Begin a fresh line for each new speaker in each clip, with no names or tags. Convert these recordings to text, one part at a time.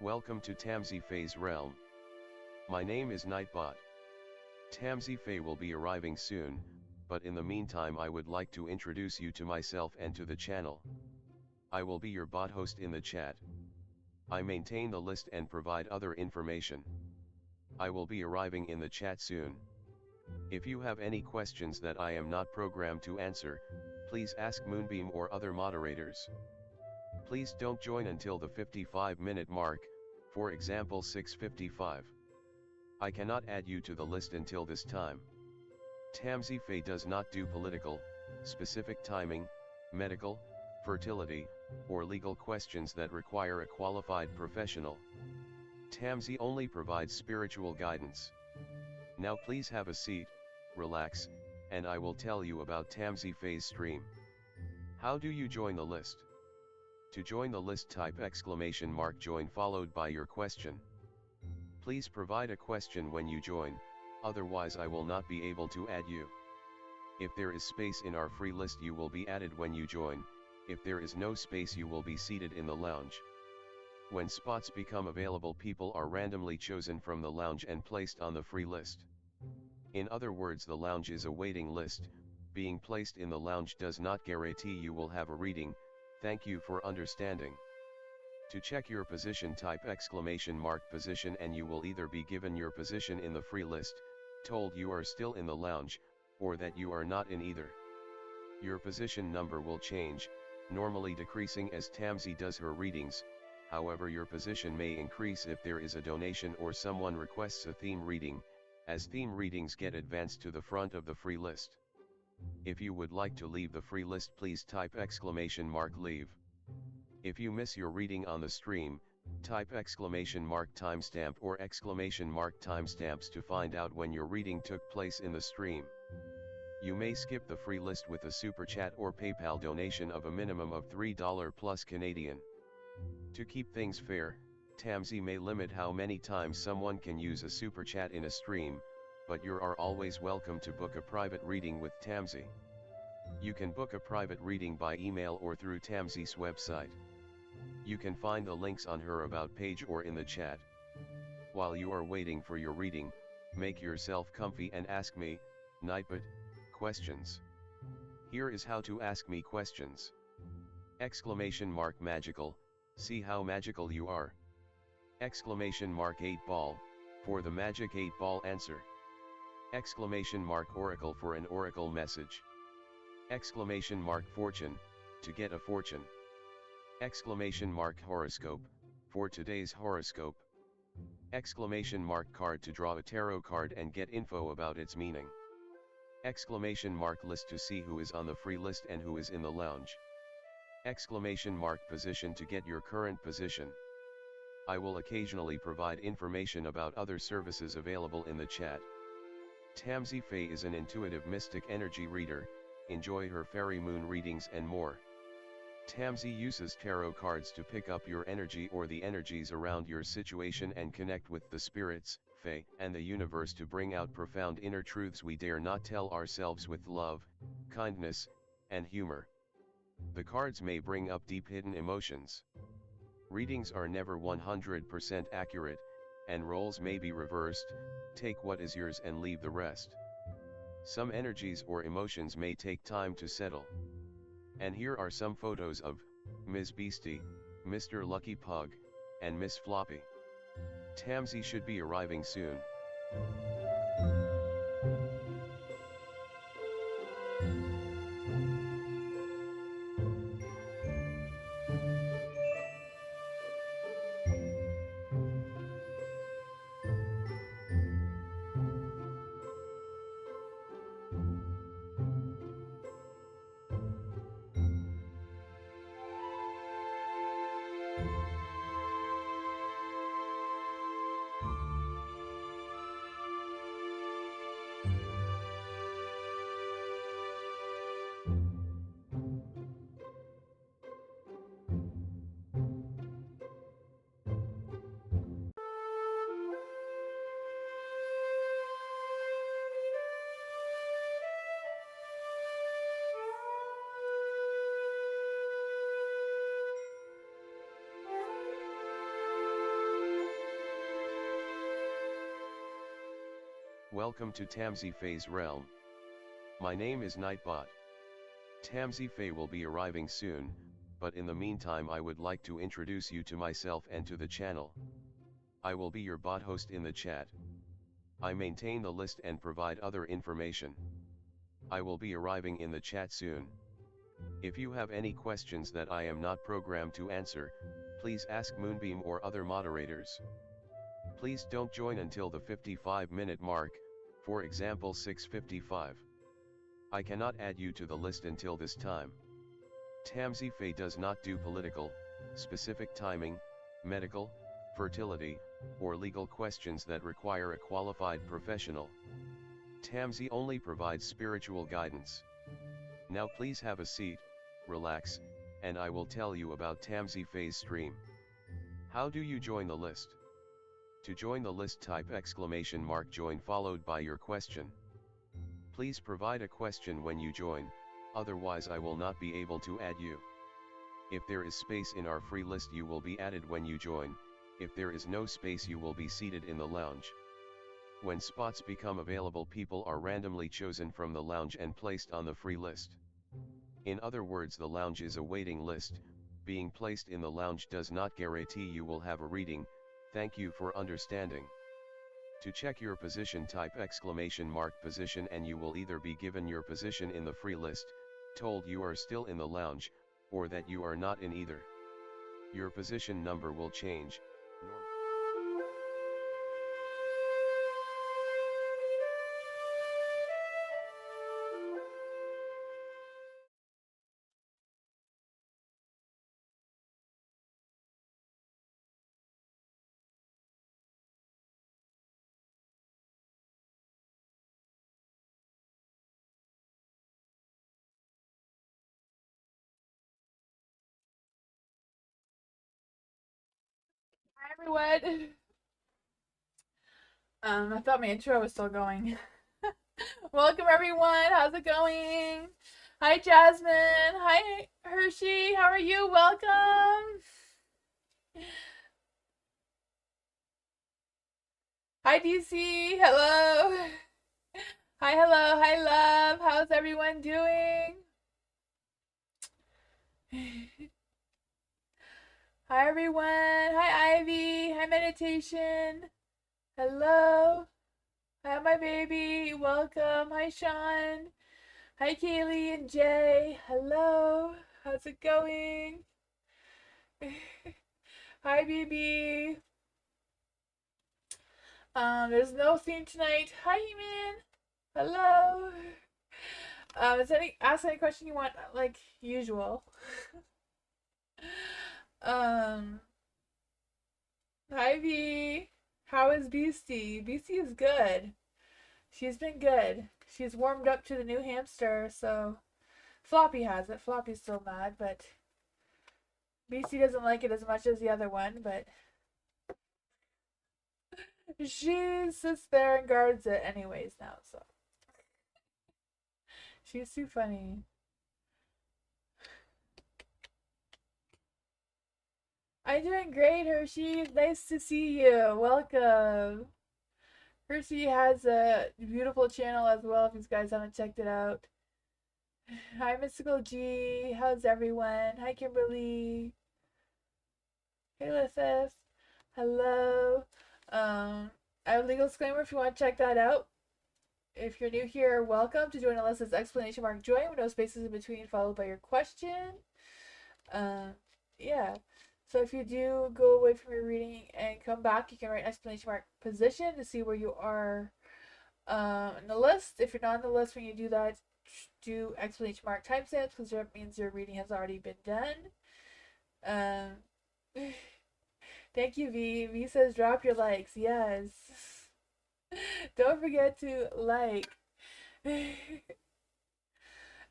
Welcome to tamsyfae's realm. My name is Nightbot. Tamsyfae will be arriving soon, but in the meantime I would like to introduce you to myself and to the channel. I will be your bot host in the chat. I maintain the list and provide other information. I will be arriving in the chat soon. If you have any questions that I am not programmed to answer, please ask Moonbeam or other moderators. Please don't join until the 55-minute mark, for example 6:55. I cannot add you to the list until this time. Tamsyfae does not do political, specific timing, medical, fertility, or legal questions that require a qualified professional. Tamsy only provides spiritual guidance. Now please have a seat, relax, and I will tell you about Tamsyfae's stream. How do you join the list? To join the list, type !join followed by your question. Please provide a question when you join, otherwise I will not be able to add you. If there is space in our free list, you will be added when you join. If there is no space, you will be seated in the lounge. When spots become available, people are randomly chosen from the lounge and placed on the free list. In other words, the lounge is a waiting list. Being placed in the lounge does not guarantee you will have a reading. Thank you for understanding. To check your position, type !position and you will either be given your position in the free list, told you are still in the lounge, or that you are not in either. Your position number will change, normally decreasing as Tamsy does her readings. However, your position may increase if there is a donation or someone requests a theme reading, as theme readings get advanced to the front of the free list. If you would like to leave the free list, please type !leave. If you miss your reading on the stream, type !timestamp or !timestamps to find out when your reading took place in the stream. You may skip the free list with a super chat or PayPal donation of a minimum of $3 plus Canadian. To keep things fair, Tamsy may limit how many times someone can use a super chat in a stream, but you are always welcome to book a private reading with Tamsy. You can book a private reading by email or through Tamsy's website. You can find the links on her about page or in the chat. While you are waiting for your reading, make yourself comfy and ask me, Nightbot, questions. Here is how to ask me questions. !magical, see how magical you are. !8ball, for the magic 8-ball answer. !oracle for an oracle message. !fortune, to get a fortune. !horoscope, for today's horoscope. !card to draw a tarot card and get info about its meaning. !list to see who is on the free list and who is in the lounge. !position to get your current position. I will occasionally provide information about other services available in the chat. Tamsyfae is an intuitive mystic energy reader. Enjoy her fairy moon readings and more. Tamsy uses tarot cards to pick up your energy or the energies around your situation and connect with the spirits, fae, and the universe to bring out profound inner truths we dare not tell ourselves with love, kindness, and humor. The cards may bring up deep hidden emotions. Readings are never 100% accurate, and roles may be reversed. Take what is yours and leave the rest. Some energies or emotions may take time to settle. And here are some photos of Ms. Beastie, Mr. Lucky Pug, and Miss Floppy. Tamsy should be arriving soon. Welcome to Tamsyfae's realm. My name is Nightbot. Tamsyfae will be arriving soon, but in the meantime I would like to introduce you to myself and to the channel. I will be your bot host in the chat. I maintain the list and provide other information. I will be arriving in the chat soon. If you have any questions that I am not programmed to answer, please ask Moonbeam or other moderators. Please don't join until the 55-minute mark, for example 6:55. I cannot add you to the list until this time. Tamsyfae does not do political, specific timing, medical, fertility, or legal questions that require a qualified professional. Tamsy only provides spiritual guidance. Now please have a seat, relax, and I will tell you about Tamsyfae's stream. How do you join the list? To join the list, type !join followed by your question. Please provide a question when you join, otherwise I will not be able to add you. If there is space in our free list you will be added when you join. If there is no space you will be seated in the lounge. When spots become available, people are randomly chosen from the lounge and placed on the free list. In other words, the lounge is a waiting list. Being placed in the lounge does not guarantee you will have a reading. Thank you for understanding. To check your position, type !position and you will either be given your position in the free list, told you are still in the lounge, or that you are not in either. Your position number will change.
Hi everyone. I thought my intro was still going. Welcome everyone. How's it going? Hi Jasmine. Hi Hershey. How are you? Welcome. Hi DC. Hello. Hi, hello. Hi, love. How's everyone doing? Hi everyone. Hi Ivy. Hi meditation. Hello. Hi my baby. Welcome. Hi Sean. Hi Kaylee and Jay. Hello. How's it going? Hi BB. There's no theme tonight. Hi Heman. Hello. Ask any question you want, like usual. Hi V. How is Beastie? Beastie is good. She's been good. She's warmed up to the new hamster, so Floppy has it. Floppy's still mad, but Beastie doesn't like it as much as the other one, but she sits there and guards it anyways now, so she's too funny. I'm doing great, Hershey. Nice to see you. Welcome. Hershey has a beautiful channel as well if you guys haven't checked it out. Hi, Mystical G. How's everyone? Hi, Kimberly. Hey, Lithis. Hello. I have a legal disclaimer if you want to check that out. If you're new here, welcome to join Alyssa's exclamation mark join with no spaces in between followed by your question. Yeah. So if you do go away from your reading and come back, you can write exclamation mark position to see where you are in the list. If you're not on the list when you do that, do exclamation mark timestamps because that means your reading has already been done. Thank you, V. V says drop your likes. Yes. Don't forget to like. I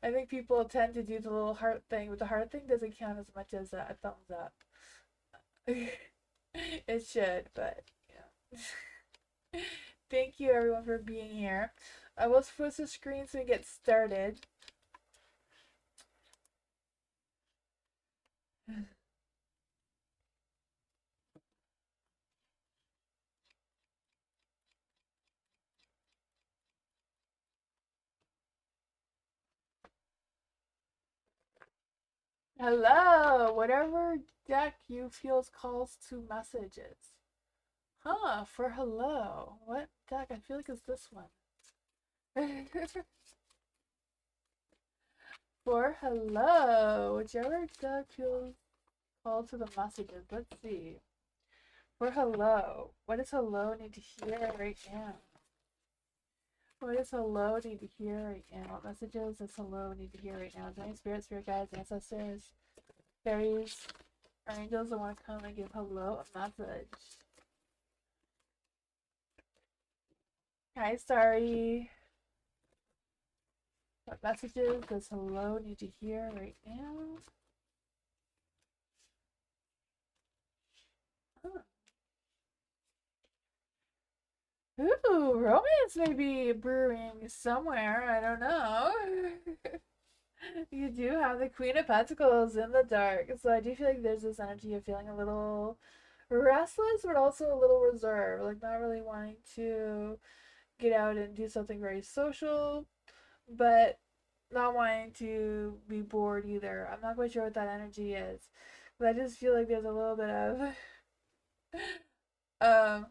think people tend to do the little heart thing, but the heart thing doesn't count as much as a thumbs up. It should, but yeah. Thank you everyone for being here. I will switch the screen so we get started. Hello, whatever deck you feel calls to messages. Huh, for hello. What deck? I feel like it's this one. For hello, whichever deck feels called to the messages. Let's see. For hello, what does hello need to hear right now? What does hello need to hear right now? What messages does hello need to hear right now? Is there any spirit guides, ancestors, fairies, or angels that want to come and give hello a message? Hi, sorry. What messages does hello need to hear right now? Huh. Ooh, romance may be brewing somewhere. I don't know. You do have the Queen of Pentacles in the dark. So I do feel like there's this energy of feeling a little restless, but also a little reserved. Like not really wanting to get out and do something very social, but not wanting to be bored either. I'm not quite sure what that energy is. But I just feel like there's a little bit of um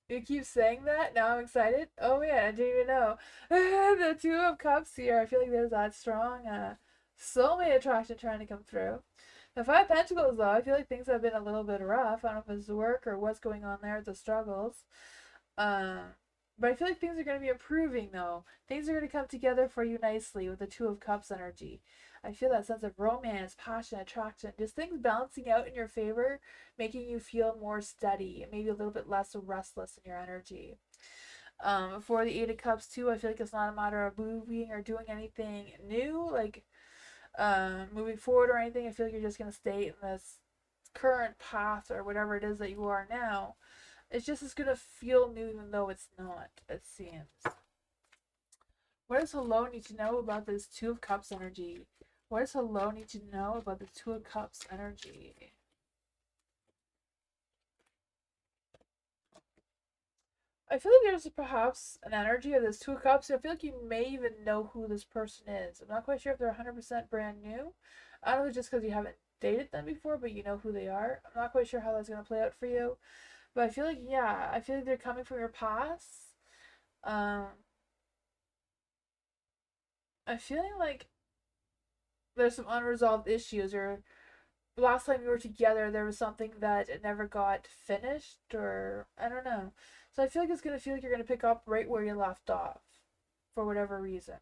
you keep saying that. Now I'm excited. Oh man, I didn't even know. The Two of Cups here. I feel like there's that strong soulmate attraction trying to come through. The Five of Pentacles though, I feel like things have been a little bit rough. I don't know if it's work or what's going on there, the struggles. Um, but I feel like things are going to be improving though. Things are going to come together for you nicely with the Two of Cups energy. I feel that sense of romance, passion, attraction, just things balancing out in your favor, making you feel more steady, maybe a little bit less restless in your energy. For the Eight of Cups too, I feel like it's not a matter of moving or doing anything new, like moving forward or anything. I feel like you're just going to stay in this current path or whatever it is that you are now. It's gonna feel new even though it's not, it seems. What does hello need to know about this Two of Cups energy? What does hello need to know about the Two of Cups energy? I feel like there's perhaps an energy of this Two of Cups. I feel like you may even know who this person is. I'm not quite sure if they're 100% brand new. I don't know if it's just because you haven't dated them before, but you know who they are. I'm not quite sure how that's going to play out for you. But I feel like, yeah, I feel like they're coming from your past. Um, I'm feeling like there's some unresolved issues, or last time you were together there was something that it never got finished, or I don't know. So I feel like it's gonna feel like you're gonna pick up right where you left off for whatever reason.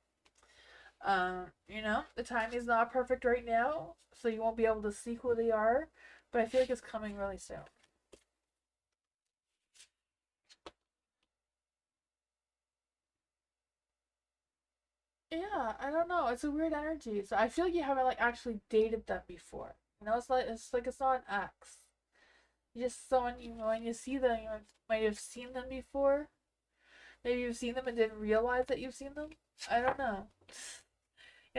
The timing is not perfect right now, so you won't be able to see who they are, but I feel like it's coming really soon. Yeah, I don't know. It's a weird energy. So I feel like you haven't like actually dated them before. It's like it's not an ex. Just someone when you see them, you might have seen them before. Maybe you've seen them and didn't realize that you've seen them. I don't know.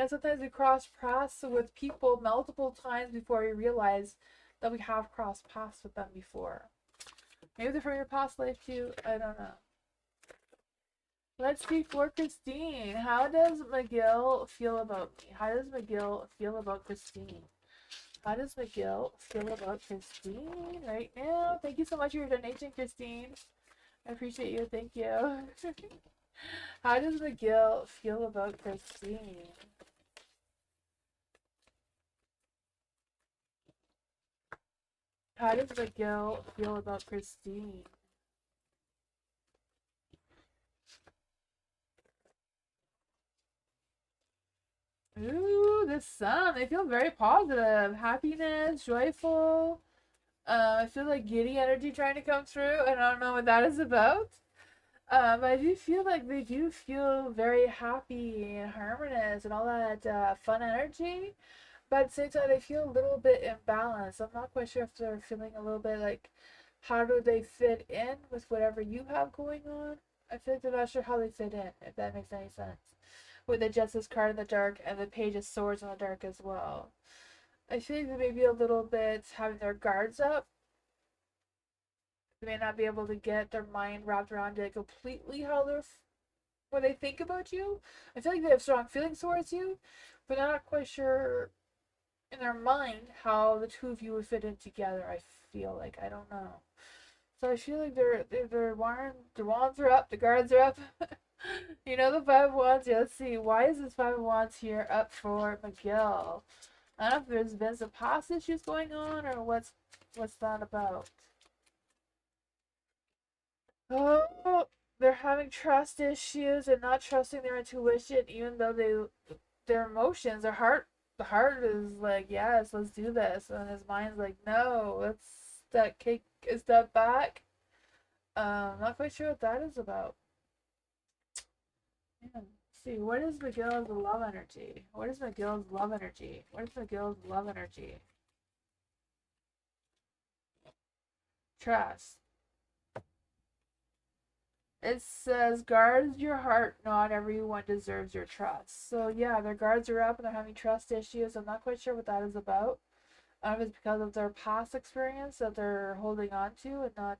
Sometimes we cross paths with people multiple times before we realize that we have crossed paths with them before. Maybe they're from your past life too. I don't know. Let's see for Christine. How does McGill feel about me? How does McGill feel about Christine? How does McGill feel about Christine right now? Thank you so much for your donation, Christine. I appreciate you. Thank you. How does McGill feel about Christine? How does McGill feel about Christine? Ooh, the sun. They feel very positive. Happiness, joyful. I feel like giddy energy trying to come through, and I don't know what that is about. But I do feel like they do feel very happy and harmonious and all that fun energy. But at the same time, they feel a little bit imbalanced. I'm not quite sure if they're feeling a little bit like, how do they fit in with whatever you have going on? I feel like they're not sure how they fit in, if that makes any sense. With the Justice card in the dark and the Page of Swords in the dark as well. I feel like they may be a little bit having their guards up. They may not be able to get their mind wrapped around it completely how they're when they think about you. I feel like they have strong feelings towards you, but they're not quite sure in their mind how the two of you would fit in together. I feel like, I don't know. So I feel like they're wiring, the wands are up, the guards are up. You know the Five of Wands? Yeah, let's see. Why is this Five of Wands here up for McGill? I don't know if there's been some past issues going on or what's that about. Oh, they're having trust issues and not trusting their intuition, even though their emotions, the heart is like, yes, let's do this, and his mind's like, no, let's take a step back. Not quite sure what that is about. Yeah. Let's see, what is McGill's love energy? What is McGill's love energy? What is McGill's love energy? Trust. It says, guard your heart, not everyone deserves your trust. So yeah, their guards are up and they're having trust issues. I'm not quite sure what that is about. I don't know if it's because of their past experience that they're holding on to and not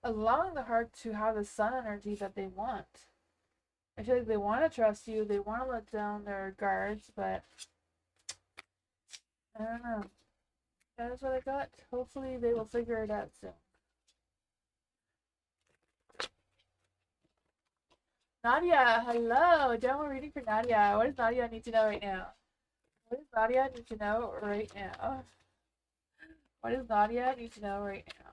allowing the heart to have the sun energy that they want. I feel like they want to trust you, they want to let down their guards, but I don't know. That is what I got. Hopefully they will figure it out soon. Nadia, hello. Demo reading for Nadia. What does Nadia need to know right now? What does Nadia need to know right now? What does Nadia need to know right now?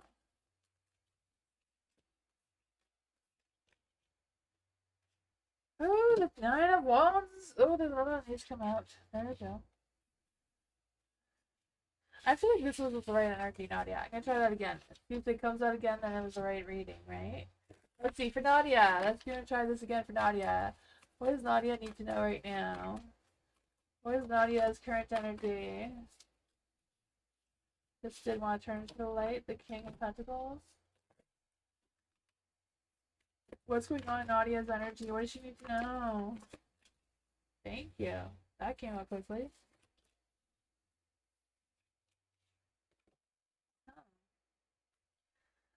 Oh, the Nine of Wands. Oh, there's another one needs to come out. There we go. I feel like this was the right energy, Nadia. I'm gonna try that again. If it comes out again, then it was the right reading, right? Let's see, for Nadia. Let's gonna try this again for Nadia. What does Nadia need to know right now? What is Nadia's current energy? This did want to turn to the light. The King of Pentacles. What's going on in Nadia's energy? What does she need to know? Thank you. That came out quickly.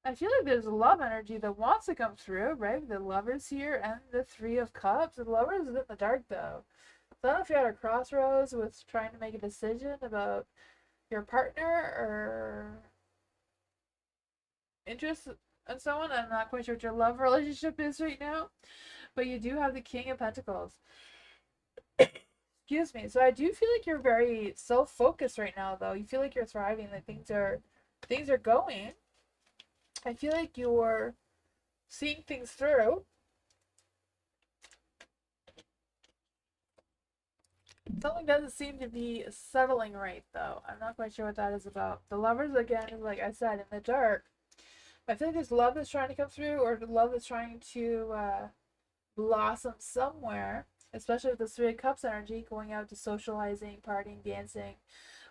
I feel like there's a love energy that wants to come through, right? The Lovers here and the Three of Cups. The Lovers is in the dark, though. So I don't know if you're at a crossroads with trying to make a decision about your partner or interest and so on. I'm not quite sure what your love relationship is right now, but you do have the King of Pentacles. Excuse me. So I do feel like you're very self-focused right now, though. You feel like you're thriving, that things are going. I feel like you're seeing things through. Something doesn't seem to be settling right, though. I'm not quite sure what that is about. The Lovers, again, like I said, in the dark. I think there's love that's trying to come through, or love that's trying to blossom somewhere, especially with the Three of Cups energy, going out to socializing, partying, dancing,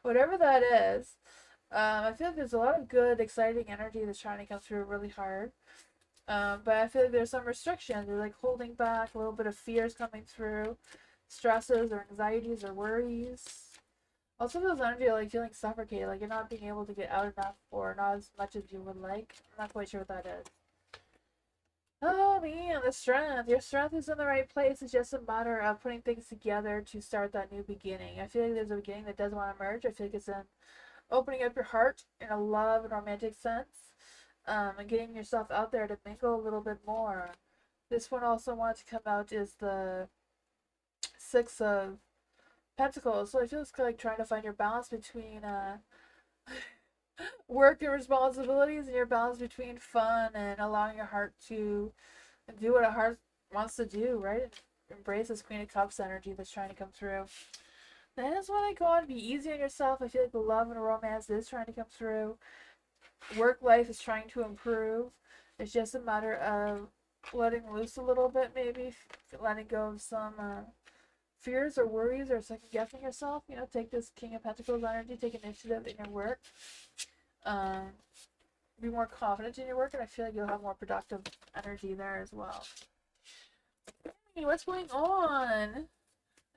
whatever that is. I feel like there's a lot of good, exciting energy that's trying to come through really hard. But I feel like there's some restrictions. They're like holding back, a little bit of fears coming through, stresses or anxieties or worries. Also, those energy like feeling suffocated, like you're not being able to get out enough or not as much as you would like. I'm not quite sure what that is. Oh man, the strength. Your strength is in the right place. It's just a matter of putting things together to start that new beginning. I feel like there's a beginning that does want to emerge. I feel like it's in opening up your heart in a love and romantic sense, and getting yourself out there to mingle a little bit more. This one also wants to come out is the Six of Pentacles. So I feel it's like trying to find your balance between work and responsibilities and your balance between fun and allowing your heart to do what a heart wants to do, right? Embrace this Queen of Cups energy that's trying to come through. That is what I go on. Be easy on yourself. I feel like the love and romance is trying to come through. Work life is trying to improve. It's just a matter of letting loose a little bit, maybe letting go of some fears or worries or second guessing yourself. You know, take this King of Pentacles energy, take initiative in your work. Be more confident in your work, and I feel like you'll have more productive energy there as well. Hey, what's going on?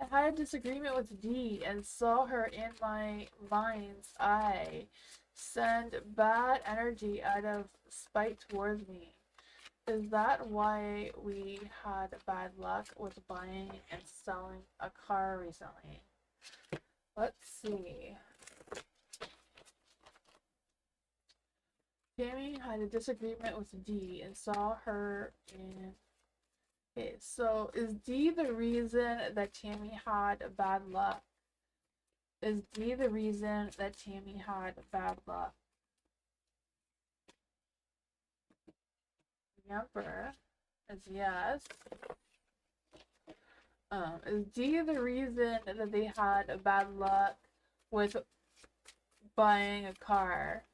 I had a disagreement with D and saw her in my mind's eye send bad energy out of spite towards me. Is that why we had bad luck with buying and selling a car recently? Let's see. Jamie had a disagreement with D and saw her in. Okay, so is D the reason that Tammy had bad luck? Is D the reason that Tammy had bad luck? The Emperor is yes. Is D the reason that they had bad luck with buying a car?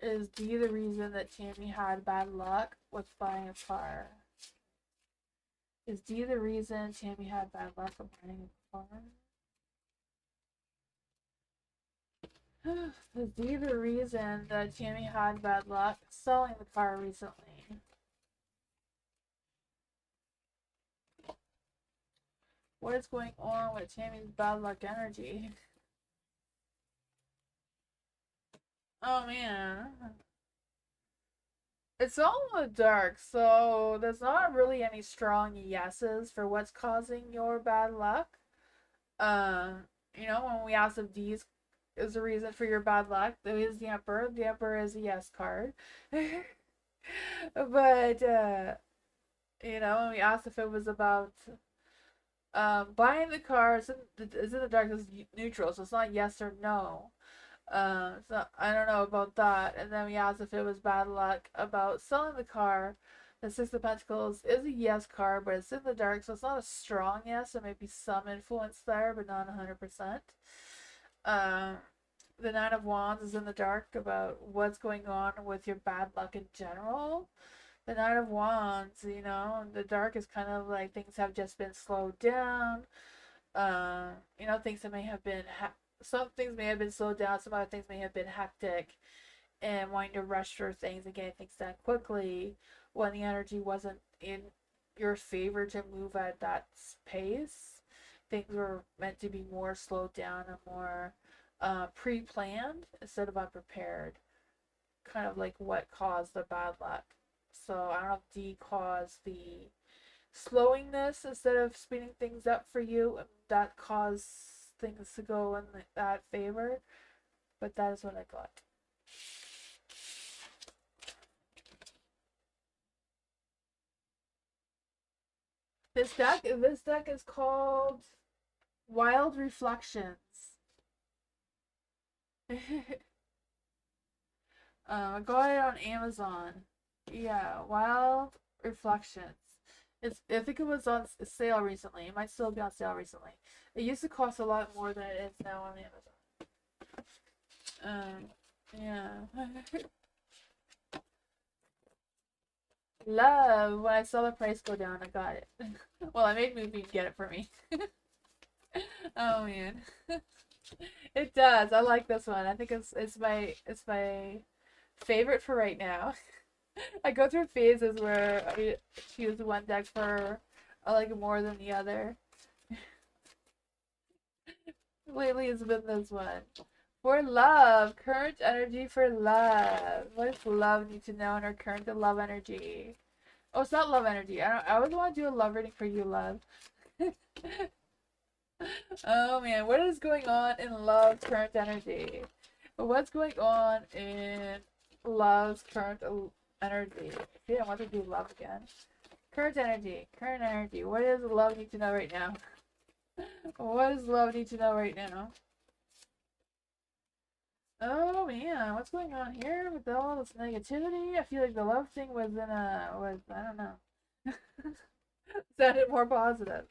Is D the reason that Tammy had bad luck with buying a car? Is D the reason Tammy had bad luck with buying a car? Is D the reason that Tammy had bad luck selling the car recently? What is going on with Tammy's bad luck energy? Oh man. It's all in the dark, so there's not really any strong yeses for what's causing your bad luck. You know, when we asked if D is the reason for your bad luck, there is the Emperor. The Emperor is a yes card. But you know, when we asked if it was about buying the car, it's in the dark, it's neutral, so it's not yes or no. So I don't know about that. And then we asked if it was bad luck about selling the car. The Six of Pentacles is a yes card, but it's in the dark, so it's not a strong yes. There may be some influence there, but not 100%. The Nine of Wands is in the dark about what's going on with your bad luck in general. The Nine of Wands, you know, the dark is kind of like things have just been slowed down. You know, things that may have been some things may have been slowed down, some other things may have been hectic, and wanting to rush through things and getting things done quickly when the energy wasn't in your favor to move at that pace. Things were meant to be more slowed down and more pre-planned instead of unprepared. Kind of like what caused the bad luck. So I don't know if D caused the slowingness instead of speeding things up for you, and that caused things to go in that favor. But that is what I got. This deck is called Wild Reflections. I got it on Amazon. Yeah, Wild Reflections. I think it was on sale recently. It might still be on sale recently. It used to cost a lot more than it is now on Amazon. Yeah. Love, when I saw the price go down, I got it. Well, I made Movie get it for me. Oh man. It does. I like this one. I think it's my favorite for right now. I go through phases where I choose one deck for I like it more than the other. Lately it's been this one. For love, current energy for love. What does love need to know in our current love energy? Oh, it's not love energy. I always want to do a love reading for you, love. Oh man, what is going on in love's current energy? What's going on in love's current energy? See, I want to do love again. Current energy. Current energy. What does love need to know right now? What does love need to know right now? Oh man, what's going on here with all this negativity? I feel like the love thing was I don't know. Sounded more positive.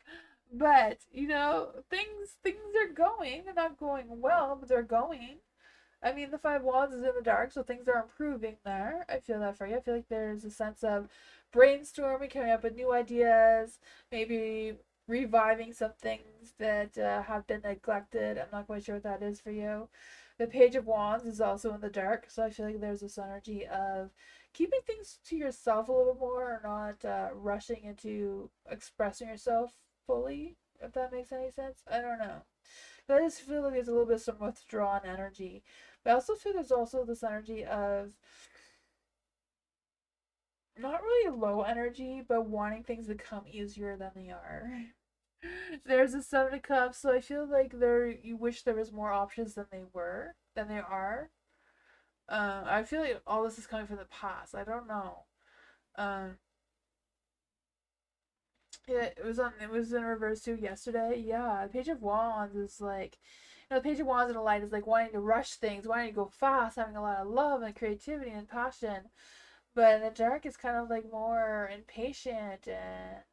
But, you know, things are going. They're not going well, but they're going. I mean, the Five Wands is in the dark, so things are improving there. I feel that for you. I feel like there's a sense of brainstorming, coming up with new ideas, maybe reviving some things that have been neglected. I'm not quite sure what that is for you. The Page of Wands is also in the dark, so I feel like there's this energy of keeping things to yourself a little more, or not rushing into expressing yourself fully, if that makes any sense. I don't know. But I just feel like there's a little bit of some withdrawn energy. But I also feel there's also this energy of not really low energy, but wanting things to come easier than they are. There's a Seven of Cups, so I feel like you wish there was more options than there are. I feel like all this is coming from the past. I don't know. Um, yeah, it was in reverse too yesterday. Yeah, the Page of Wands is like, the Page of Wands in the light is like wanting to rush things, wanting to go fast, having a lot of love and creativity and passion. But in the dark, it's kind of like more impatient and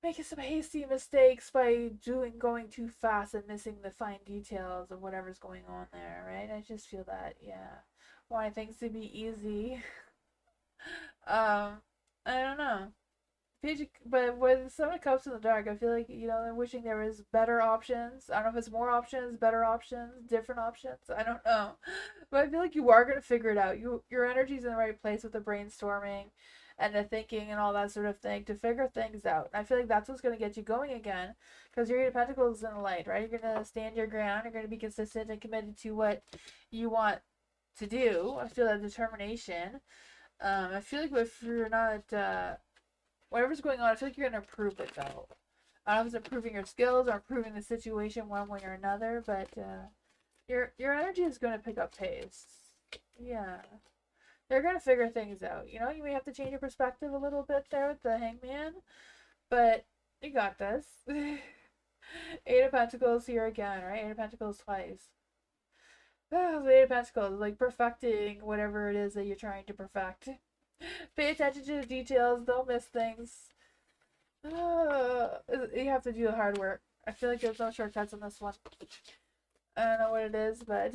making some hasty mistakes by going too fast and missing the fine details of whatever's going on there, right? I just feel that, yeah, wanting things to be easy. I don't know. But with Seven of Cups in the dark, I feel like, they're wishing there was better options. I don't know if it's more options, better options, different options. I don't know, but I feel like you are gonna figure it out. Your energy's in the right place with the brainstorming, and the thinking and all that sort of thing to figure things out. And I feel like that's what's gonna get you going again, because your Eight of Pentacles is in the light, right? You're gonna stand your ground. You're gonna be consistent and committed to what you want to do. I feel that determination. I feel like if you're not whatever's going on, I feel like you're gonna improve it though. I don't know if it's improving your skills or improving the situation one way or another, but your energy is gonna pick up pace. Yeah. You're gonna figure things out. You may have to change your perspective a little bit there with the Hangman, but you got this. Eight of Pentacles here again, right? Eight of Pentacles twice. The Eight of Pentacles, like perfecting whatever it is that you're trying to perfect. Pay attention to the details. Don't miss things. You have to do the hard work. I feel like there's no shortcuts on this one. I don't know what it is, but...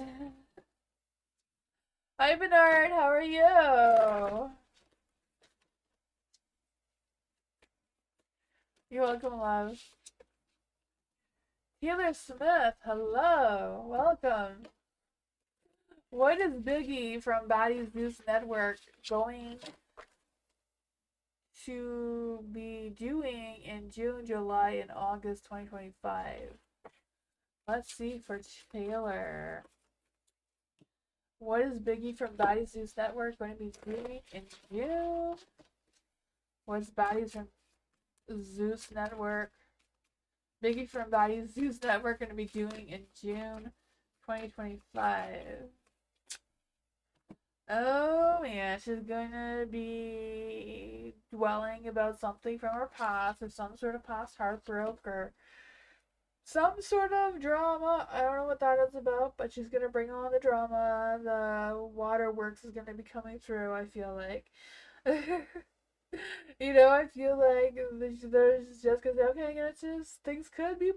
Hi, Bernard. How are you? You're welcome, love. Taylor Smith. Hello. Welcome. What is Biggie from Baddies News Network going to be doing in June, July, and August 2025? Let's see for Taylor. What is Biggie from Baddies News Network going to be doing in June? What's Baddies from Zeus Network? Biggie from Baddies Zeus Network going to be doing in June 2025? Oh man, she's going to be dwelling about something from her past, or some sort of past heartbreak, or some sort of drama. I don't know what that is about, but she's going to bring on the drama. The waterworks is going to be coming through, I feel like. I feel like there's just because, okay, it's just, things could be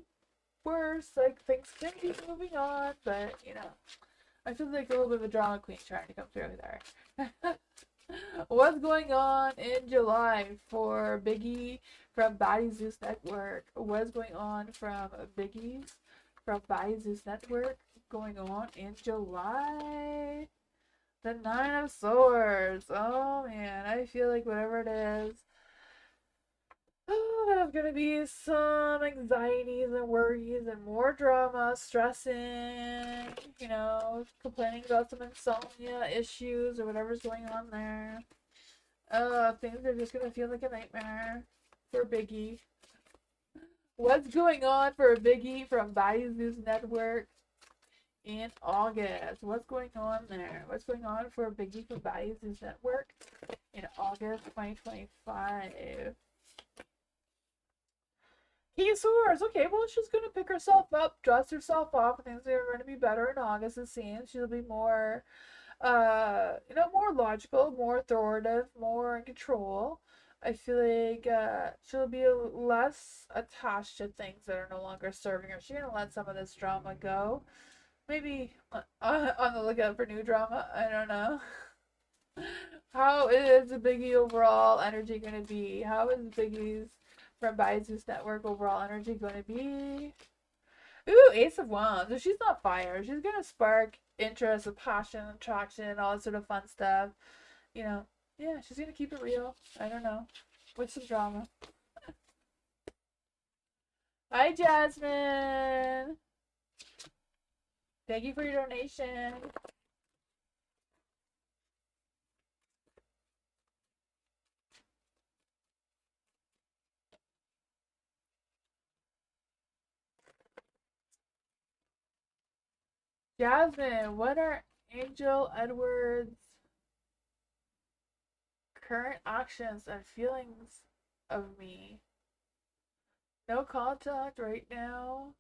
worse. Like, things could be moving on, but, I feel like a little bit of a drama queen trying to come through there. What's going on in July for Biggie from Baddies Zeus Network? What's going on from Biggie's from Baddies Zeus Network going on in July? The Nine of Swords. Oh man, I feel like whatever it is, there's gonna be some anxieties and worries and more drama, stressing, complaining about some insomnia issues or whatever's going on there. Things are just gonna feel like a nightmare for Biggie. What's going on for Biggie from Baddies News Network in August? What's going on there? What's going on for Biggie from Baddies News Network in August 2025? King of Swords. Okay, well, she's gonna pick herself up, dust herself off, and things are gonna be better in August. It seems she'll be more, more logical, more authoritative, more in control. I feel like she'll be less attached to things that are no longer serving her. She's gonna let some of this drama go. Maybe on the lookout for new drama. I don't know. How is the Biggie overall energy gonna be? How is Biggie's from Zeus Network overall energy going to be? Ooh, Ace of Wands. So she's not fire. She's going to spark interest and passion, attraction, all that sort of fun stuff. Yeah, she's going to keep it real. I don't know. With some drama. Hi, Jasmine. Thank you for your donation. Jasmine, what are Angel Edwards' current actions and feelings of me? No contact right now.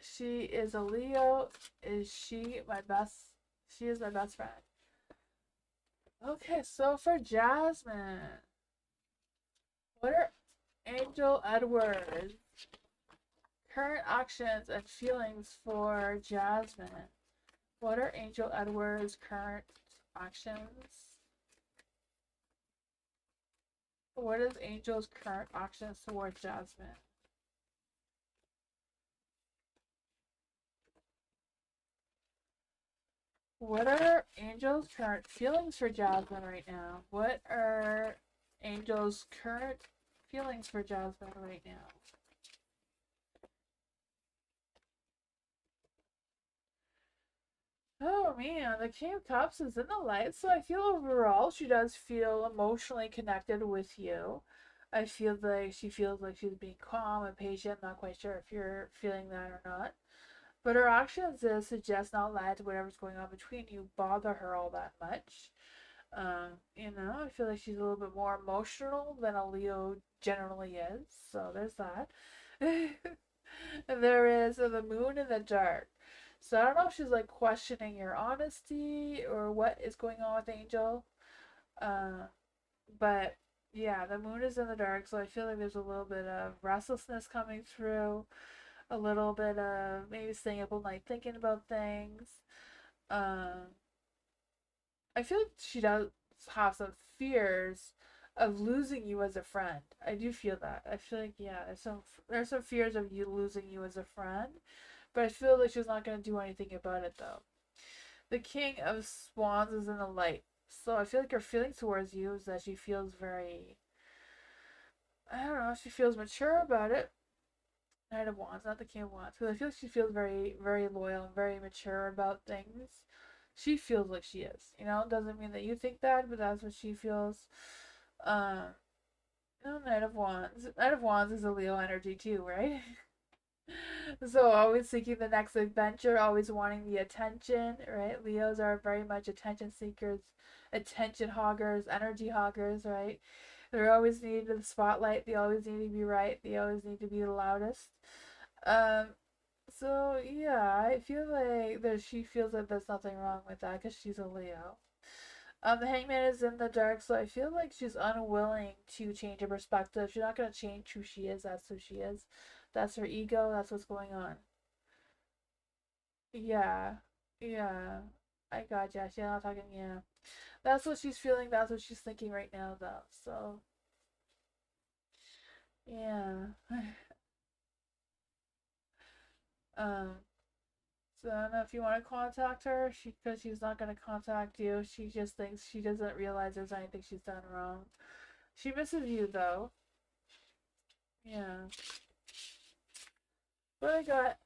She is a Leo. Is she my best? She is my best friend. Okay, so for Jasmine, what are Angel Edwards' current actions and feelings for Jasmine? What are Angel Edwards' current actions? What is Angel's current actions towards Jasmine? What are Angel's current feelings for Jasmine right now? What are Angel's current feelings for Jasmine right now? Oh man, the King of Cups is in the light, so I feel overall she does feel emotionally connected with you. I feel like she feels like she's being calm and patient. I'm not quite sure if you're feeling that or not. But her actions suggest not let whatever's going on between you bother her all that much. I feel like she's a little bit more emotional than a Leo generally is. So there's that. There is the moon in the dark. So I don't know if she's like questioning your honesty or what is going on with Angel. Uh, but yeah, the moon is in the dark, so I feel like there's a little bit of restlessness coming through, a little bit of maybe staying up all night thinking about things. Um, I feel like she does have some fears of losing you as a friend. I do feel that. I feel like yeah, there's some fears of you losing you as a friend, but I feel like she's not gonna do anything about it though. The King of Swans is in the light, so I feel like her feelings towards you is that she feels very, I don't know, she feels mature about it. Knight of Wands, not the King of Wands, because I feel like she feels very, very loyal and very mature about things. She feels like she is. Doesn't mean that you think that, but that's what she feels. Um, no, Knight of Wands. Knight of Wands is a Leo energy too, right? So always seeking the next adventure, always wanting the attention, right? Leos are very much attention seekers, attention hoggers, energy hoggers, right? They're always needed in the spotlight. They always need to be right. They always need to be the loudest. Um, so yeah, I feel like she feels like there's nothing wrong with that because she's a Leo. The Hangman is in the dark, so I feel like she's unwilling to change her perspective. She's not gonna change who she is. That's who she is. That's her ego. That's what's going on. Yeah, yeah. I got you. She's not talking. Yeah, that's what she's feeling. That's what she's thinking right now, though. So yeah. um. So I don't know if you want to contact her. Because she's not gonna contact you. She just thinks she doesn't realize there's anything she's done wrong. She misses you though. Yeah. But I got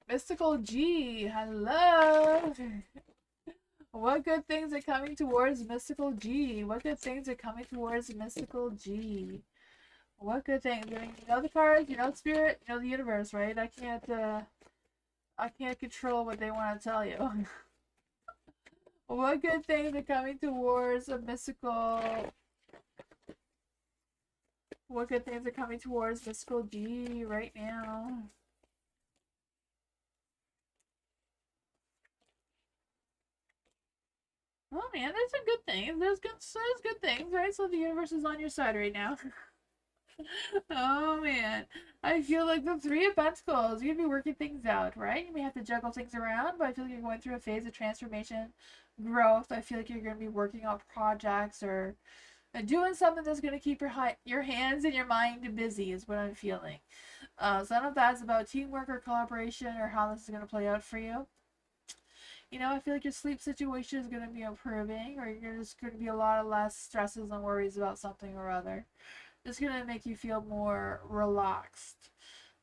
Mystical G. Hello. What good things are coming towards Mystical G? What good things are coming towards Mystical G? What good things? I mean, you know the cards, you know spirit, you know the universe, right? I can't control what they want to tell you. What good things are coming towards a mystical? What good things are coming towards Mystical G right now? Oh man, there's some good things. There's good things, right? So the universe is on your side right now. Oh man, I feel like the Three of Pentacles. You're gonna be working things out, right? You may have to juggle things around, but I feel like you're going through a phase of transformation, growth. I feel like you're gonna be working on projects or doing something that's gonna keep your hands and your mind busy. Is what I'm feeling. So I don't know if that's about teamwork or collaboration or how this is gonna play out for you. You know, I feel like your sleep situation is going to be improving, or you're just going to be a lot of less stresses and worries about something or other. It's going to make you feel more relaxed.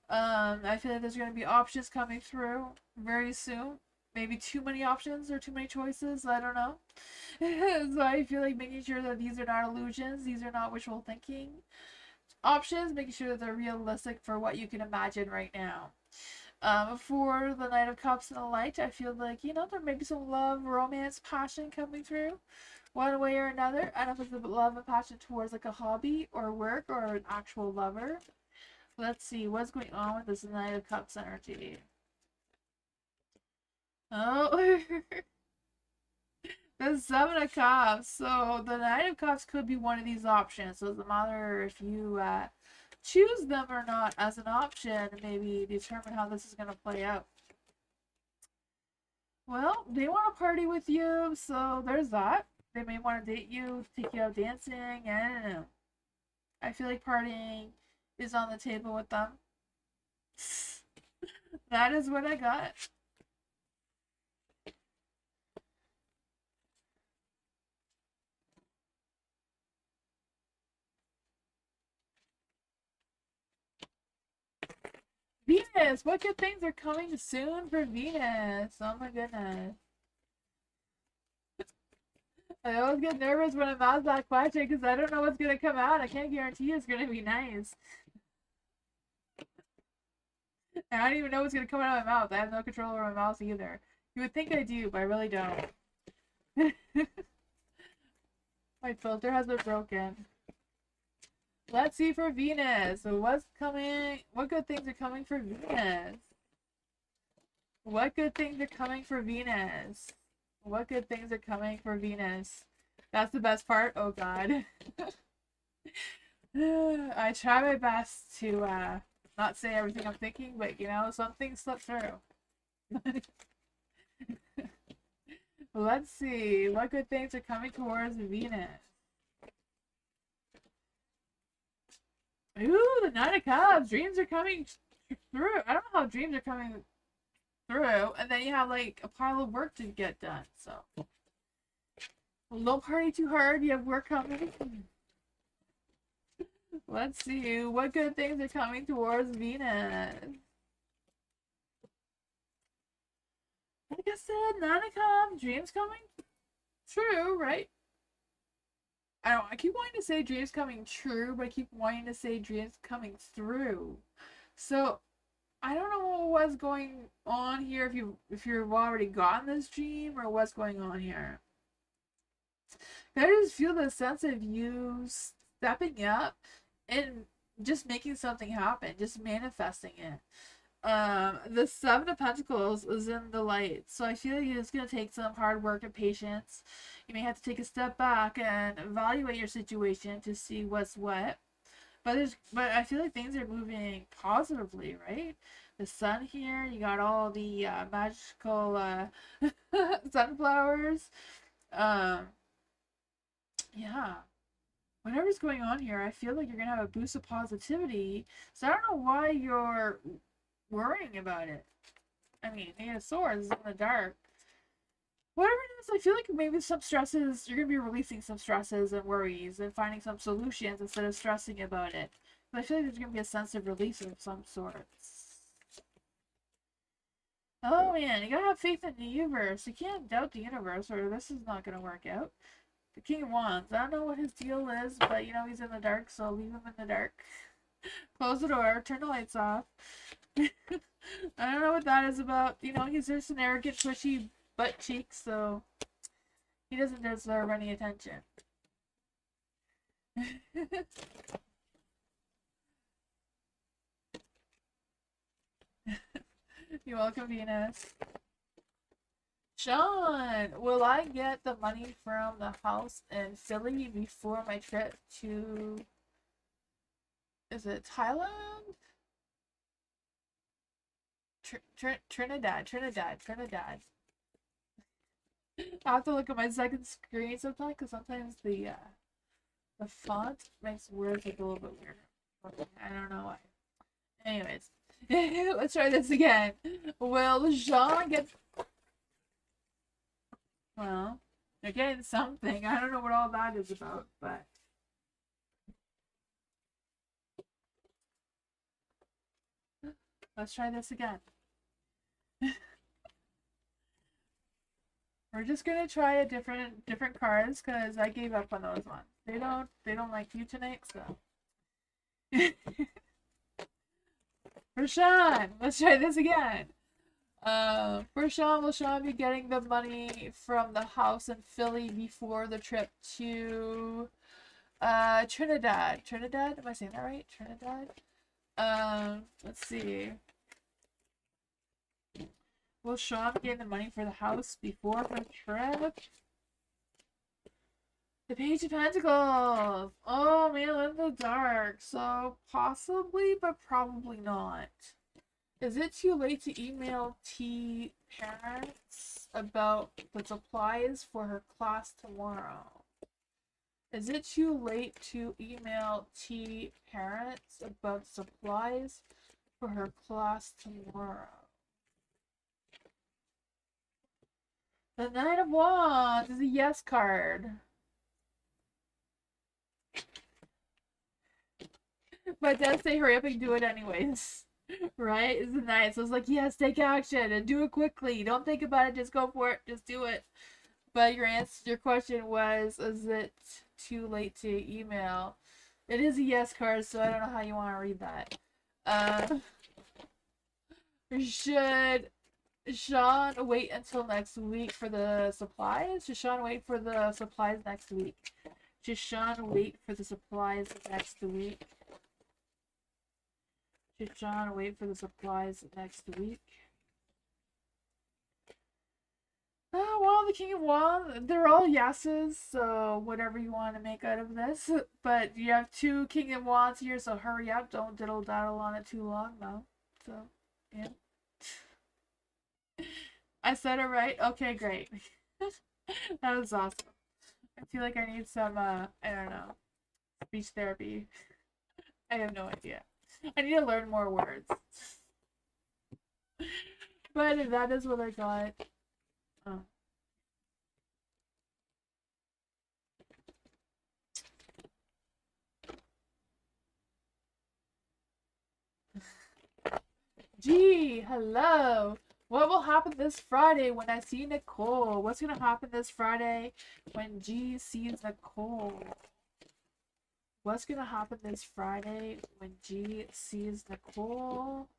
I feel like there's going to be options coming through very soon. Maybe too many options or too many choices. I don't know. So I feel like making sure that these are not illusions, these are not wishful thinking options, making sure that they're realistic for what you can imagine right now. For the Knight of Cups and the Light, I feel like, you know, there may be some love, romance, passion coming through one way or another. I don't know if it's a love and passion towards like a hobby or work or an actual lover. Let's see what's going on with this Knight of Cups energy. Oh, the Seven of Cups. So the Knight of Cups could be one of these options. So it's a matter if you choose them or not as an option, maybe determine how this is going to play out. Well, they want to party with you, so there's that. They may want to date you, take you out dancing. I don't know. I feel like partying is on the table with them. That is what I got. Venus! What good things are coming soon for Venus? Oh my goodness. I always get nervous when I'm asked that question because I don't know what's going to come out. I can't guarantee it's going to be nice. And I don't even know what's going to come out of my mouth. I have no control over my mouth either. You would think I do, but I really don't. My filter has been broken. Let's see for Venus. So what's coming? What good things are coming for Venus? What good things are coming for Venus? What good things are coming for Venus? That's the best part. Oh god. I try my best to not say everything I'm thinking, but you know, some things slip through. Let's see. What good things are coming towards Venus? Ooh, the Nine of Cups. Dreams are coming through. I don't know how dreams are coming through. And then you have like a pile of work to get done. So don't party too hard. You have work coming. Let's see. What good things are coming towards Venus? Like I said, Nine of Cups. Dreams coming true, right? I keep wanting to say dreams coming true, but I keep wanting to say dreams coming through. So I don't know what's going on here if you've already gotten this dream or what's going on here. I just feel the sense of you stepping up and just making something happen, just manifesting it. The Seven of Pentacles is in the light, so I feel like it's gonna take some hard work and patience. You may have to take a step back and evaluate your situation to see what's what. But I feel like things are moving positively, right? The sun here, you got all the magical sunflowers. Yeah. Whatever's going on here, I feel like you're gonna have a boost of positivity. So I don't know why you're worrying about it. I mean, Eight of Swords is in the dark. Whatever it is, I feel like maybe some stresses, you're going to be releasing some stresses and worries and finding some solutions instead of stressing about it. But I feel like there's going to be a sense of release of some sorts. Oh man, you gotta have faith in the universe. You can't doubt the universe or this is not going to work out. The King of Wands, I don't know what his deal is, but you know he's in the dark, so leave him in the dark. Close the door, turn the lights off. I don't know what that is about. You know, he's just an arrogant, pushy butt cheek, so he doesn't deserve any attention. You're welcome, Venus. Sean, will I get the money from the house in Philly before my trip to... Is it Thailand? Trinidad. I have to look at my second screen sometimes because sometimes the font makes words look a little bit weird. I don't know why. Anyways, let's try this again. Will Jean get Well, you're getting something. I don't know what all that is about, but let's try this again. We're just gonna try a different cards because I gave up on those ones. They don't like you tonight, so. For Sean, let's try this again. For Sean, will Sean be getting the money from the house in Philly before the trip to Trinidad? Trinidad? Am I saying that right? Trinidad? Let's see. Will Sean be getting the money for the house before her trip? The Page of Pentacles! Oh man, in the dark. So possibly, but probably not. Is it too late to email T parents about the supplies for her class tomorrow? Is it too late to email T parents about supplies for her class tomorrow? The Knight of Wands is a yes card. But it does say hurry up and do it anyways. Right? Isn't that? So it's like, yes, take action and do it quickly. Don't think about it, just go for it. Just do it. But your question was, is it too late to email? It is a yes card, so I don't know how you want to read that. Should Sean wait until next week for the supplies? Should Sean wait for the supplies next week? Should Sean wait for the supplies next week? Should Sean wait for the supplies next week? Oh, well, the King of Wands, they're all yeses, so whatever you want to make out of this. But you have two King of Wands here, so hurry up. Don't diddle-daddle on it too long, though. So, yeah. I said it right? Okay, great. That was awesome. I feel like I need some, I don't know, speech therapy. I have no idea. I need to learn more words. But that is what I got. Oh. Gee, hello. What will happen this Friday when I see Nicole? What's gonna happen this Friday when G sees Nicole? What's gonna happen this Friday when G sees Nicole?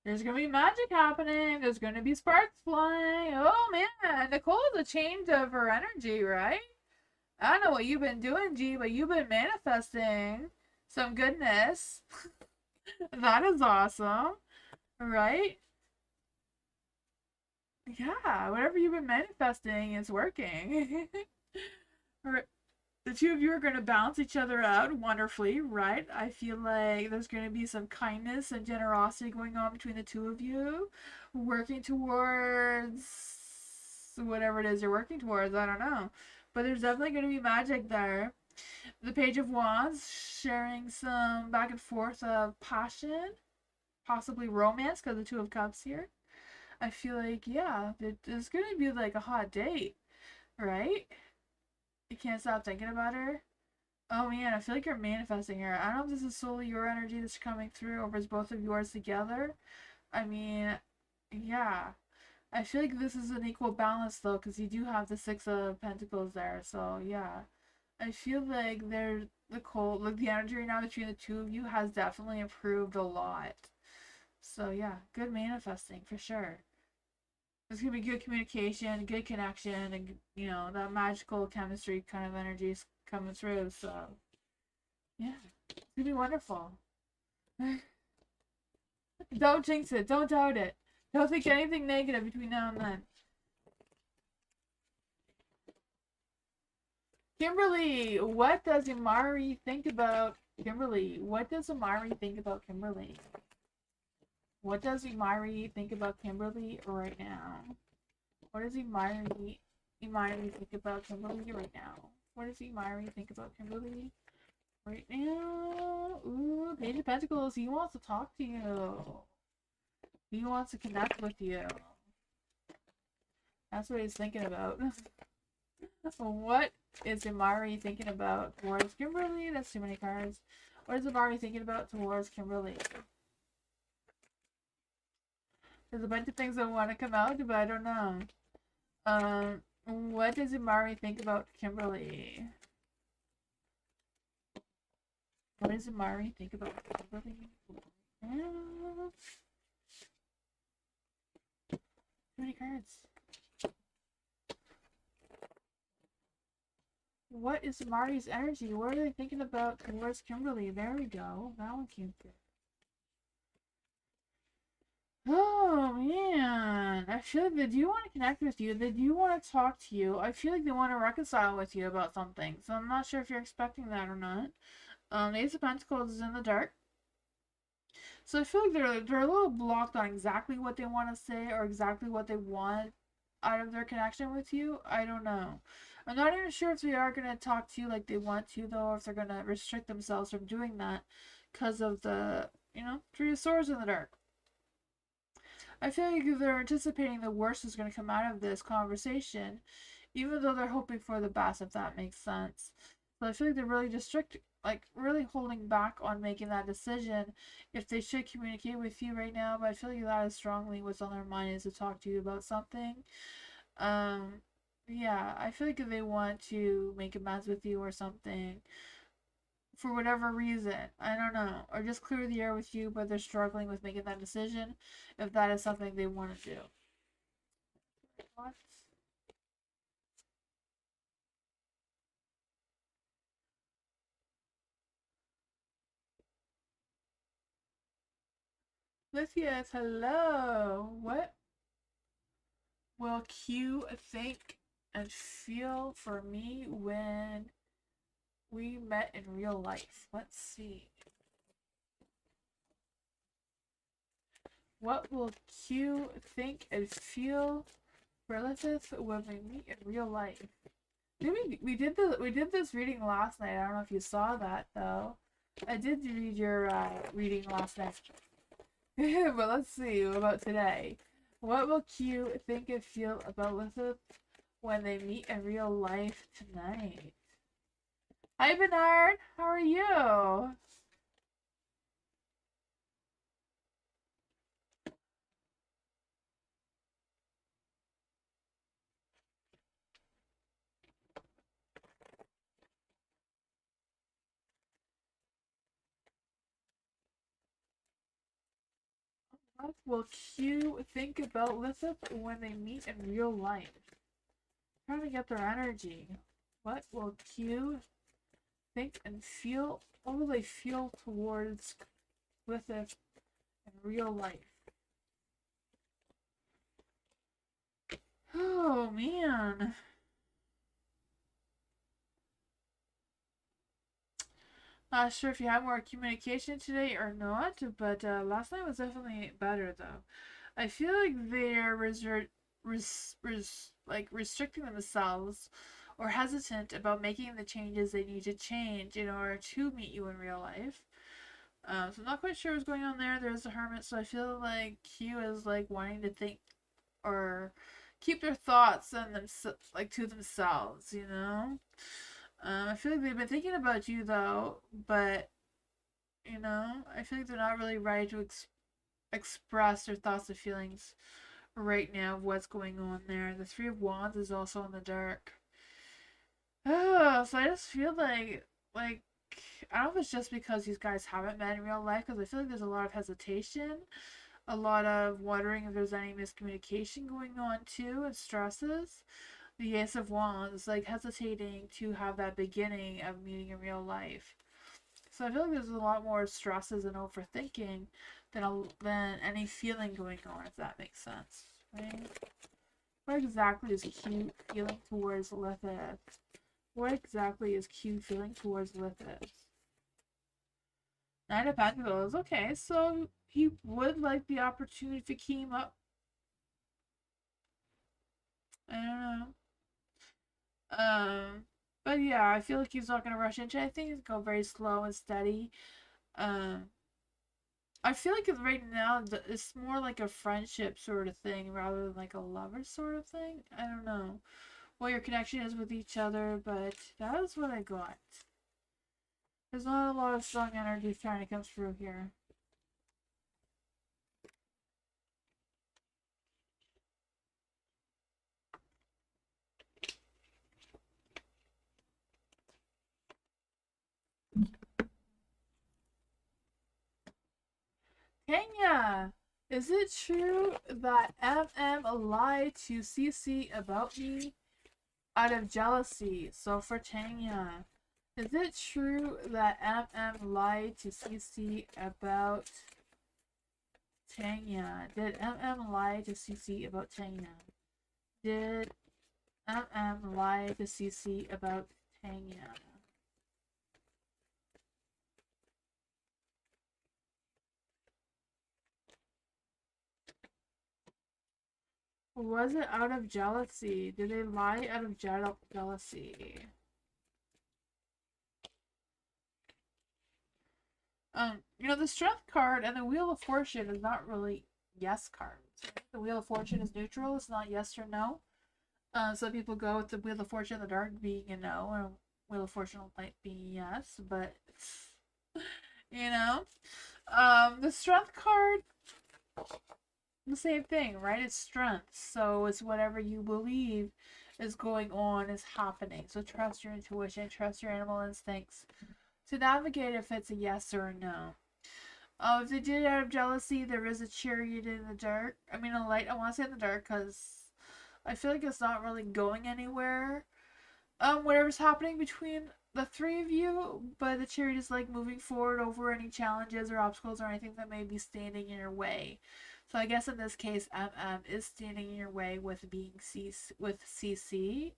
There's gonna be magic happening. There's gonna be sparks flying. Oh man, Nicole is a change of her energy, right? I don't know what you've been doing, G, but you've been manifesting some goodness. That is awesome, right? Yeah, whatever you've been manifesting is working. The two of you are going to balance each other out wonderfully, right? I feel like there's going to be some kindness and generosity going on between the two of you, working towards whatever it is you're working towards. I don't know. But there's definitely going to be magic there. The Page of Wands sharing some back and forth of passion, possibly romance, because the Two of Cups here. I feel like, yeah, it's going to be like a hot date, right? You can't stop thinking about her. Oh man, I feel like you're manifesting her. I don't know if this is solely your energy that's coming through or if it's both of yours together. I mean, yeah. I feel like this is an equal balance though, because you do have the Six of Pentacles there. So yeah. I feel like the energy right now between the two of you has definitely improved a lot. So yeah, good manifesting for sure. There's gonna be good communication, good connection, and that magical chemistry kind of energy is coming through. So yeah, it's gonna be wonderful. Don't jinx it. Don't doubt it. Don't think anything negative between now and then. Kimberly, what does Imari think about Kimberly? What does Imari think about Kimberly? What does Imari think about Kimberly right now? What does Imari think about Kimberly right now? What does Imari think about Kimberly right now. Ooh, Page of Pentacles. He wants to talk to you. He wants to connect with you. That's what he's thinking about. What is Imari thinking about towards Kimberly? That's too many cards. What is Imari thinking about towards Kimberly? There's a bunch of things that want to come out, but I don't know. What does Imari think about Kimberly? What does Imari think about Kimberly? Too many cards. What is Mari's energy? What are they thinking about towards Kimberly? There we go. That one came through. Oh man, I feel like they do want to connect with you. They do want to talk to you. I feel like they want to reconcile with you about something. So I'm not sure if you're expecting that or not. The Ace of Pentacles is in the dark. So I feel like they're a little blocked on exactly what they want to say or exactly what they want out of their connection with you. I don't know. I'm not even sure if they are going to talk to you like they want to, though, or if they're going to restrict themselves from doing that because of the, Three of Swords in the dark. I feel like they're anticipating the worst is going to come out of this conversation, even though they're hoping for the best, if that makes sense. So I feel like they're really really holding back on making that decision if they should communicate with you right now, but I feel like that is strongly what's on their mind is to talk to you about something. Yeah, I feel like if they want to make amends with you or something, for whatever reason, I don't know, or just clear the air with you, but they're struggling with making that decision if that is something they want to do. What? Lythia, hello. What will Q think and feel for me when we met in real life? Let's see. What will Q think and feel relative when we meet in real life? We did this reading last night. I don't know if you saw that though. I did read your reading last night. But let's see about today. What will Q think and feel about Elizabeth when they meet in real life tonight? Hi Bernard, how are you? What will Q think about Elizabeth when they meet in real life? I'm trying to get their energy. What will Q think and feel? What will they feel towards Elizabeth in real life? Oh man. Not sure if you had more communication today or not, but last night was definitely better though. I feel like they're restricting themselves or hesitant about making the changes they need to change in order to meet you in real life. So I'm not quite sure what's going on there. There's a hermit, so I feel like Q is like wanting to think or keep their thoughts and to themselves, I feel like they've been thinking about you though, but I feel like they're not really ready to express their thoughts and feelings right now of what's going on there. The Three of Wands is also in the dark. Oh, so I just feel like I don't know if it's just because these guys haven't met in real life, because I feel like there's a lot of hesitation, a lot of wondering if there's any miscommunication going on too, and stresses. The Ace of Wands, like hesitating to have that beginning of meeting in real life. So I feel like there's a lot more stresses and overthinking than any feeling going on, if that makes sense. Right? What exactly is Q feeling towards Lilith? What exactly is Q feeling towards Lilith? Nine of Pentacles. Okay, so he would like the opportunity if it came up. I don't know. But yeah, I feel like he's not gonna rush into anything. He's gonna go very slow and steady. Um, I feel like right now it's more like a friendship sort of thing rather than like a lover sort of thing. I don't know what your connection is with each other, but that is what I got. There's not a lot of strong energy trying to come through here. Kenya, is it true that MM lied to CC about me out of jealousy? So for Tanya, is it true that MM lied to CC about Tanya? Did MM lie to CC about Tanya? Did MM lie to CC about Tanya? Was it out of jealousy? Did they lie out of jealousy? The Strength card and the Wheel of Fortune is not really yes cards. Right? The Wheel of Fortune is neutral. It's not yes or no. Some people go with the Wheel of Fortune in the dark being a no, and Wheel of Fortune might be yes, but you know, the Strength card, the same thing, right? It's strength, so it's whatever you believe is going on is happening. So trust your intuition, trust your animal instincts to navigate if it's a yes or a no. If they did it out of jealousy, there is a chariot in the dark. I mean, a light. I want to say in the dark because I feel like it's not really going anywhere. Whatever's happening between the three of you, but the chariot is like moving forward over any challenges or obstacles or anything that may be standing in your way. So I guess in this case, MM is standing in your way with being CC.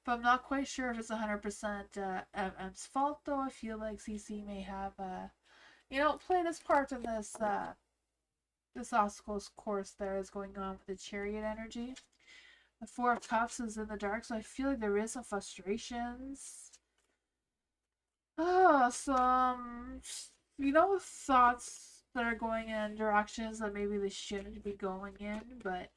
But I'm not quite sure if it's 100% MM's fault though. I feel like CC may have played his part in this obstacle course there is going on with the chariot energy. The Four of Cups is in the dark, so I feel like there is some frustrations. Some thoughts that are going in directions that maybe they shouldn't be going in, but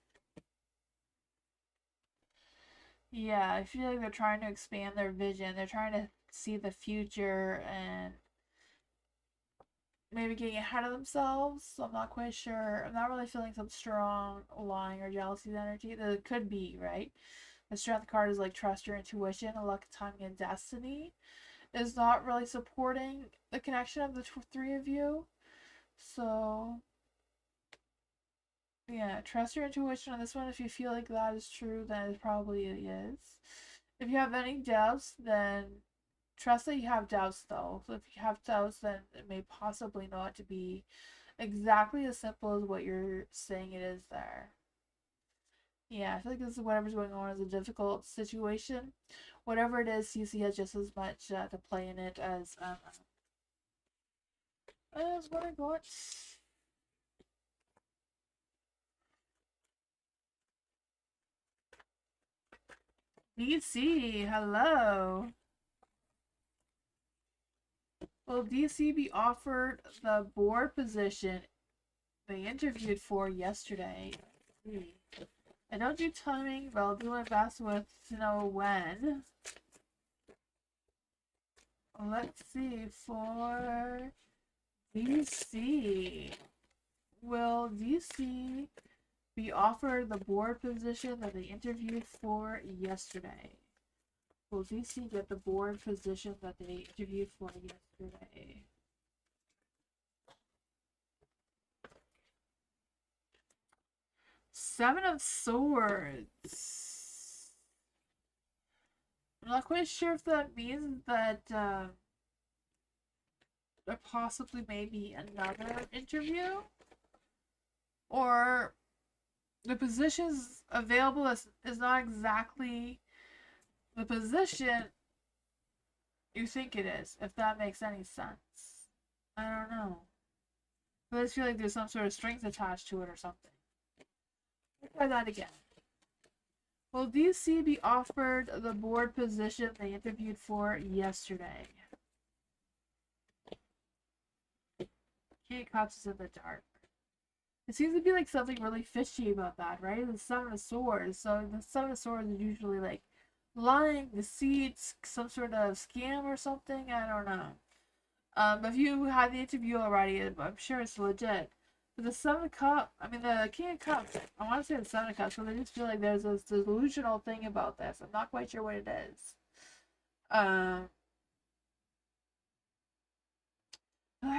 yeah, I feel like they're trying to expand their vision. They're trying to see the future and maybe getting ahead of themselves. So I'm not quite sure. I'm not really feeling some strong lying or jealousy energy. That it could be, right? The strength card is like trust your intuition, a luck, timing, and destiny. Is not really supporting the connection of the three of you. So yeah, trust your intuition on this one. If you feel like that is true, then it probably is. If you have any doubts, then trust that you have doubts though. So if you have doubts, then it may possibly not to be exactly as simple as what you're saying it is there. Yeah, I feel like this is whatever's going on is a difficult situation. Whatever it is, CC has just as much to play in it as what I got. DC, hello. Will DC be offered the board position they interviewed for yesterday? I don't do timing, but I'll do my best with to know when. Let's see, for DC. Will DC be offered the board position that they interviewed for yesterday? Will DC get the board position that they interviewed for yesterday? Seven of Swords. I'm not quite sure if that means that there possibly may be another interview, or the positions available is not exactly the position you think it is, if that makes any sense. I don't know. But I just feel like there's some sort of strings attached to it or something. Try that again. Will DC be offered the board position they interviewed for yesterday? Kate Cops is in the dark. It seems to be like something really fishy about that, right? The Seven of Swords. So the Seven of Swords is usually like lying, deceit, some sort of scam or something. I don't know. But if you had the interview already, I'm sure it's legit. But the Seven of Cups, I mean the King of Cups, I want to say the Seven of Cups, but I just feel like there's this delusional thing about this. I'm not quite sure what it is. I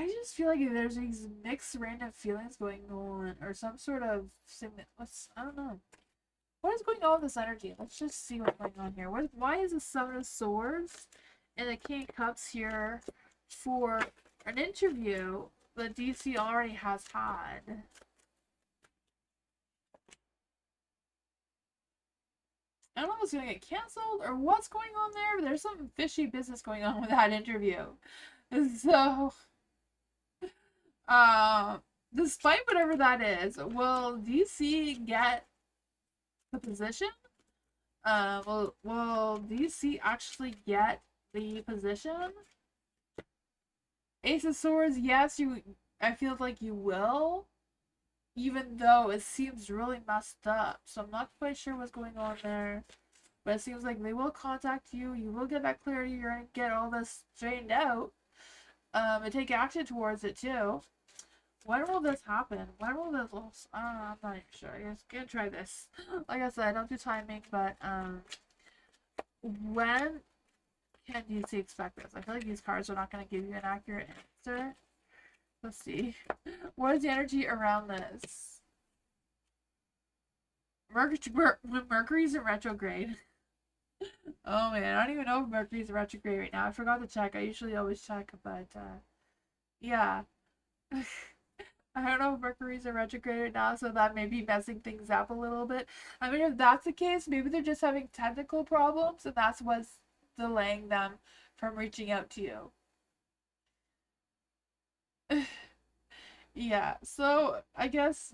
just feel like there's these mixed random feelings going on, or some sort of I don't know. What is going on with this energy? Let's just see what's going on here. Why is the Seven of Swords and the King of Cups here for an interview that DC already has had? I don't know if it's gonna get canceled or what's going on there, but there's some fishy business going on with that interview. So, despite whatever that is, will DC get the position? Will DC actually get the position? Ace of Swords, yes, I feel like you will, even though it seems really messed up. So I'm not quite sure what's going on there. But it seems like they will contact you. You will get that clarity. You're going to get all this straightened out. And take action towards it too. When will this happen? When will this... I don't know. I'm not even sure. I'm just going to try this. Like I said, I don't do timing. But when can you expect this? I feel like these cards are not going to give you an accurate answer. Let's see. What is the energy around this? Mercury's in retrograde. Oh man, I don't even know if Mercury's in retrograde right now. I forgot to check. I usually always check, but yeah. I don't know if Mercury's in retrograde right now, so that may be messing things up a little bit. I mean, if that's the case, maybe they're just having technical problems, and that's what's delaying them from reaching out to you. Yeah, so I guess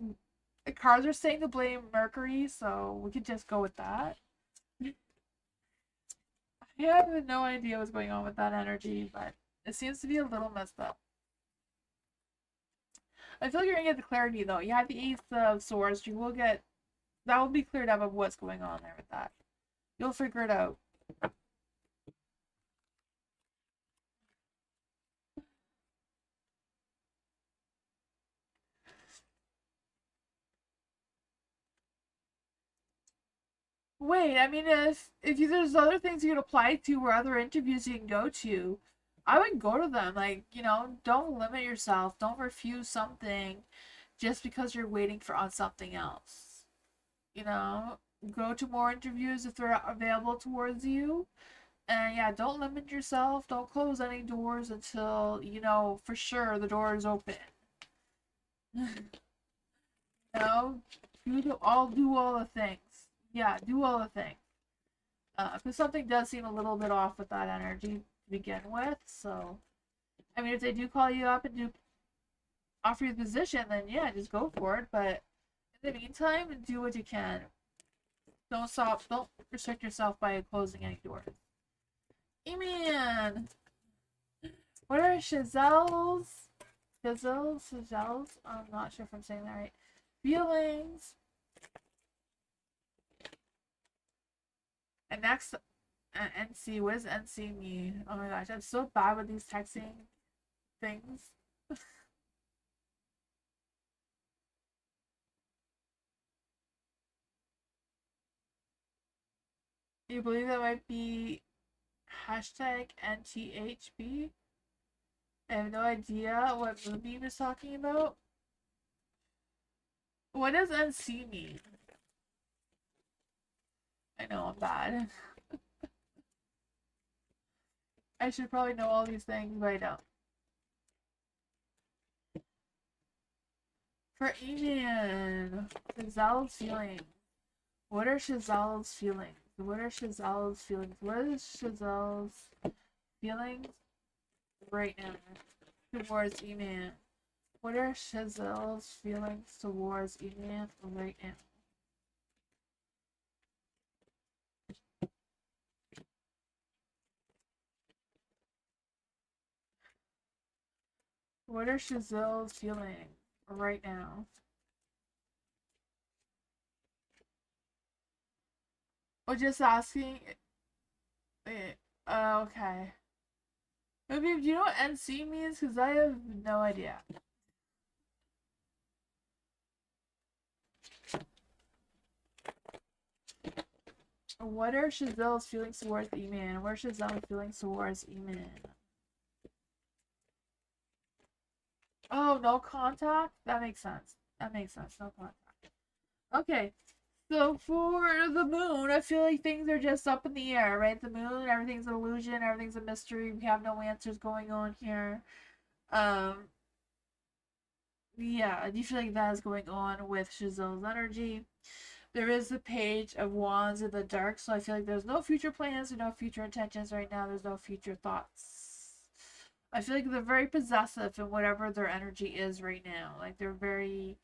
the cards are saying to blame Mercury, so we could just go with that. I have no idea what's going on with that energy, but it seems to be a little messed up. I feel like you're gonna get the clarity though. You have the Ace of Swords. You will get that will be cleared up of what's going on there with that. You'll figure it out. Wait, I mean, there's other things you can apply to or other interviews you can go to, I would go to them. Like, don't limit yourself. Don't refuse something just because you're waiting for on something else. You know, go to more interviews if they're available towards you. And yeah, don't limit yourself. Don't close any doors until you know for sure the door is open. Do all the things. Yeah, do all the things. Because something does seem a little bit off with that energy to begin with. So, I mean, if they do call you up and do offer you the position, then yeah, just go for it. But in the meantime, do what you can. Don't restrict yourself by closing any doors. Amen. What are Chazelle's? Chazelle's? I'm not sure if I'm saying that right. Feelings. And next, NC. What does NC mean? Oh my gosh, I'm so bad with these texting things. You believe that might be hashtag NTHB? I have no idea what Moonbeam is talking about. What does NC mean? I know I'm bad. I should probably know all these things, but I don't. For Ian, Chazelle's feelings. What are Chazelle's feelings? What are Chazelle's feelings? What is Chazelle's feelings right now towards E-Man? What are Chazelle's feelings towards E-Man right now? What are Chazelle's feeling right now? Or just asking. Okay. Maybe do you know what NC means? Because I have no idea. What are Chazelle's feelings towards E-Man? What are Chazelle's feelings towards E-Man? Oh, no contact? That makes sense. That makes sense. No contact. Okay. So for the moon, I feel like things are just up in the air, right? The moon, everything's an illusion, everything's a mystery. We have no answers going on here. Yeah, I do feel like that is going on with Chazelle's energy. There is the page of wands in the dark, so I feel like there's no future plans, there's no future intentions right now, there's no future thoughts. I feel like they're very possessive in whatever their energy is right now. Like they're very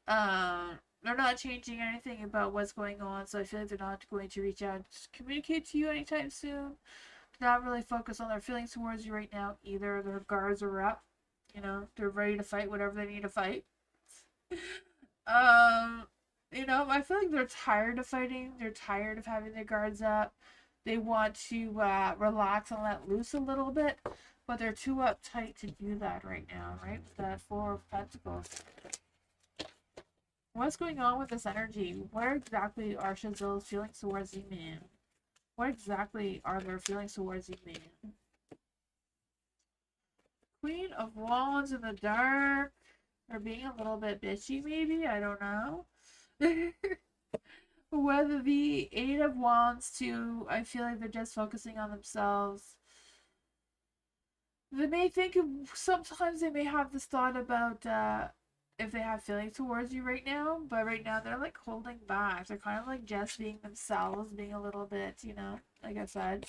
they're not changing anything about what's going on, so I feel like they're not going to reach out and communicate to you anytime soon. They're not really focused on their feelings towards you right now either. Their guards are up. You know, they're ready to fight whatever they need to fight. Um, you know, I feel like they're tired of fighting. They're tired of having their guards up. They want to relax and let loose a little bit, but they're too uptight to do that right now, right? With that Four of Pentacles. What's going on with this energy? What exactly are Chazelle's feelings towards E-Man? What exactly are their feelings towards E-Man? Queen of Wands in the dark. They're being a little bit bitchy, maybe? I don't know. Whether the Eight of Wands too, I feel like they're just focusing on themselves. They may think sometimes they may have this thought about if they have feelings towards you right now, but right now they're like holding back. They're kind of like just being themselves, being a little bit, you know, like I said,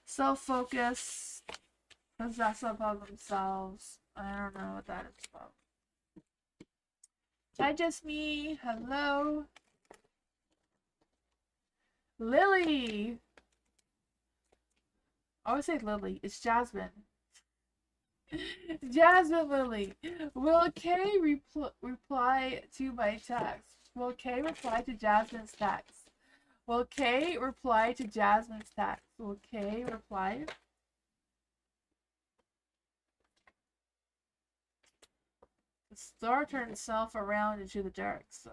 self-focused, possessive of themselves. I don't know what that is about. Is that just me? Hello? Lily! I always say Lily. It's Jasmine. Jasmine Lily. Will Kay reply to my text? Will Kay reply to Jasmine's text? Will Kay reply to Jasmine's text? Will Kay reply? The star turned itself around into the dark, so.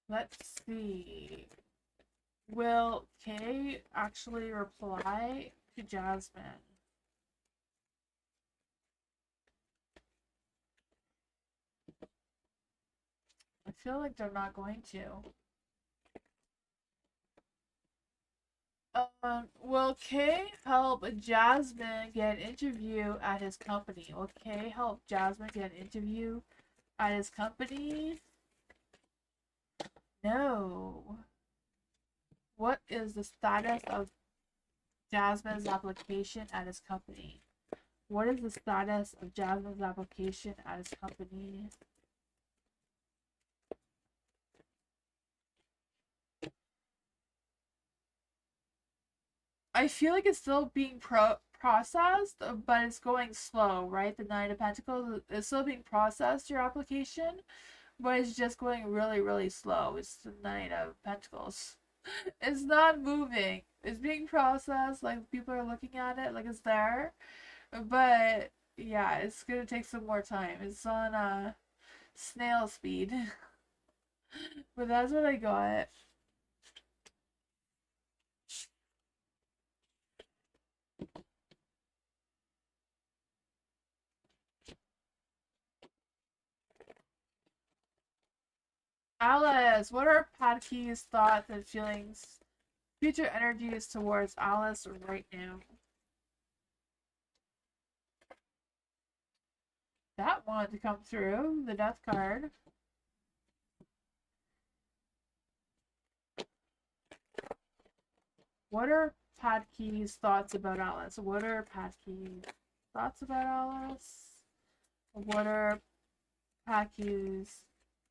Let's see. Will Kay actually reply to Jasmine? I feel like they're not going to. Will Kay help Jasmine get an interview at his company? Will Kay help Jasmine get an interview at his company? No. What is the status of Jasmine's application at his company? What is the status of Jasmine's application at his company? I feel like it's still being processed, but it's going slow, right? The Nine of Pentacles is still being processed, your application, but it's just going really, really slow. It's the Nine of Pentacles. It's not moving. It's being processed, like people are looking at it, like it's there. But yeah, it's gonna take some more time. It's on snail speed. But that's what I got. Alice, what are Padkey's thoughts and feelings, future energies towards Alice right now? That wanted to come through, the death card. What are Padkey's thoughts about Alice? What are Padkey's thoughts about Alice? What are Padkey's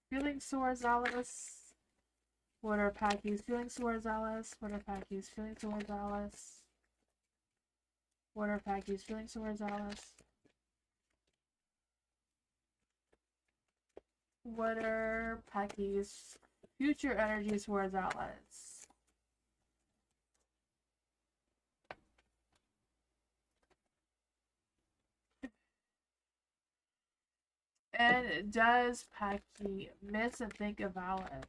feelings towards Alice? What are Packy's feelings towards Alice? What are Packy's feelings towards Alice? What are Packy's feelings towards Alice? What are Packy's future energies towards Alice? And does Packy miss and think of Alice?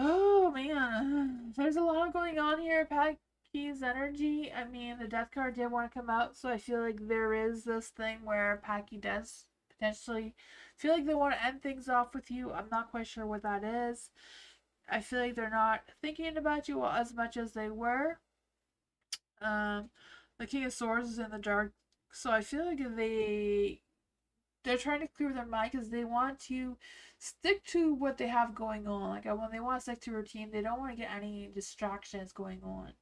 Oh man, there's a lot going on here. Packy's energy. I mean, the death card did want to come out, so I feel like there is this thing where Packy does potentially feel like they want to end things off with you. I'm not quite sure what that is. I feel like they're not thinking about you as much as they were. Um, the King of Swords is in the dark, so I feel like they're trying to clear their mind because they want to stick to what they have going on. Like when they want to stick to routine, they don't want to get any distractions going on.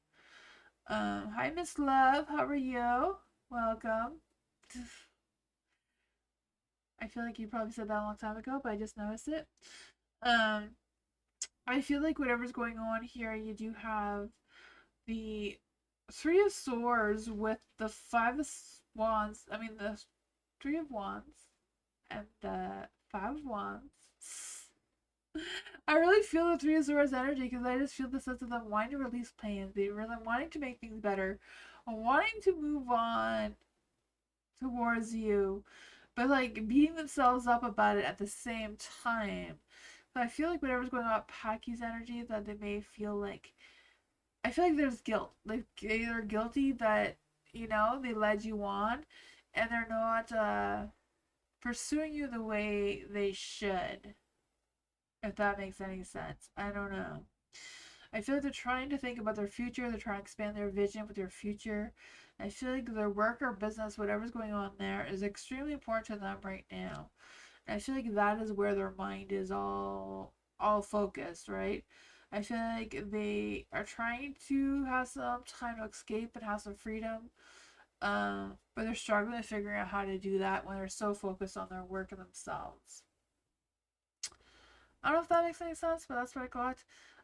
Hi Miss Love, how are you? Welcome. I feel like you probably said that a long time ago, but I just noticed it. Um, I feel like whatever's going on here, you do have the Three of Swords with the Five of Wands. I mean, the Three of Wands and the Five of Wands. I really feel the Three of Swords energy because I just feel the sense of them wanting to release pain. They really wanting to make things better, wanting to move on towards you, but like beating themselves up about it at the same time. But I feel like whatever's going on with Packy's energy, that they may feel like I feel like there's guilt. Like they're guilty that they led you on, and they're not pursuing you the way they should. If that makes any sense, I don't know. I feel like they're trying to think about their future. They're trying to expand their vision with their future. I feel like their work or business, whatever's going on there, is extremely important to them right now. And I feel like that is where their mind is all focused, right? I feel like they are trying to have some time to escape and have some freedom, but they're struggling to figure out how to do that when they're so focused on their work and themselves. I don't know if that makes any sense, but that's what I got.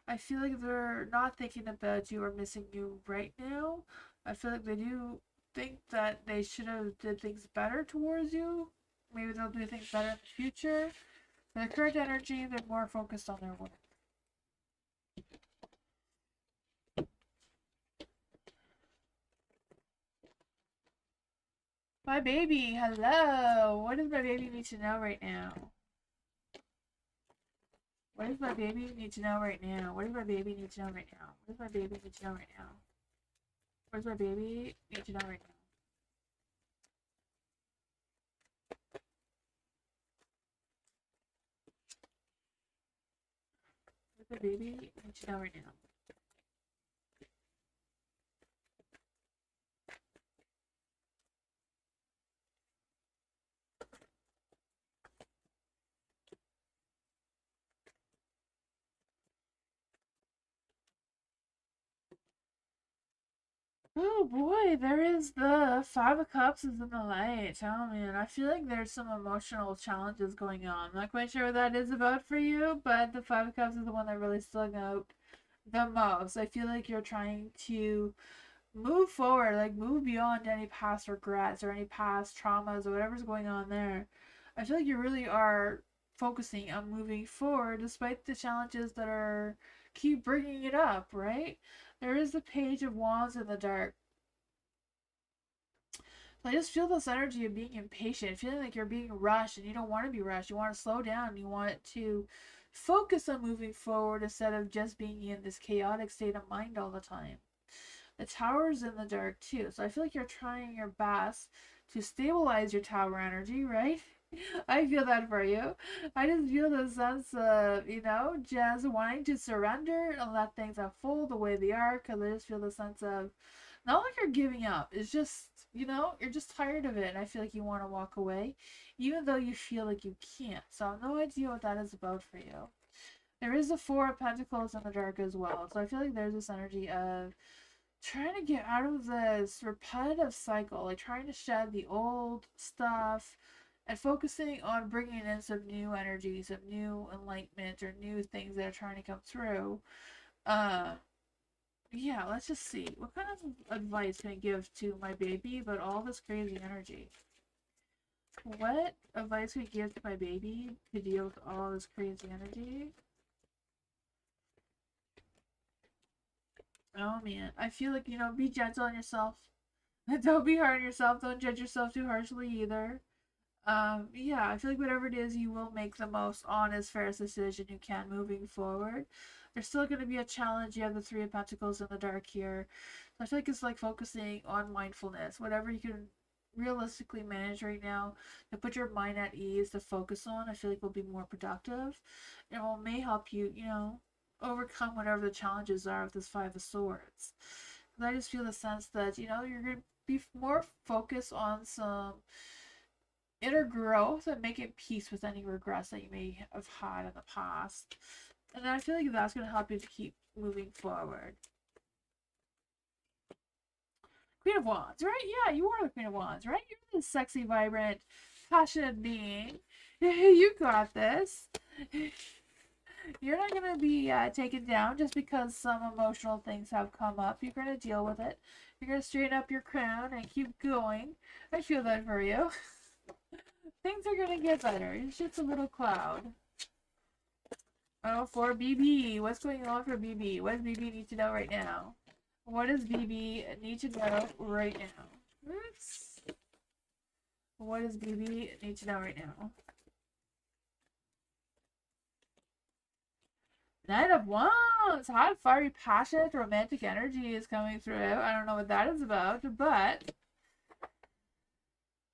I feel like they're not thinking about you or missing you right now. I feel like they do think that they should have did things better towards you. Maybe they'll do things better in the future. For the current energy, they're more focused on their work. My baby, hello. What does my baby need to know right now? What does my baby need to know right now? What does my baby need to know right now? What does my baby need to know right now? What does my baby need to know right now? What does my baby need to know right now? Oh boy, there is the Five of Cups is in the light. Oh man, I feel like there's some emotional challenges going on. I'm not quite sure what that is about for you, but the Five of Cups is the one that really stuck out the most. I feel like you're trying to move forward, like move beyond any past regrets or any past traumas or whatever's going on there. I feel like you really are focusing on moving forward despite the challenges that are keep bringing it up, right? There is the Page of Wands in the dark. So I just feel this energy of being impatient, feeling like you're being rushed and you don't want to be rushed. You want to slow down. You want to focus on moving forward instead of just being in this chaotic state of mind all the time. The tower's in the dark too, so I feel like you're trying your best to stabilize your tower energy, right? I feel that for you. I just feel the sense of, just wanting to surrender and let things unfold the way they are, because I just feel the sense of not like you're giving up. It's just, you're just tired of it, and I feel like you want to walk away, even though you feel like you can't. So I have no idea what that is about for you. There is the Four of Pentacles in the dark as well, so I feel like there's this energy of trying to get out of this repetitive cycle, like trying to shed the old stuff, and focusing on bringing in some new energy, some new enlightenment, or new things that are trying to come through. Uh, yeah, let's just see. What kind of advice can I give to my baby about all this crazy energy? What advice can I give to my baby to deal with all this crazy energy? Oh man, I feel like, be gentle on yourself. Don't be hard on yourself. Don't judge yourself too harshly either. Yeah, I feel like whatever it is, you will make the most honest, fairest decision you can moving forward. There's still going to be a challenge. You have the Three of Pentacles in the dark here. So I feel like it's like focusing on mindfulness. Whatever you can realistically manage right now to put your mind at ease to focus on, I feel like will be more productive. And will may help you, overcome whatever the challenges are with this Five of Swords. Because I just feel the sense that, you're going to be more focused on some inner growth and making peace with any regrets that you may have had in the past. And I feel like that's going to help you to keep moving forward. Queen of Wands, right? Yeah, you are the Queen of Wands, right? You're the sexy, vibrant, passionate being. You got this. You're not going to be taken down just because some emotional things have come up. You're going to deal with it. You're going to straighten up your crown and keep going. I feel that for you. Things are going to get better. It's just a little cloud. Oh, for BB. What's going on for BB? What does BB need to know right now? What does BB need to know right now? Oops. What does BB need to know right now? Knight of Wands! Hot, fiery, passionate, romantic energy is coming through. I don't know what that is about, but...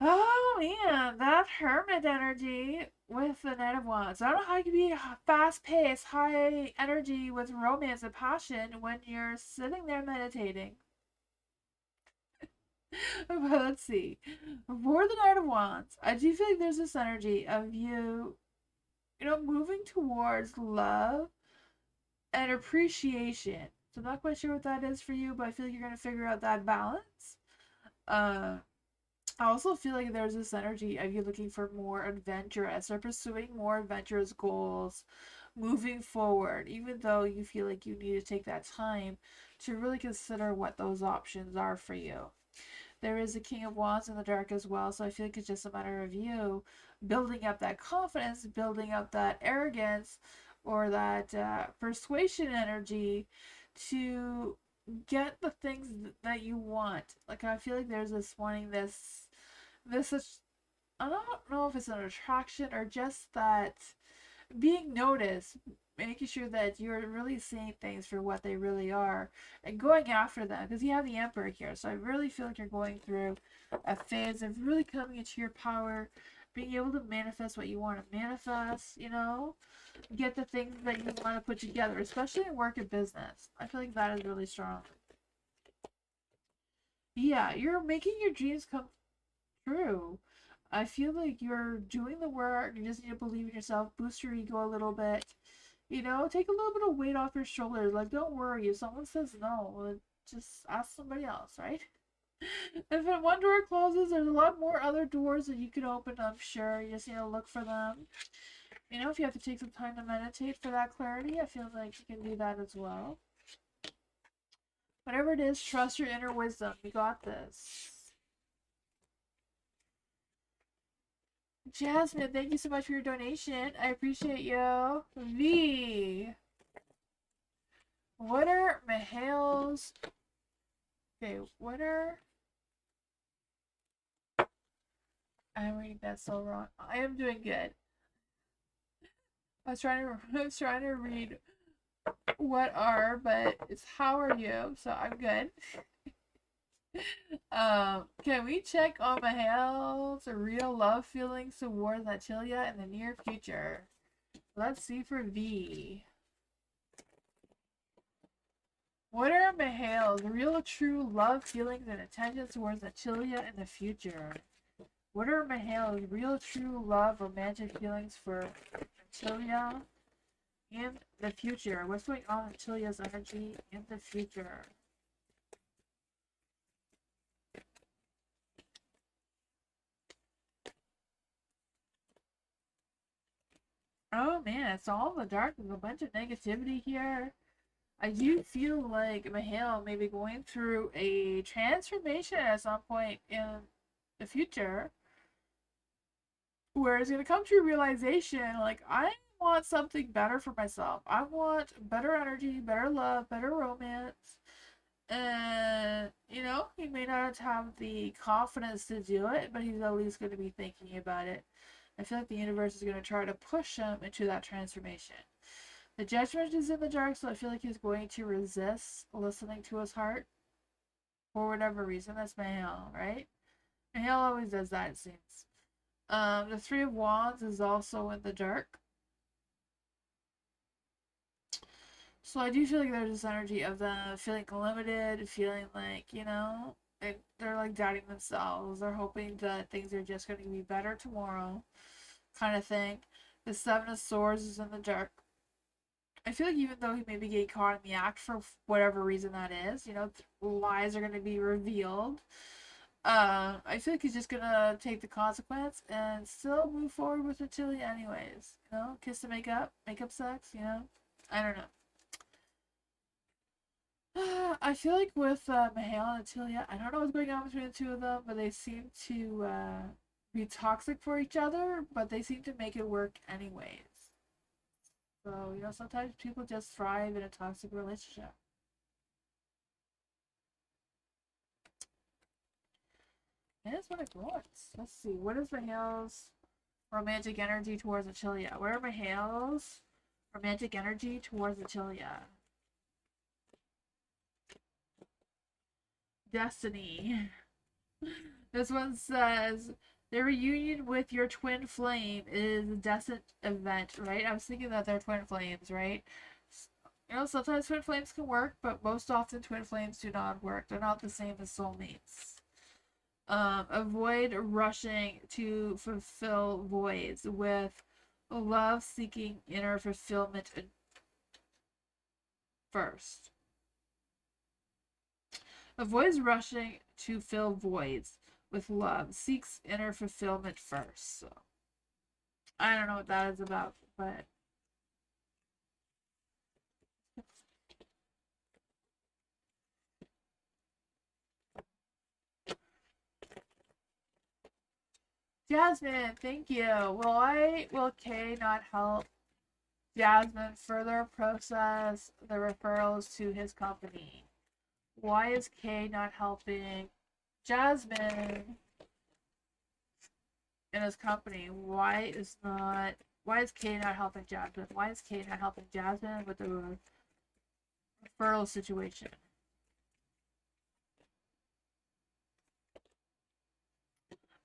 Oh, man, that Hermit energy with the Knight of Wands. I don't know how you can be fast-paced, high energy with romance and passion when you're sitting there meditating. But let's see. For the Knight of Wands, I do feel like there's this energy of you, moving towards love and appreciation. So I'm not quite sure what that is for you, but I feel like you're going to figure out that balance. I also feel like there's this energy of you looking for more adventurous or pursuing more adventurous goals moving forward, even though you feel like you need to take that time to really consider what those options are for you. There is a King of Wands in the dark as well, so I feel like it's just a matter of you building up that confidence, building up that arrogance, or that persuasion energy to get the things that you want. Like, I feel like there's this wanting this I don't know if it's an attraction or just that being noticed, making sure that you're really seeing things for what they really are and going after them, because you have the Emperor here. So I really feel like you're going through a phase of really coming into your power, being able to manifest what you want to manifest, get the things that you want to put together, especially in work and business. I feel like that is really strong. Yeah, you're making your dreams come true. I feel like you're doing the work. You just need to believe in yourself, boost your ego a little bit. Take a little bit of weight off your shoulders. Like, don't worry. If someone says no, well, just ask somebody else, right? If one door closes, there's a lot more other doors that you could open, I'm sure. You just need to look for them. If you have to take some time to meditate for that clarity, I feel like you can do that as well. Whatever it is, trust your inner wisdom. You got this. Jasmine, thank you so much for your donation. I appreciate you. V. What are Mihail's... Okay, what are... I'm reading that so wrong. I am doing good. I was trying to read what are, but it's how are you, so I'm good. Can we check on Mihail's real love feelings towards Natalia in the near future? Let's see for V. What are Mihail's real true love feelings and intentions towards Natalia in the future? What are Mihail's real true love romantic feelings for Natalia in the future? What's going on in Natalia's energy in the future? Oh man, it's all in the dark. There's a bunch of negativity here. I do feel like Mahale may be going through a transformation at some point in the future where it's going to come to a realization like, I want something better for myself. I want better energy, better love, better romance. And, you know, he may not have the confidence to do it, but he's at least going to be thinking about it. I feel like the universe is going to try to push him into that transformation. The judgment is in the dark, so I feel like he's going to resist listening to his heart for whatever reason. That's Mahale, right? Mahale always does that, it seems. The Three of Wands is also in the dark. So I do feel like there's this energy of them feeling limited, feeling like, you know, they're like doubting themselves. They're hoping that things are just going to be better tomorrow, kind of thing. The Seven of Swords is in the dark. I feel like even though he may be getting caught in the act for whatever reason that is, you know, lies are going to be revealed. I feel like he's just gonna take the consequence and still move forward with Natalia anyways. You know, kiss and makeup sex, you know? I don't know. I feel like with Mahale and Natalia, I don't know what's going on between the two of them, but they seem to be toxic for each other, but they seem to make it work anyways. So, you know, sometimes people just thrive in a toxic relationship. It is what it wants. Let's see. What is Mahale's romantic energy towards Natalia? What are Mahale's romantic energy towards Natalia? Destiny. This one says the reunion with your twin flame is a destined event, right? I was thinking that they're twin flames, right? You know, sometimes twin flames can work, but most often twin flames do not work. They're not the same as soulmates. Avoid rushing to fulfill voids with love seeking inner fulfillment first. Avoids rushing to fill voids with love, seeks inner fulfillment first. So I don't know what that is about, but Jasmine, thank you. Will Kay not help Jasmine further process the referrals to his company? Why is Kay not helping Jasmine in his company? Why is Kay not helping Jasmine? Why is Kay not helping Jasmine with the referral situation?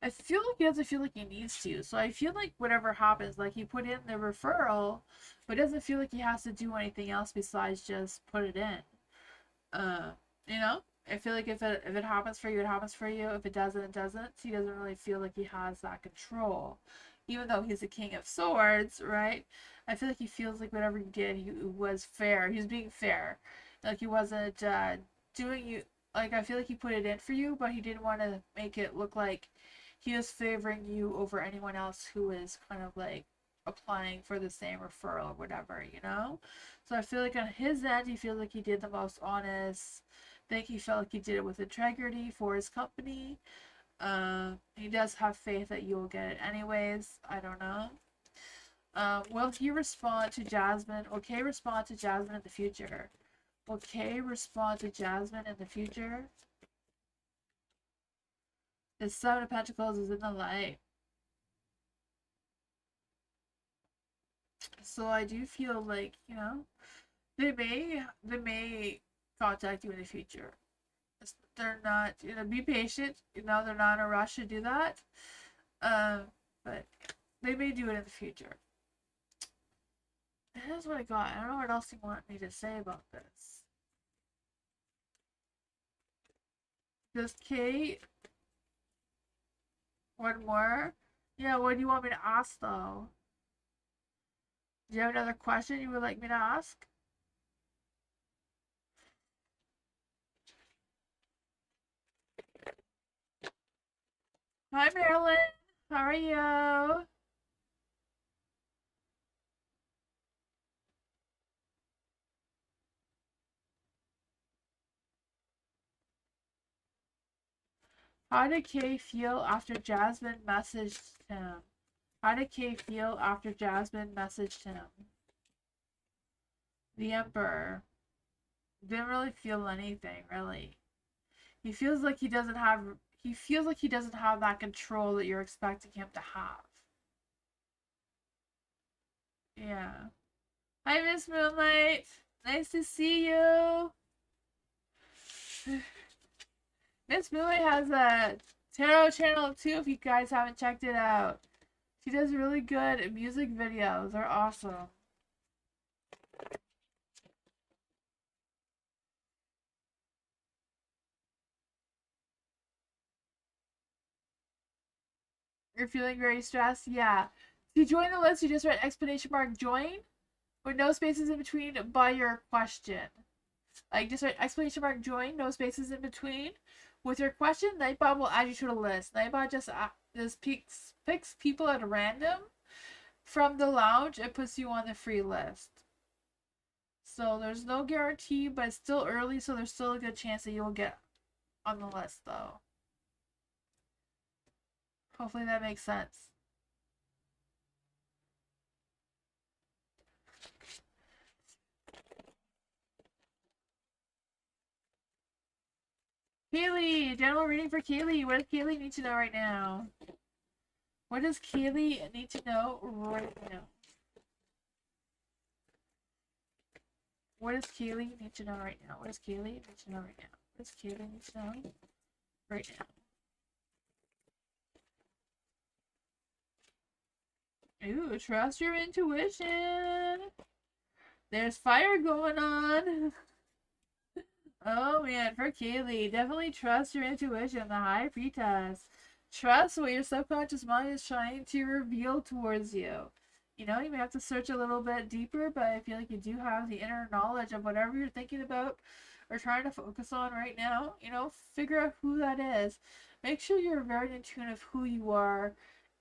I feel like he doesn't feel like he needs to. So I feel like whatever happens, like he put in the referral, but it doesn't feel like he has to do anything else besides just put it in. Uh, you know, I feel like if it happens for you, it happens for you. If it doesn't, it doesn't. He doesn't really feel like he has that control, even though he's the king of swords, right? I feel like he feels like whatever he did, he was fair. He was being fair, like he wasn't doing you. Like I feel like he put it in for you, but he didn't want to make it look like he was favoring you over anyone else who is kind of like applying for the same referral or whatever, you know? So I feel like on his end, he feels like he did the most honest. I think he felt like he did it with integrity for his company. He does have faith that you will get it anyways. I don't know. Will he respond to Jasmine? Will Kay respond to Jasmine in the future? Will Kay respond to Jasmine in the future? The Seven of Pentacles is in the light. So I do feel like, you know, they may contact you in the future. They're not, you know, be patient. You know, they're not in a rush to do that. Um, but they may do it in the future. Here's what I got. I don't know what else you want me to say about this. Does Kate one more? Yeah, what do you want me to ask though? Do you have another question you would like me to ask? Hi Marilyn, how are you? How did Kay feel after Jasmine messaged him? How did Kay feel after Jasmine messaged him? The Emperor didn't really feel anything, really. He feels like he doesn't have that control that you're expecting him to have. Yeah. Hi, Miss Moonlight. Nice to see you. Miss Moonlight has a tarot channel too if you guys haven't checked it out. She does really good music videos. They're awesome. You're feeling very stressed? Yeah. To join the list, you just write exclamation mark join with no spaces in between by your question. Like just write exclamation mark join, no spaces in between. With your question, Nightbot will add you to the list. Nightbot just picks people at random from the lounge and puts you on the free list. So there's no guarantee, but it's still early, so there's still a good chance that you'll get on the list, though. Hopefully that makes sense. Kaylee! General reading for Kaylee. What does Kaylee need to know right now? What does Kaylee need to know right now? What does Kaylee need to know right now? What does Kaylee need to know right now? What does Kaylee need to know right now? Ooh, trust your intuition. There's fire going on. Oh man, for Kaylee, definitely trust your intuition, the high priestess. Trust what your subconscious mind is trying to reveal towards you. You know, you may have to search a little bit deeper, but I feel like you do have the inner knowledge of whatever you're thinking about or trying to focus on right now. You know, figure out who that is. Make sure you're very in tune of who you are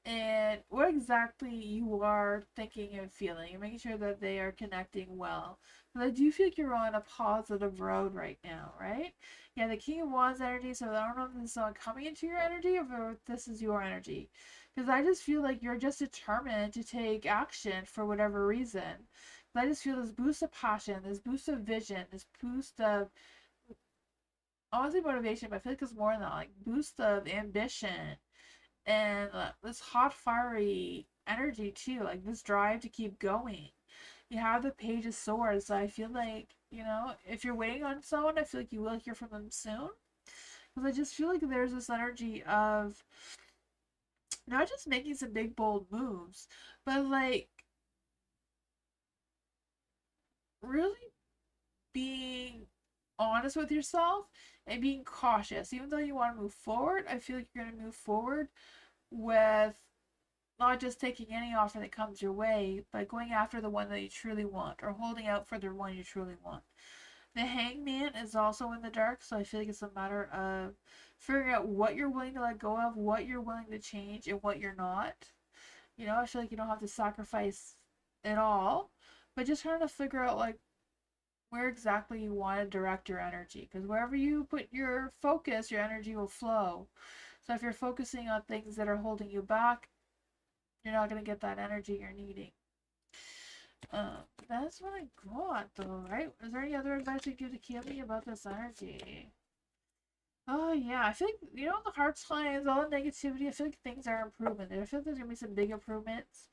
and what exactly you are thinking and feeling, and making sure that they are connecting well. But I do feel like you're on a positive road right now, right? Yeah, the King of Wands energy, so I don't know if this is someone coming into your energy or if this is your energy. Because I just feel like you're just determined to take action for whatever reason. I just feel this boost of passion, this boost of vision, this boost of, I want to say motivation, but I feel like it's more than that, like boost of ambition and this hot, fiery energy too, like this drive to keep going. You have the Page of Swords, so I feel like, you know, if you're waiting on someone, I feel like you will hear from them soon. Because I just feel like there's this energy of not just making some big, bold moves, but like really being honest with yourself and being cautious. Even though you want to move forward, I feel like you're going to move forward with not just taking any offer that comes your way, but going after the one that you truly want or holding out for the one you truly want. The Hangman is also in the dark, so I feel like it's a matter of figuring out what you're willing to let go of, what you're willing to change, and what you're not. You know, I feel like you don't have to sacrifice it all, but just trying to figure out like where exactly you want to direct your energy. Because wherever you put your focus, your energy will flow. So if you're focusing on things that are holding you back, you're not going to get that energy you're needing. That's what I got though, right? Is there any other advice you give to Kaylee about this energy? Oh yeah, I feel like, you know, the heart signs, all the negativity, I feel like things are improving. I feel like there's gonna be some big improvements.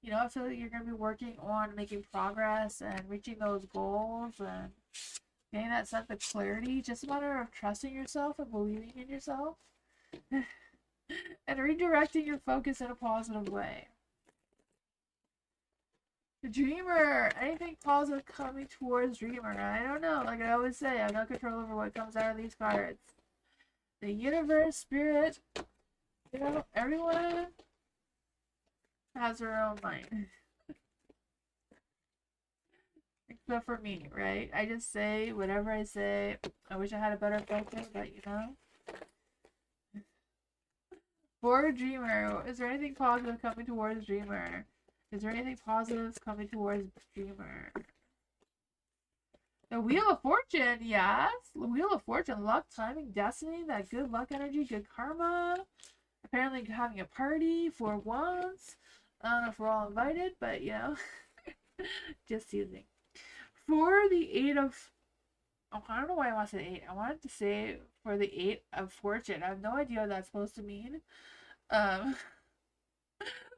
You know, I feel like you're gonna be working on making progress and reaching those goals and getting that sense of clarity. Just a matter of trusting yourself and believing in yourself. And redirecting your focus in a positive way. The Dreamer, anything positive coming towards Dreamer? I don't know. Like I always say, I have no control over what comes out of these cards. The universe, spirit, you know, everyone has their own mind. Except for me, right? I just say whatever I say. I wish I had a better filter, but you know. For Dreamer, is there anything positive coming towards Dreamer? Is there anything positive coming towards Dreamer? The Wheel of Fortune, yes. The Wheel of Fortune, luck, timing, destiny, that good luck energy, good karma. Apparently having a party for once. I don't know if we're all invited, but you know, just teasing. For the eight of, oh, I don't know why I want to say eight. I wanted to say for the eight of fortune. I have no idea what that's supposed to mean. Um,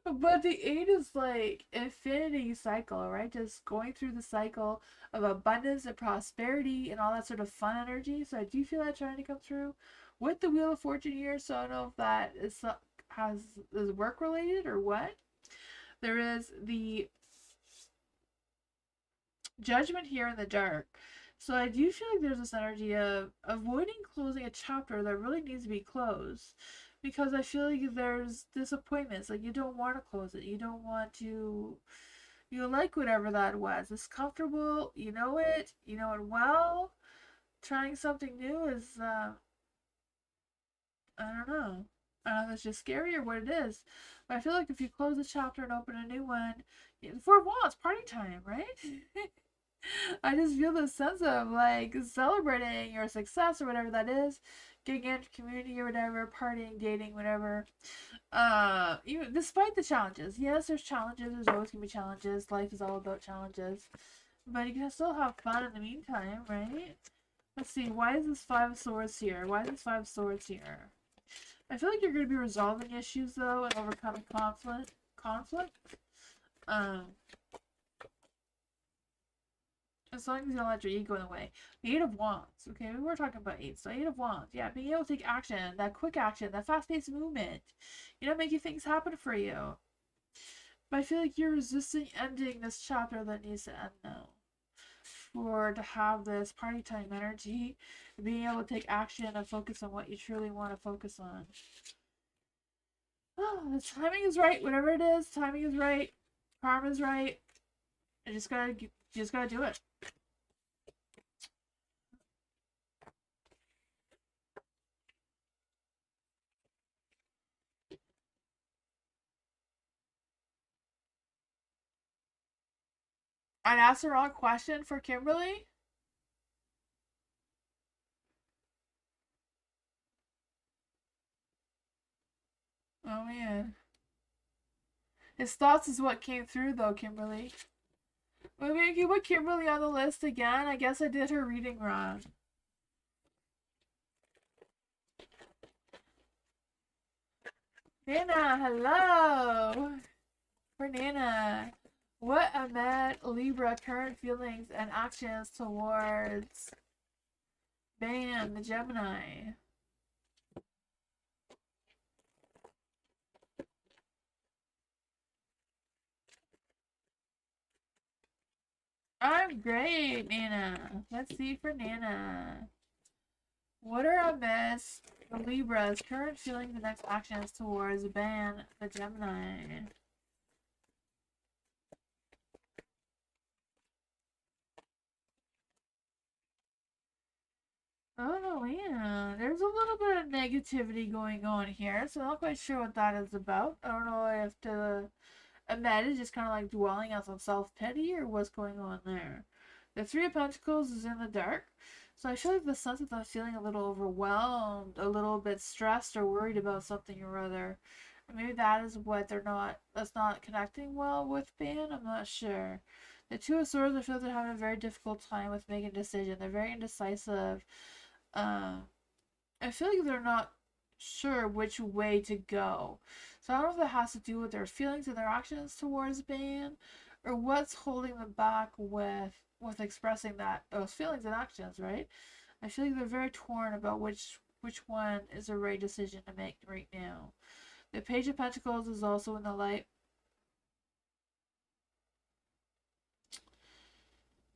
but the eight is like infinity cycle, right? Just going through the cycle of abundance and prosperity and all that sort of fun energy. So I do feel that trying to come through with the Wheel of Fortune here. So I don't know if that is work related or what. There is the Judgment here in the dark. So I do feel like there's this energy of avoiding closing a chapter that really needs to be closed. Because I feel like there's disappointments. Like you don't want to close it. You don't want to, you like whatever that was. It's comfortable. You know it well. Trying something new is, I don't know. I don't know if it's just scary or what it is. But I feel like if you close a chapter and open a new one, for a while it's party time, right? I just feel this sense of like celebrating your success or whatever that is, getting into community or whatever, partying, dating, whatever. Even despite the challenges, yes, there's challenges. There's always gonna be challenges. Life is all about challenges, but you can still have fun in the meantime, right? Let's see. Why is this Five of Swords here? Why is this Five of Swords here? I feel like you're gonna be resolving issues though and overcoming conflict. Um, As long as you don't let your ego in the way. The Eight of Wands. Okay, we were talking about eight. So Eight of Wands. Yeah, being able to take action, that quick action, that fast-paced movement. Making things happen for you. But I feel like you're resisting ending this chapter that needs to end now. For to have this party time energy, being able to take action and focus on what you truly want to focus on. Oh, the timing is right. Whatever it is, timing is right. Karma is right. You just gotta do it. I'd ask the wrong question for Kimberly. Oh man. His thoughts is what came through though, Kimberly. Maybe if you put Kimberly on the list again, I guess I did her reading wrong. Nana, hello! For Nana. What Ahmed Libra current feelings and actions towards Bam, the Gemini? I'm great, Nana. Let's see for Nana. What are Ahmed's Libra's current feelings and next actions towards Ban, the Gemini? Oh yeah, there's a little bit of negativity going on here, so I'm not quite sure what that is about. I don't know if the Ahmed is just kind of like dwelling on some self-pity or what's going on there. The Three of Pentacles is in the dark, so I feel like the sense that I'm feeling a little overwhelmed, a little bit stressed or worried about something or other. Maybe that is what that's not connecting well with Ben. I'm not sure. The Two of Swords, I feel like they're having a very difficult time with making a decision. They're very indecisive. Um, I feel like they're not sure which way to go. So I don't know if that has to do with their feelings and their actions towards Bane, or what's holding them back with expressing those feelings and actions, right? I feel like they're very torn about which one is the right decision to make right now. The Page of Pentacles is also in the light.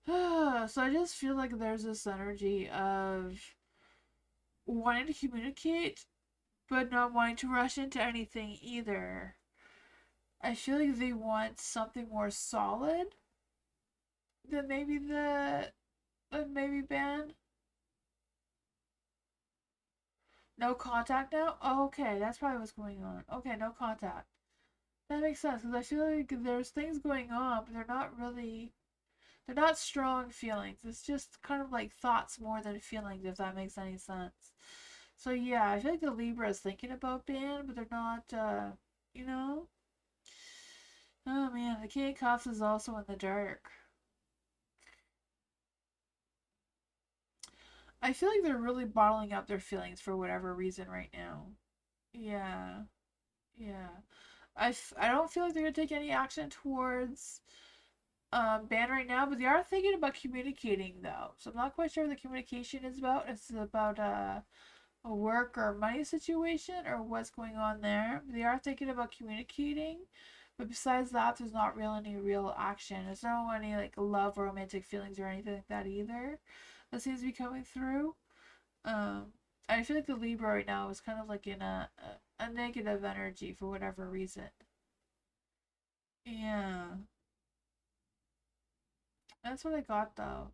So I just feel like there's this energy of wanting to communicate but not wanting to rush into anything either. I feel like they want something more solid than maybe ban. No contact now? Oh, okay, that's probably what's going on. Okay, no contact. That makes sense because I feel like there's things going on, but They're not strong feelings. It's just kind of like thoughts more than feelings, if that makes any sense. So yeah, I feel like the Libra is thinking about being, but they're not, you know? Oh man, the King of Cups is also in the dark. I feel like they're really bottling up their feelings for whatever reason right now. Yeah, yeah. I don't feel like they're gonna take any action towards ban right now, but they are thinking about communicating though. So I'm not quite sure what the communication is about. It's about a work or money situation or what's going on there. They are thinking about communicating, but besides that, there's not really any real action. There's no any like love or romantic feelings or anything like that either. That seems to be coming through. Um, I feel like the Libra right now is kind of like in a negative energy for whatever reason. Yeah, that's what I got though.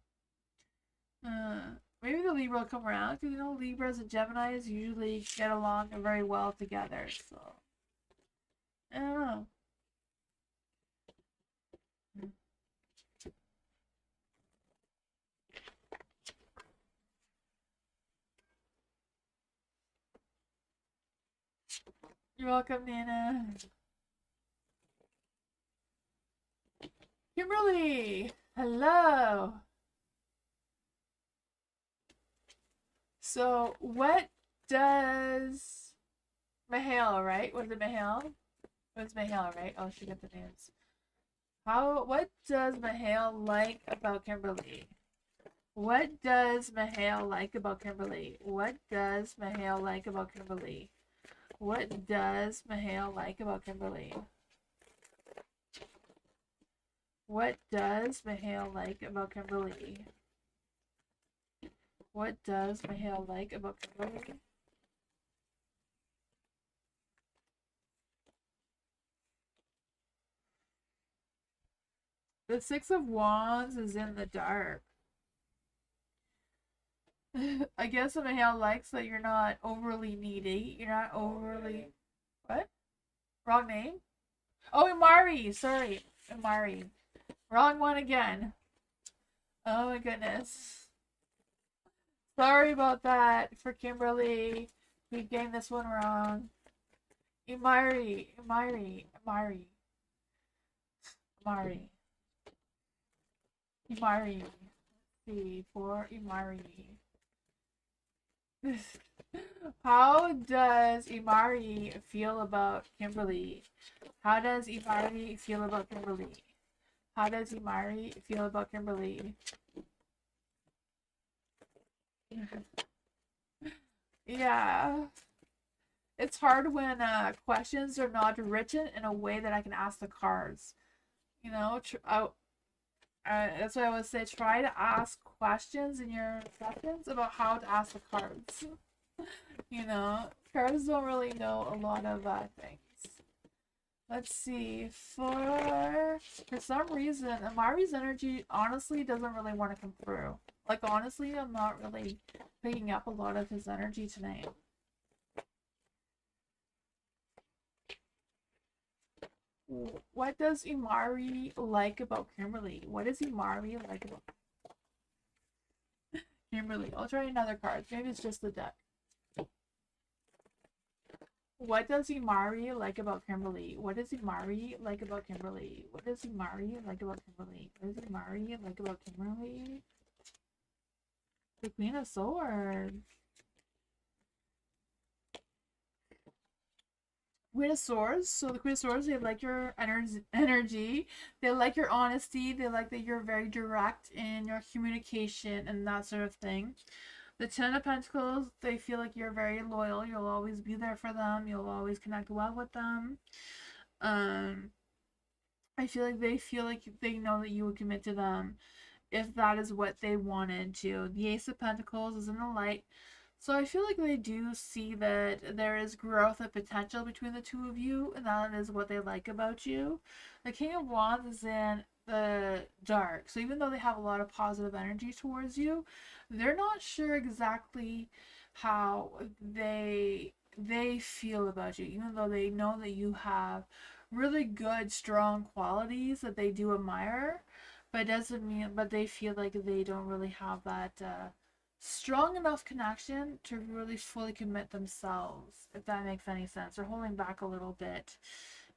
Maybe the Libra will come around because you know Libras and Geminis usually get along very well together. So I don't know. You're welcome, Nana. Kimberly, hello. So what does Mahale, right? Was it Mahale? It was Mahale, right? Oh, she got the names. What does Mahale like about Kimberly? What does Mahale like about Kimberly? What does Mahale like about Kimberly? What does Mahale like about Kimberly? What does Mahale like about Kimberly? What does Mahale like about Kimberly? The Six of Wands is in the dark. I guess Mahale likes that you're not overly needy. You're not overly... What? Wrong name? Oh, Imari. Sorry. Imari. Wrong one again. Oh my goodness. Sorry about that for Kimberly. We getting this one wrong. Imari. Imari. Imari. Imari. Imari. Let's see. For Imari. How does Imari feel about Kimberly? How does Imari feel about Kimberly? How does Imari feel about Kimberly? Yeah. It's hard when questions are not written in a way that I can ask the cards. You know, that's why I would say try to ask questions in your sessions about how to ask the cards. You know, cards don't really know a lot of things. Let's see. For some reason, Amari's energy honestly doesn't really want to come through. Like honestly, I'm not really picking up a lot of his energy tonight. What does Imari like about Kimberly? What does Imari like about Kimberly? I'll try another card. Maybe it's just the deck. What does Imari like about Kimberly? What does Imari like about Kimberly? What does Imari like about Kimberly? What does Imari like about Kimberly? The Queen of Swords. Queen of Swords. So the Queen of Swords, they like your energy. They like your honesty. They like that you're very direct in your communication and that sort of thing. The Ten of Pentacles, they feel like you're very loyal. You'll always be there for them. You'll always connect well with them. I feel like they know that you would commit to them if that is what they wanted to. The Ace of Pentacles is in the light. So I feel like they do see that there is growth and potential between the two of you, and that is what they like about you. The King of Wands is in the dark. So even though they have a lot of positive energy towards you, they're not sure exactly how they feel about you, even though they know that you have really good, strong qualities that they do admire. but it doesn't mean, but they feel like they don't really have that strong enough connection to really fully commit themselves, if that makes any sense. They're holding back a little bit.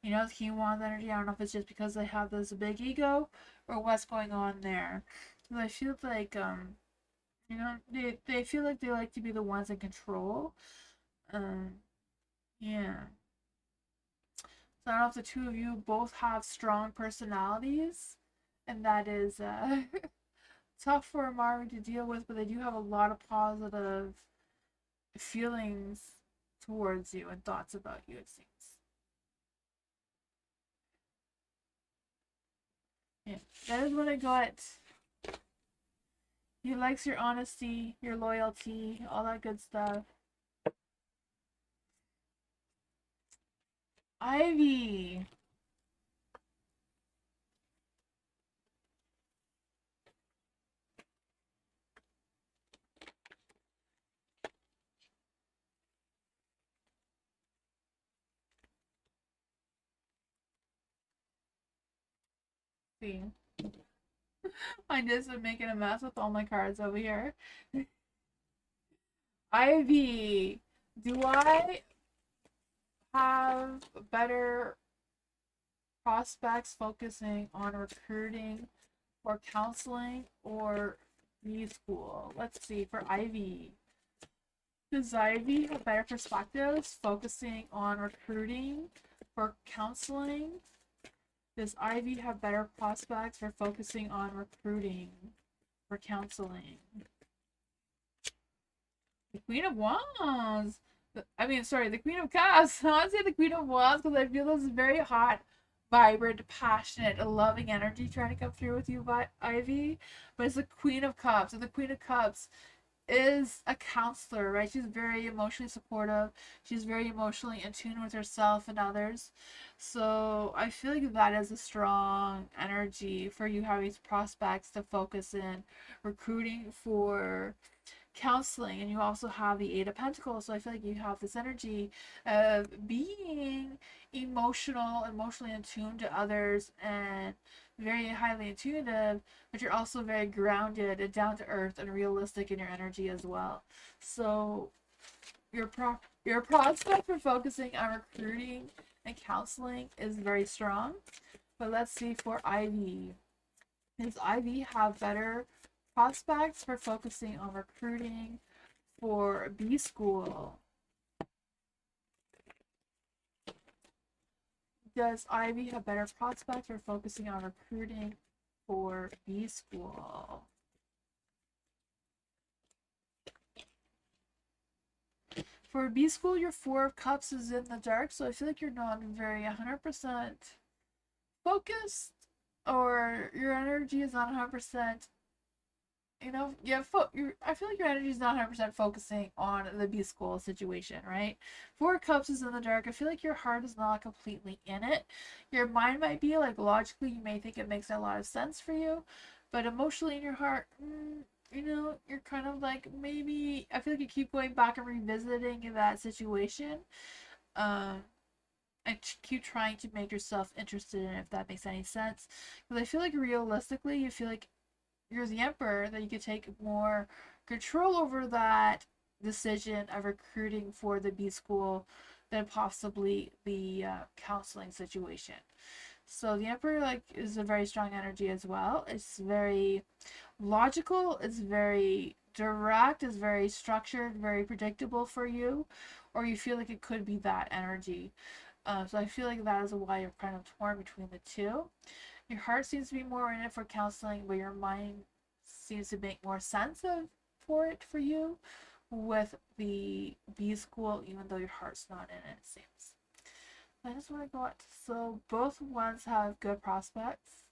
You know, the Q1 energy, I don't know if it's just because they have this big ego or what's going on there. But I feel like, you know, they feel like they like to be the ones in control. Um, yeah. So I don't know if the two of you both have strong personalities, and that is tough for Amari to deal with, but they do have a lot of positive feelings towards you and thoughts about you, it seems. Yeah, that is what I got. He likes your honesty, your loyalty, all that good stuff. Ivy. See, I'm just making a mess with all my cards over here. Ivy, do I have better prospects focusing on recruiting or counseling or B school? Let's see, for Ivy. Does Ivy have better perspectives focusing on recruiting for counseling? Does Ivy have better prospects for focusing on recruiting for counseling? The Queen of Wands. I mean, sorry, the Queen of Cups. I want to say the Queen of Wands because I feel this very hot, vibrant, passionate, loving energy trying to come through with you, Ivy. But it's the Queen of Cups. And the Queen of Cups is a counselor, right? She's very emotionally supportive. She's very emotionally in tune with herself and others. So I feel like that is a strong energy for you having prospects to focus in recruiting for counseling. And you also have the Eight of Pentacles, so I feel like you have this energy of being emotionally attuned to others and very highly intuitive, but you're also very grounded and down to earth and realistic in your energy as well. So your prospect for focusing on recruiting and counseling is very strong. But let's see for Ivy. Does Ivy have better prospects for focusing on recruiting for B school? Does Ivy have better prospects for focusing on recruiting for B school? For B school, your Four of Cups is in the dark, so I feel like you're not very 100% focused, or your energy is not 100%. You know, I feel like your energy is not 100% focusing on the B school situation, right? Four Cups is in the dark. I feel like your heart is not completely in it. Your mind might be like, logically, you may think it makes a lot of sense for you, but emotionally in your heart, you know, you're kind of like, maybe, I feel like you keep going back and revisiting that situation. Um, and keep trying to make yourself interested in it, if that makes any sense. Because I feel like realistically, you feel like you're the emperor, that you could take more control over that decision of recruiting for the B school than possibly the counseling situation. So the emperor like is a very strong energy as well. It's very logical. It's very direct. It's very structured. Very predictable for you, or you feel like it could be that energy. So I feel like that is why you're kind of torn between the two. Your heart seems to be more in it for counseling, but your mind seems to make more sense for it for you with the B school, even though your heart's not in it, it seems. That is what I got. So both ones have good prospects.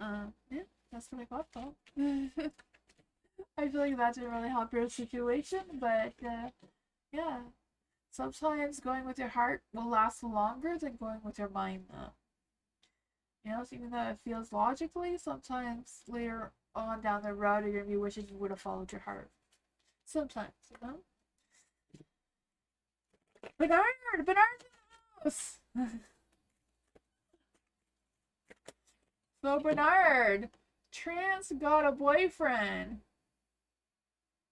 Yeah, that's what I got though. I feel like that didn't really help your situation, but yeah. Sometimes going with your heart will last longer than going with your mind though. You know, so even though it feels logically, sometimes later on down the road you're gonna be wishing you would have followed your heart. Sometimes, you know? Bernard in the house! So Bernard, Trans got a boyfriend.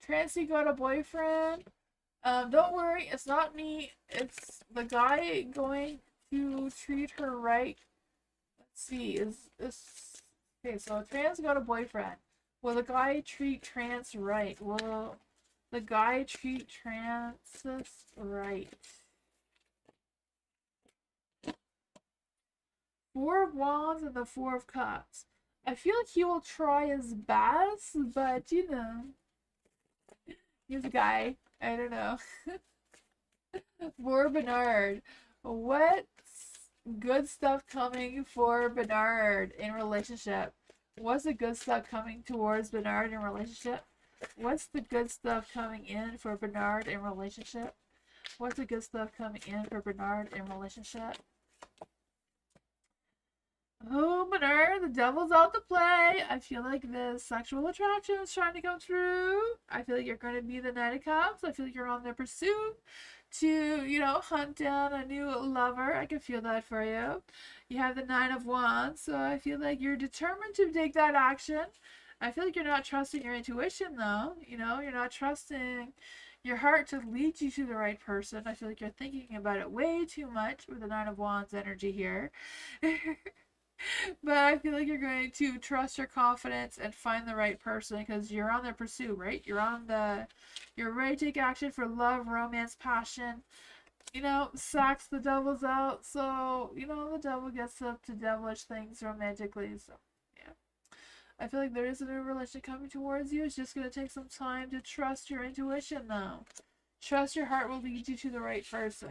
Transy got a boyfriend. Don't worry, it's not me. It's the guy going to treat her right. Let's see, is this okay? So Trans got a boyfriend. Will the guy treat Trans right? Will the guy treat Trans right? Four of Wands and the Four of Cups. I feel like he will try his best, but you know, he's a guy. I don't know. For Bernard, what's good stuff coming for Bernard in relationship? What's the good stuff coming towards Bernard in relationship? What's the good stuff coming in for Bernard in relationship? What's the good stuff coming in for Bernard in relationship? Oh, Bernard, the devil's out to play. I feel like the sexual attraction is trying to come through. I feel like you're going to be the Knight of Cups. I feel like you're on the pursuit to, you know, hunt down a new lover. I can feel that for you. You have the Nine of Wands, so I feel like you're determined to take that action. I feel like you're not trusting your intuition, though. You know, you're not trusting your heart to lead you to the right person. I feel like you're thinking about it way too much with the Nine of Wands energy here. But I feel like you're going to trust your confidence and find the right person because you're on the pursuit, right? You're ready to take action for love, romance, passion. You know, sex, the devil's out. So, you know, the devil gets up to devilish things romantically. So, yeah. I feel like there is a new relationship coming towards you. It's just going to take some time to trust your intuition, though. Trust your heart will lead you to the right person.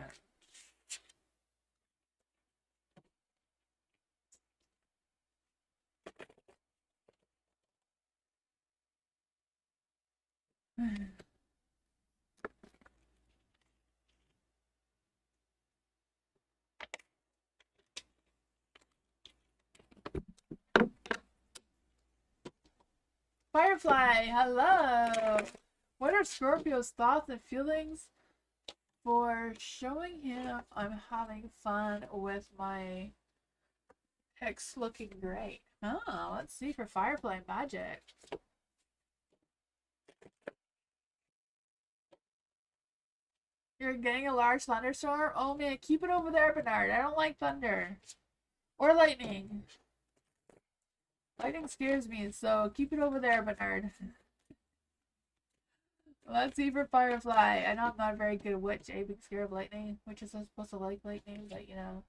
Firefly, hello! What are Scorpio's thoughts and feelings for showing him I'm having fun with my ex looking great? Oh, let's see for Firefly magic. You're getting a large thunderstorm? Oh man, keep it over there, Bernard. I don't like thunder. Or lightning. Lightning scares me, so keep it over there, Bernard. Let's see for Firefly. I know I'm not a very good witch, being scared of lightning. Witches are supposed to like lightning, but you know.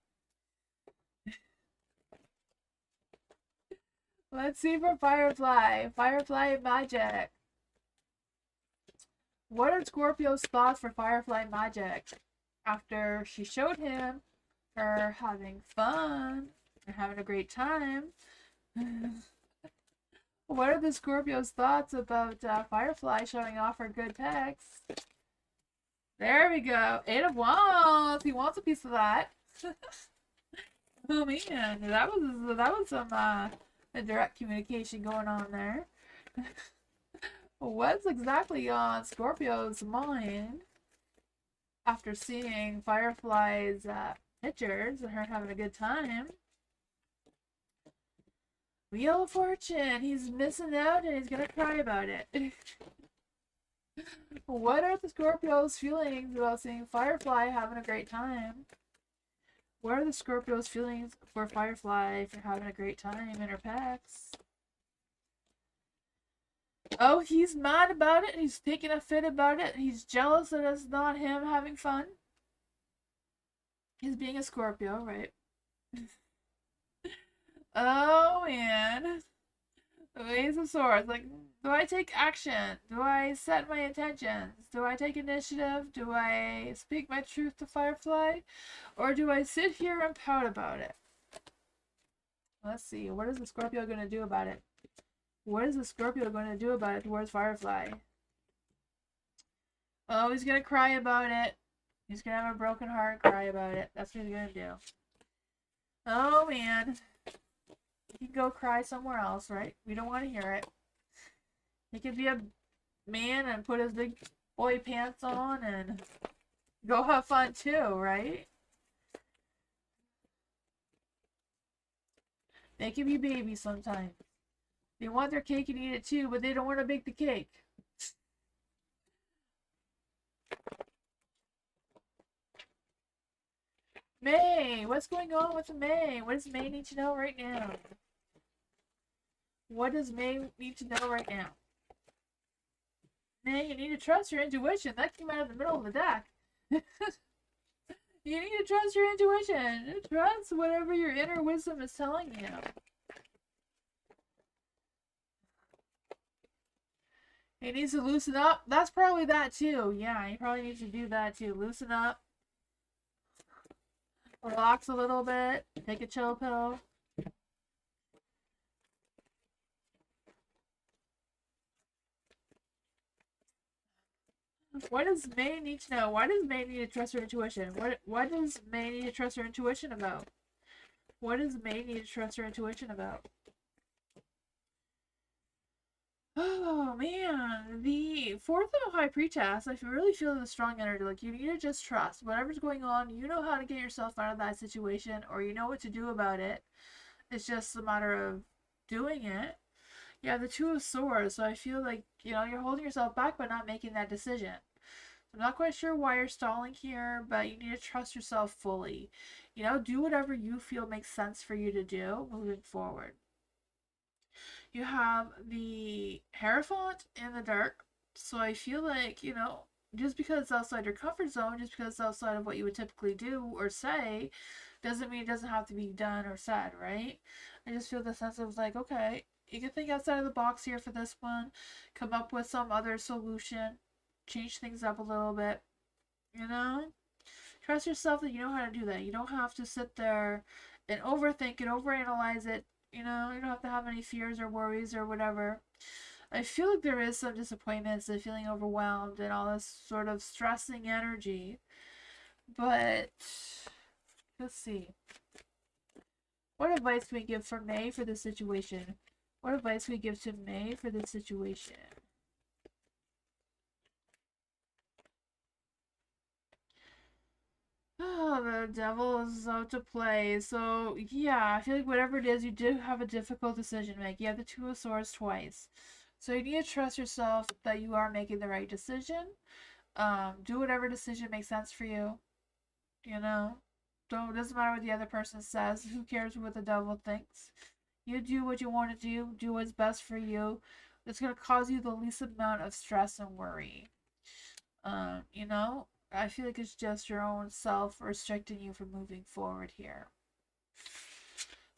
Let's see for Firefly. Firefly magic. What are Scorpio's thoughts for Firefly magic? After she showed him her having fun, or having a great time. What are the Scorpio's thoughts about Firefly showing off her good pics? There we go. 8 of Wands. He wants a piece of that. Oh man, that was some direct communication going on there. What's exactly on Scorpio's mind after seeing Firefly's pictures and her having a good time? Wheel of Fortune. He's missing out and he's gonna cry about it. What are the Scorpio's feelings about seeing Firefly having a great time? What are the Scorpio's feelings for Firefly for having a great time in her packs? Oh, he's mad about it. He's taking a fit about it. He's jealous that it's not him having fun. He's being a Scorpio, right? Oh, man. The Ace of Swords. Like, do I take action? Do I set my intentions? Do I take initiative? Do I speak my truth to Firefly? Or do I sit here and pout about it? Let's see. What is the Scorpio going to do about it? What is the Scorpio going to do about it towards Firefly? Oh, he's going to cry about it. He's going to have a broken heart and cry about it. That's what he's going to do. Oh, man. He can go cry somewhere else, right? We don't want to hear it. He could be a man and put his big boy pants on and go have fun too, right? They can be babies sometimes. They want their cake and eat it too, but they don't want to bake the cake. May, what's going on with May? What does May need to know right now? What does May need to know right now? May, you need to trust your intuition. That came out of the middle of the deck. You need to trust your intuition. Trust whatever your inner wisdom is telling you. He needs to loosen up. That's probably that too. Yeah, he probably needs to do that too. Loosen up. Relax a little bit. Take a chill pill. What does May need to know? Why does May need to trust her intuition? What does May need to trust her intuition about? What does May need to trust her intuition about? Oh man, the fourth of High Priestess, I really feel the strong energy. Like, you need to just trust whatever's going on. You know how to get yourself out of that situation, or you know what to do about it. It's just a matter of doing it. Yeah, the Two of Swords. So I feel like, you're holding yourself back by not making that decision. I'm not quite sure why you're stalling here, but you need to trust yourself fully. Do whatever you feel makes sense for you to do moving forward. You have the Hierophant in the dark. So I feel like, just because it's outside your comfort zone, just because it's outside of what you would typically do or say, doesn't mean it doesn't have to be done or said, right? I just feel the sense of like, okay, you can think outside of the box here for this one, come up with some other solution, change things up a little bit, Trust yourself that you know how to do that. You don't have to sit there and overthink and overanalyze it. You don't have to have any fears or worries or whatever. I feel like there is some disappointments and feeling overwhelmed and all this sort of stressing energy. But let's see. What advice can we give for May for this situation? What advice can we give to May for this situation? Oh, the devil is out to play. So, yeah, I feel like whatever it is, you do have a difficult decision to make. You have the Two of Swords twice. So you need to trust yourself that you are making the right decision. Do whatever decision makes sense for you. Don't, it doesn't matter what the other person says. Who cares what the devil thinks? You do what you want to do what's best for you. It's going to cause you the least amount of stress and worry. I feel like it's just your own self restricting you from moving forward here.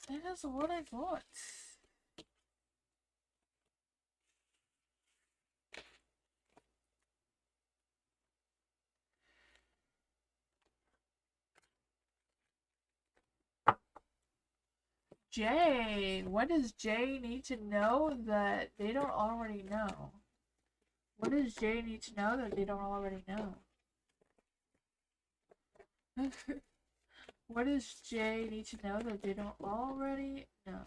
That is what I thought. Jay, what does Jay need to know that they don't already know? What does Jay need to know that they don't already know? What does Jay need to know that they don't already know?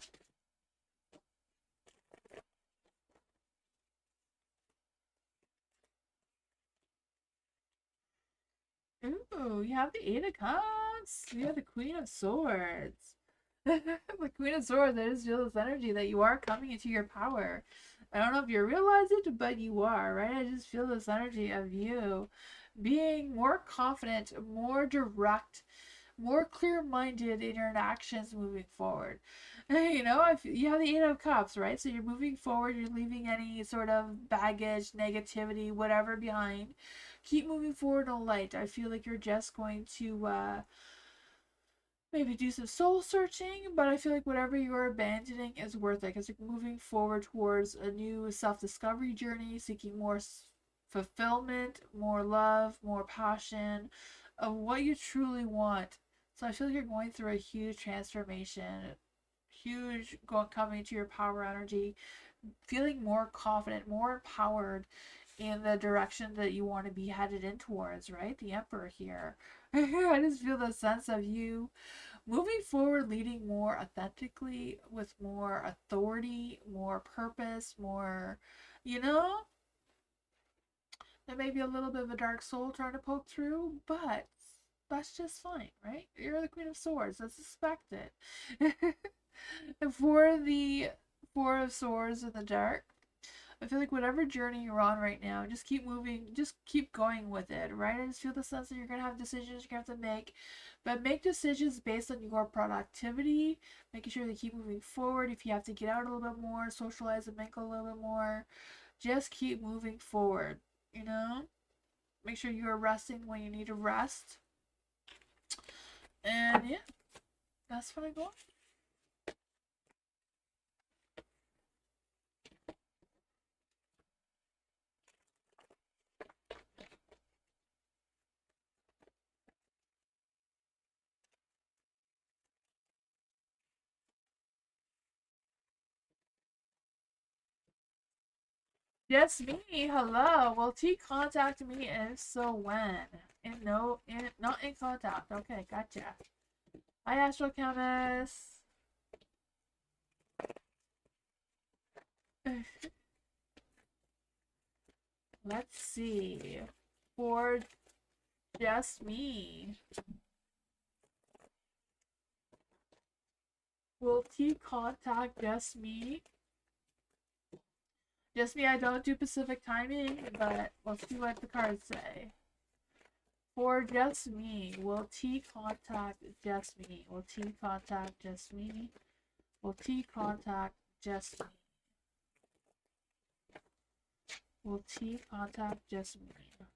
Ooh, you have the Eight of Cups. You have the Queen of Swords. The Queen of Swords, I just feel this energy that you are coming into your power. I don't know if you realize it, but you are, right? I just feel this energy of you being more confident, more direct, more clear-minded in your actions moving forward. You have the Eight of Cups, right? So you're moving forward, you're leaving any sort of baggage, negativity, whatever behind. Keep moving forward in light. I feel like you're just going to maybe do some soul searching, but I feel like whatever you're abandoning is worth it because you're moving forward towards a new self-discovery journey, seeking more fulfillment, more love, more passion of what you truly want. So I feel like you're going through a huge transformation, coming to your power energy, feeling more confident, more empowered in the direction that you want to be headed in towards, right? The Emperor here. I just feel the sense of you moving forward, leading more authentically, with more authority, more purpose, more, you know, there may be a little bit of a dark soul trying to poke through, but that's just fine, right? You're the Queen of Swords. Let's expect it. And for the Four of Swords in the dark, I feel like whatever journey you're on right now, just keep moving, just keep going with it, right? I just feel the sense that you're gonna have decisions you're gonna have to make, but make decisions based on your productivity, making sure they keep moving forward. If you have to get out a little bit more, socialize and mingle a little bit more, just keep moving forward, you know? Make sure you are resting when you need to rest. And yeah, that's what I got. Yes, me. Hello. Will T contact me? And if so, when? And no, not in contact. Okay, gotcha. Hi, Astrochemist. Let's see. For just me. Will T contact just me? Just me, I don't do Pacific timing, but let's see what the cards say. For just me, will T contact just me? Will T contact just me? Will T contact just me? Will T contact just me?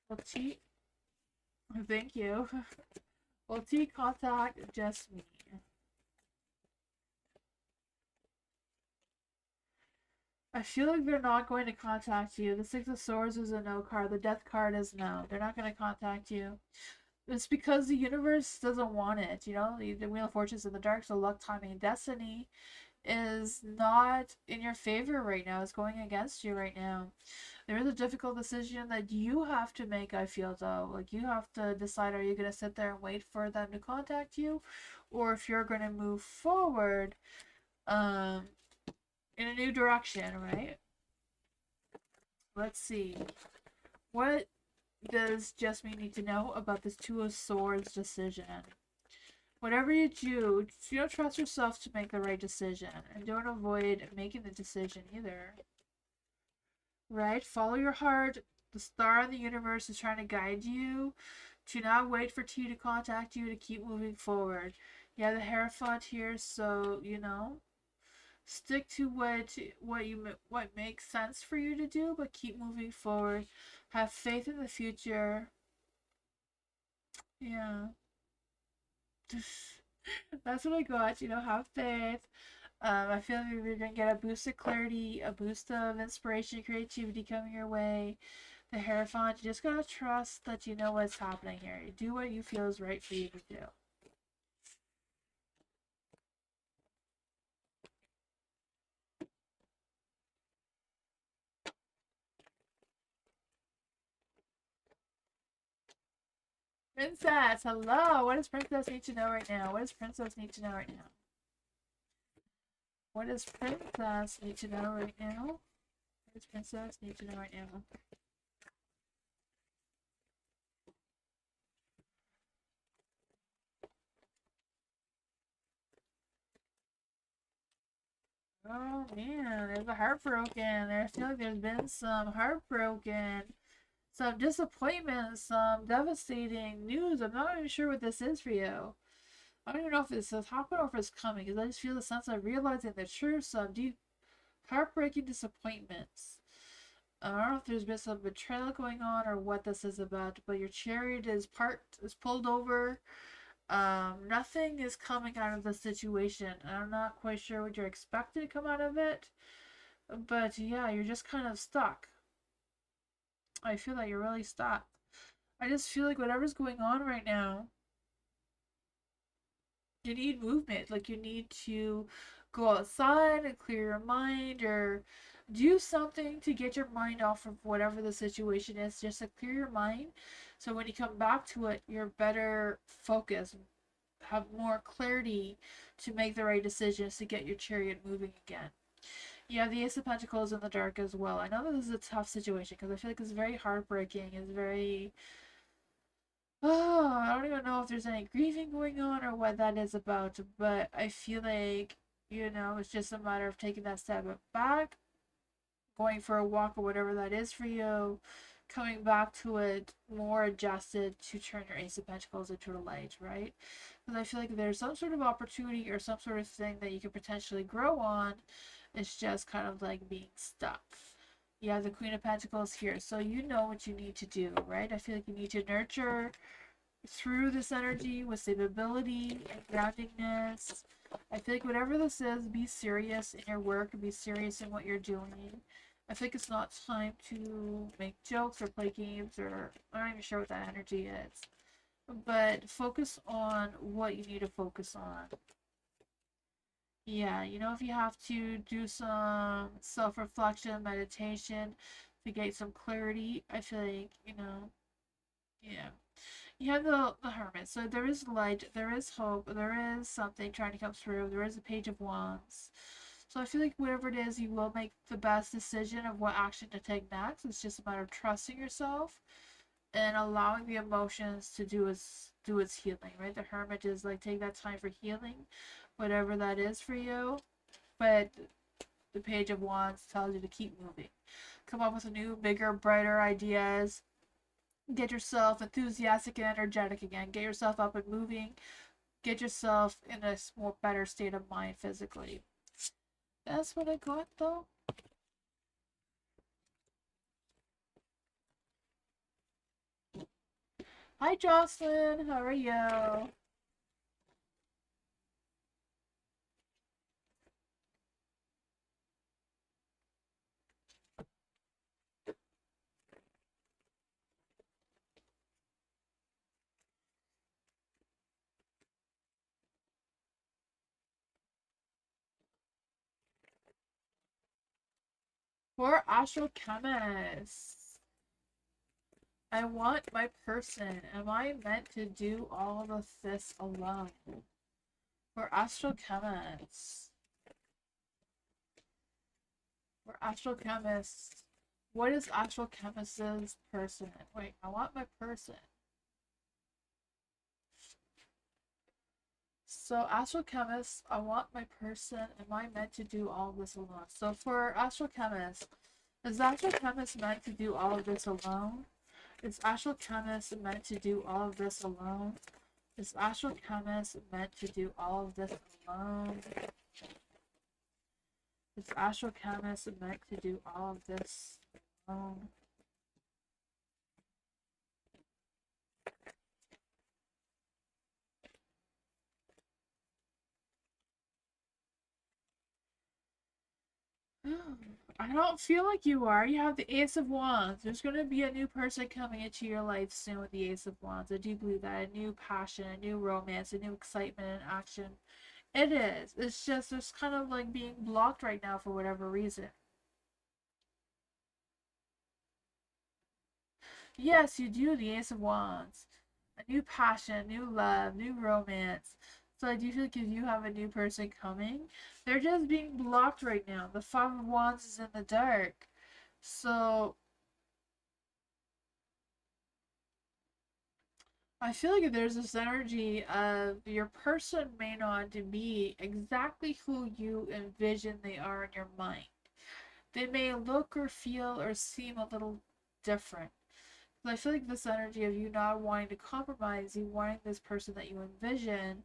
Will T... Thank you. Will T contact just me? I feel like they're not going to contact you. The Six of Swords is a no card. The Death card is no. They're not going to contact you. It's because the universe doesn't want it, you know? The Wheel of Fortune's in the dark, so luck, timing, and destiny is not in your favor right now. It's going against you right now. There is a difficult decision that you have to make, I feel, though. Like, you have to decide, are you going to sit there and wait for them to contact you? Or if you're going to move forward in a new direction, right? Let's see. What does Just Me need to know about this Two of Swords decision? Whatever you do, you don't trust yourself to make the right decision. And don't avoid making the decision either. Right? Follow your heart. The star in the universe is trying to guide you. To not wait for T to contact you, to keep moving forward. Yeah, the Hierophant here, so, you know, stick to what makes sense for you to do, but keep moving forward. Have faith in the future. Yeah. That's what I got, you know, have faith. I feel like you're gonna get a boost of clarity, a boost of inspiration, creativity coming your way. The Hierophant, you just gotta trust that you know what's happening here. You do what you feel is right for you to do. Princess, hello. What does Princess need to know right now? What does Princess need to know right now? What does Princess need to know right now? What does Princess need to know right now? Oh man, there's a heartbroken. I feel like there's been some heartbroken, some disappointment, some devastating news. I'm not even sure what this is for you. I don't even know if this has happened or if it's coming, because I just feel the sense of realizing the truth, some deep, heartbreaking disappointments. I don't know if there's been some betrayal going on or what this is about, but your chariot is pulled over. Nothing is coming out of the situation. I'm not quite sure what you're expecting to come out of it, but yeah, you're just kind of stuck. I feel like you're really stuck. I just feel like whatever's going on right now, you need movement. Like you need to go outside and clear your mind or do something to get your mind off of whatever the situation is, just to clear your mind. So when you come back to it, you're better focused, have more clarity to make the right decisions to get your chariot moving again. Yeah, the Ace of Pentacles in the dark as well. I know this is a tough situation because I feel like it's very heartbreaking. It's very. Oh, I don't even know if there's any grieving going on or what that is about, but I feel like, it's just a matter of taking that step back, going for a walk or whatever that is for you, coming back to it more adjusted to turn your Ace of Pentacles into a light, right? Because I feel like there's some sort of opportunity or some sort of thing that you could potentially grow on. It's just kind of like being stuck. You have the Queen of Pentacles here, so you know what you need to do, right? I feel like you need to nurture through this energy with stability and groundingness. I feel like whatever this is, be serious in your work, be serious in what you're doing. I think it's not time to make jokes or play games, or I'm not even sure what that energy is. But focus on what you need to focus on. Yeah, if you have to do some self reflection, meditation to get some clarity, I feel like, yeah. You have the Hermit, so there is light, there is hope, there is something trying to come through, there is a Page of Wands. So I feel like whatever it is, you will make the best decision of what action to take next. It's just a matter of trusting yourself and allowing the emotions to do its healing, right? The Hermit is like, take that time for healing, whatever that is for you. But the Page of Wands tells you to keep moving. Come up with new, bigger, brighter ideas. Get yourself enthusiastic and energetic again. Get yourself up and moving. Get yourself in a more better state of mind physically. That's what I got though. Hi Jocelyn, how are you? For Astral Chemist, I want my person. Am I meant to do all of this alone? For Astral Chemist. For Astral Chemist. What is Astral Chemist's person? Wait, I want my person. So, Astral Chemist, I want my person. Am I meant to do all of this alone? So, for Astral Chemist, is Astral Chemist meant to do all of this alone? Is Astral Chemist meant to do all of this alone? Is Astral Chemist meant to do all of this alone? Is Astral Chemist meant to do all of this alone? I don't feel like you are. You have the Ace of Wands. There's going to be a new person coming into your life soon with the Ace of Wands. I do believe that. A new passion, a new romance, a new excitement and action. It is. It's just, it's kind of like being blocked right now for whatever reason. Yes, you do, the Ace of Wands. A new passion, new love, new romance. So I do feel like if you have a new person coming, they're just being blocked right now. The Five of Wands is in the dark. So I feel like there's this energy of your person may not be exactly who you envision they are in your mind. They may look or feel or seem a little different. I feel like this energy of you not wanting to compromise, you wanting this person that you envision,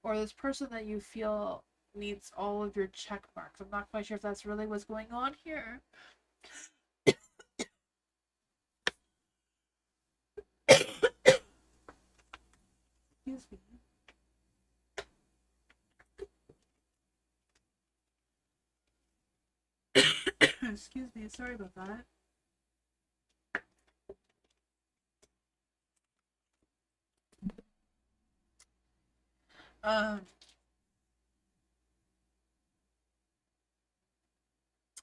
or this person that you feel needs all of your check marks. I'm not quite sure if that's really what's going on here. Excuse me. Excuse me, sorry about that. Um,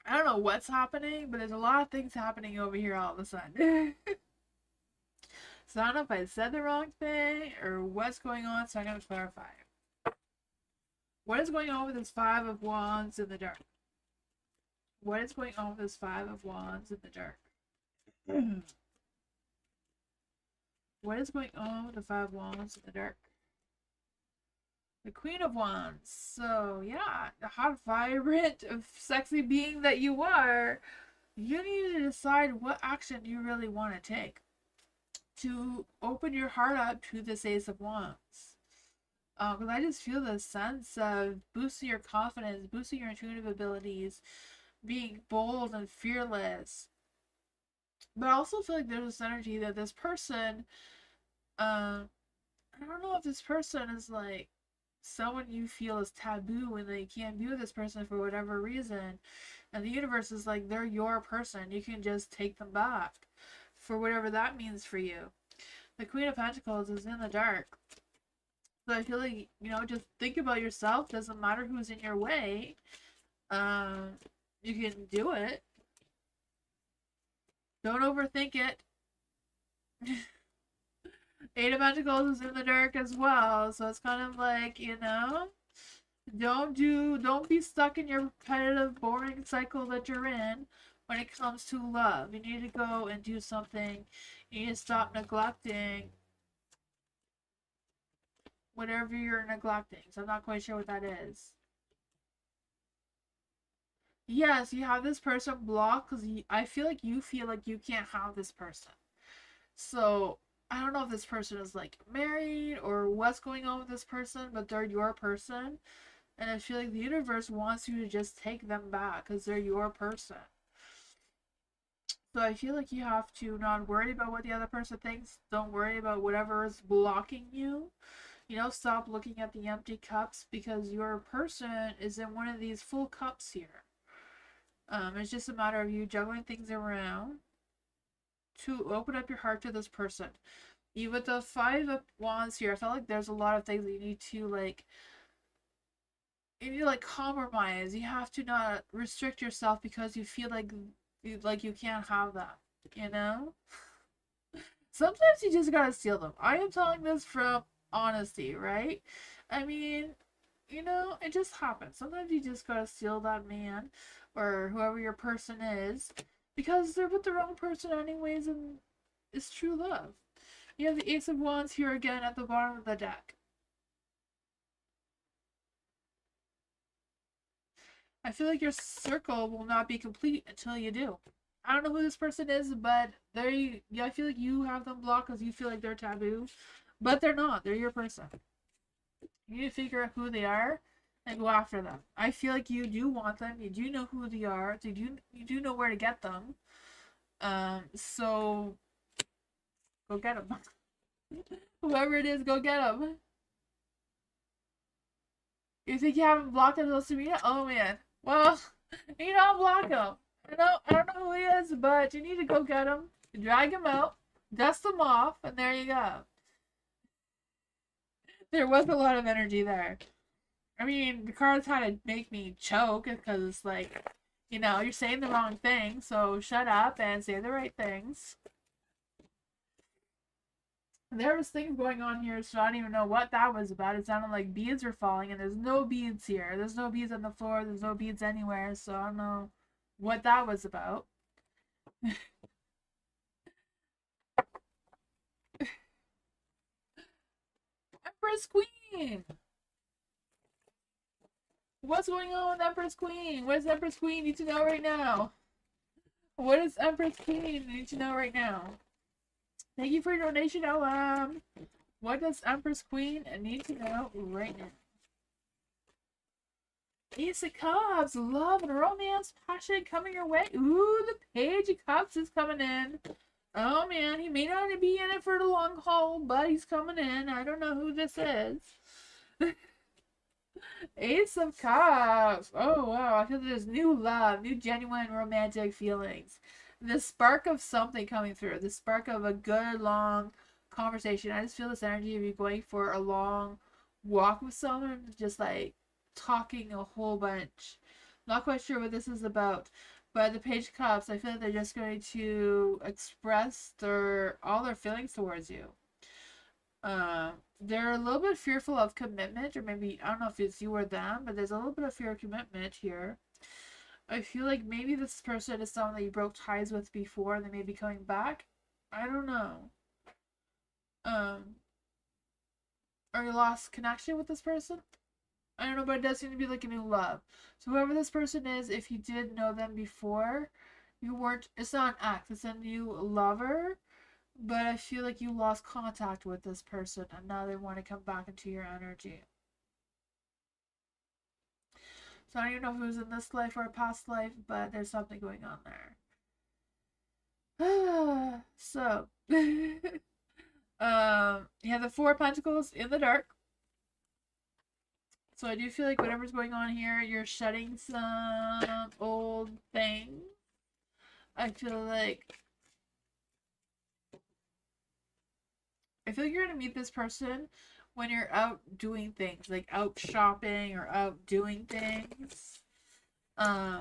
I don't know what's happening, but there's a lot of things happening over here all of a sudden. So I don't know if I said the wrong thing or what's going on, so I'm going to clarify. What is going on with this Five of Wands in the dark? What is going on with this Five of Wands in the dark? What is going on with the Five of Wands in the dark? The Queen of Wands. So, yeah, the hot, vibrant, sexy being that you are, you need to decide what action you really want to take to open your heart up to this Ace of Wands. Because I just feel this sense of boosting your confidence, boosting your intuitive abilities, being bold and fearless. But I also feel like there's this energy that this person, I don't know if this person is like someone you feel is taboo and that you can't be with this person for whatever reason. And the universe is like, they're your person. You can just take them back for whatever that means for you. The Queen of Pentacles is in the dark. So I feel like, just think about yourself. Doesn't matter who's in your way. You can do it. Don't overthink it. Eight of Pentacles is in the dark as well. So it's kind of like, don't be stuck in your repetitive, boring cycle that you're in when it comes to love. You need to go and do something. You need to stop neglecting whatever you're neglecting. So I'm not quite sure what that is. Yes, you have this person blocked because I feel like you can't have this person. So I don't know if this person is like married or what's going on with this person, but they're your person. And I feel like the universe wants you to just take them back because they're your person. So I feel like you have to not worry about what the other person thinks. Don't worry about whatever is blocking you. Stop looking at the empty cups because your person is in one of these full cups here. It's just a matter of you juggling things around to open up your heart to this person. You with the Five of Wands here, I felt like there's a lot of things that you need to compromise. You have to not restrict yourself because you feel like you can't have that. Sometimes you just gotta steal them. I am telling this from honesty, right? I mean, it just happens. Sometimes you just gotta steal that man or whoever your person is because they're with the wrong person anyways, and it's true love. You have the Ace of Wands here again at the bottom of the deck. I feel like your circle will not be complete until you do. I don't know who this person is, but I feel like you have them blocked because you feel like they're taboo, but they're not. They're your person. You need to figure out who they are and go after them. I feel like you do want them. You do know who they are. You do know where to get them. So go get them. Whoever it is, go get them. You think you haven't blocked on social media? Oh man. Well, you don't block him. I don't know who he is, but you need to go get him, drag him out, dust him off, and there you go. There was a lot of energy there. I mean, the cards had to make me choke because it's like, you're saying the wrong thing, so shut up and say the right things. There was things going on here, so I don't even know what that was about. It sounded like beads were falling, and there's no beads here. There's no beads on the floor. There's no beads anywhere, so I don't know what that was about. Empress Queen! What's going on with Empress Queen? What does Empress Queen need to know right now? What does Empress Queen need to know right now? Thank you for your donation, LM. What does Empress Queen need to know right now? Ace of Cups, love and romance, passion coming your way. Ooh, the Page of Cups is coming in. Oh man, he may not be in it for the long haul, but he's coming in. I don't know who this is. Ace of Cups. Oh wow, I feel there's new love, new genuine romantic feelings. The spark of something coming through. The spark of a good long conversation. I just feel this energy of you going for a long walk with someone, just like talking a whole bunch. Not quite sure what this is about, but the Page of Cups, I feel like they're just going to express all their feelings towards you. They're a little bit fearful of commitment, or maybe I don't know if it's you or them, but there's a little bit of fear of commitment here. I feel like maybe this person is someone that you broke ties with before and they may be coming back. I don't know. Um, or you lost connection with this person? I don't know, but it does seem to be like a new love. So whoever this person is, if you did know them before, you weren't, it's not an ex, it's a new lover, but I feel like you lost contact with this person and now they want to come back into your energy. So I don't even know if it was in this life or a past life, but there's something going on there. So, you have the Four of Pentacles in the dark. So I do feel like whatever's going on here, you're shedding some old things. I feel like you're gonna meet this person when you're out doing things, like out shopping or out doing things. I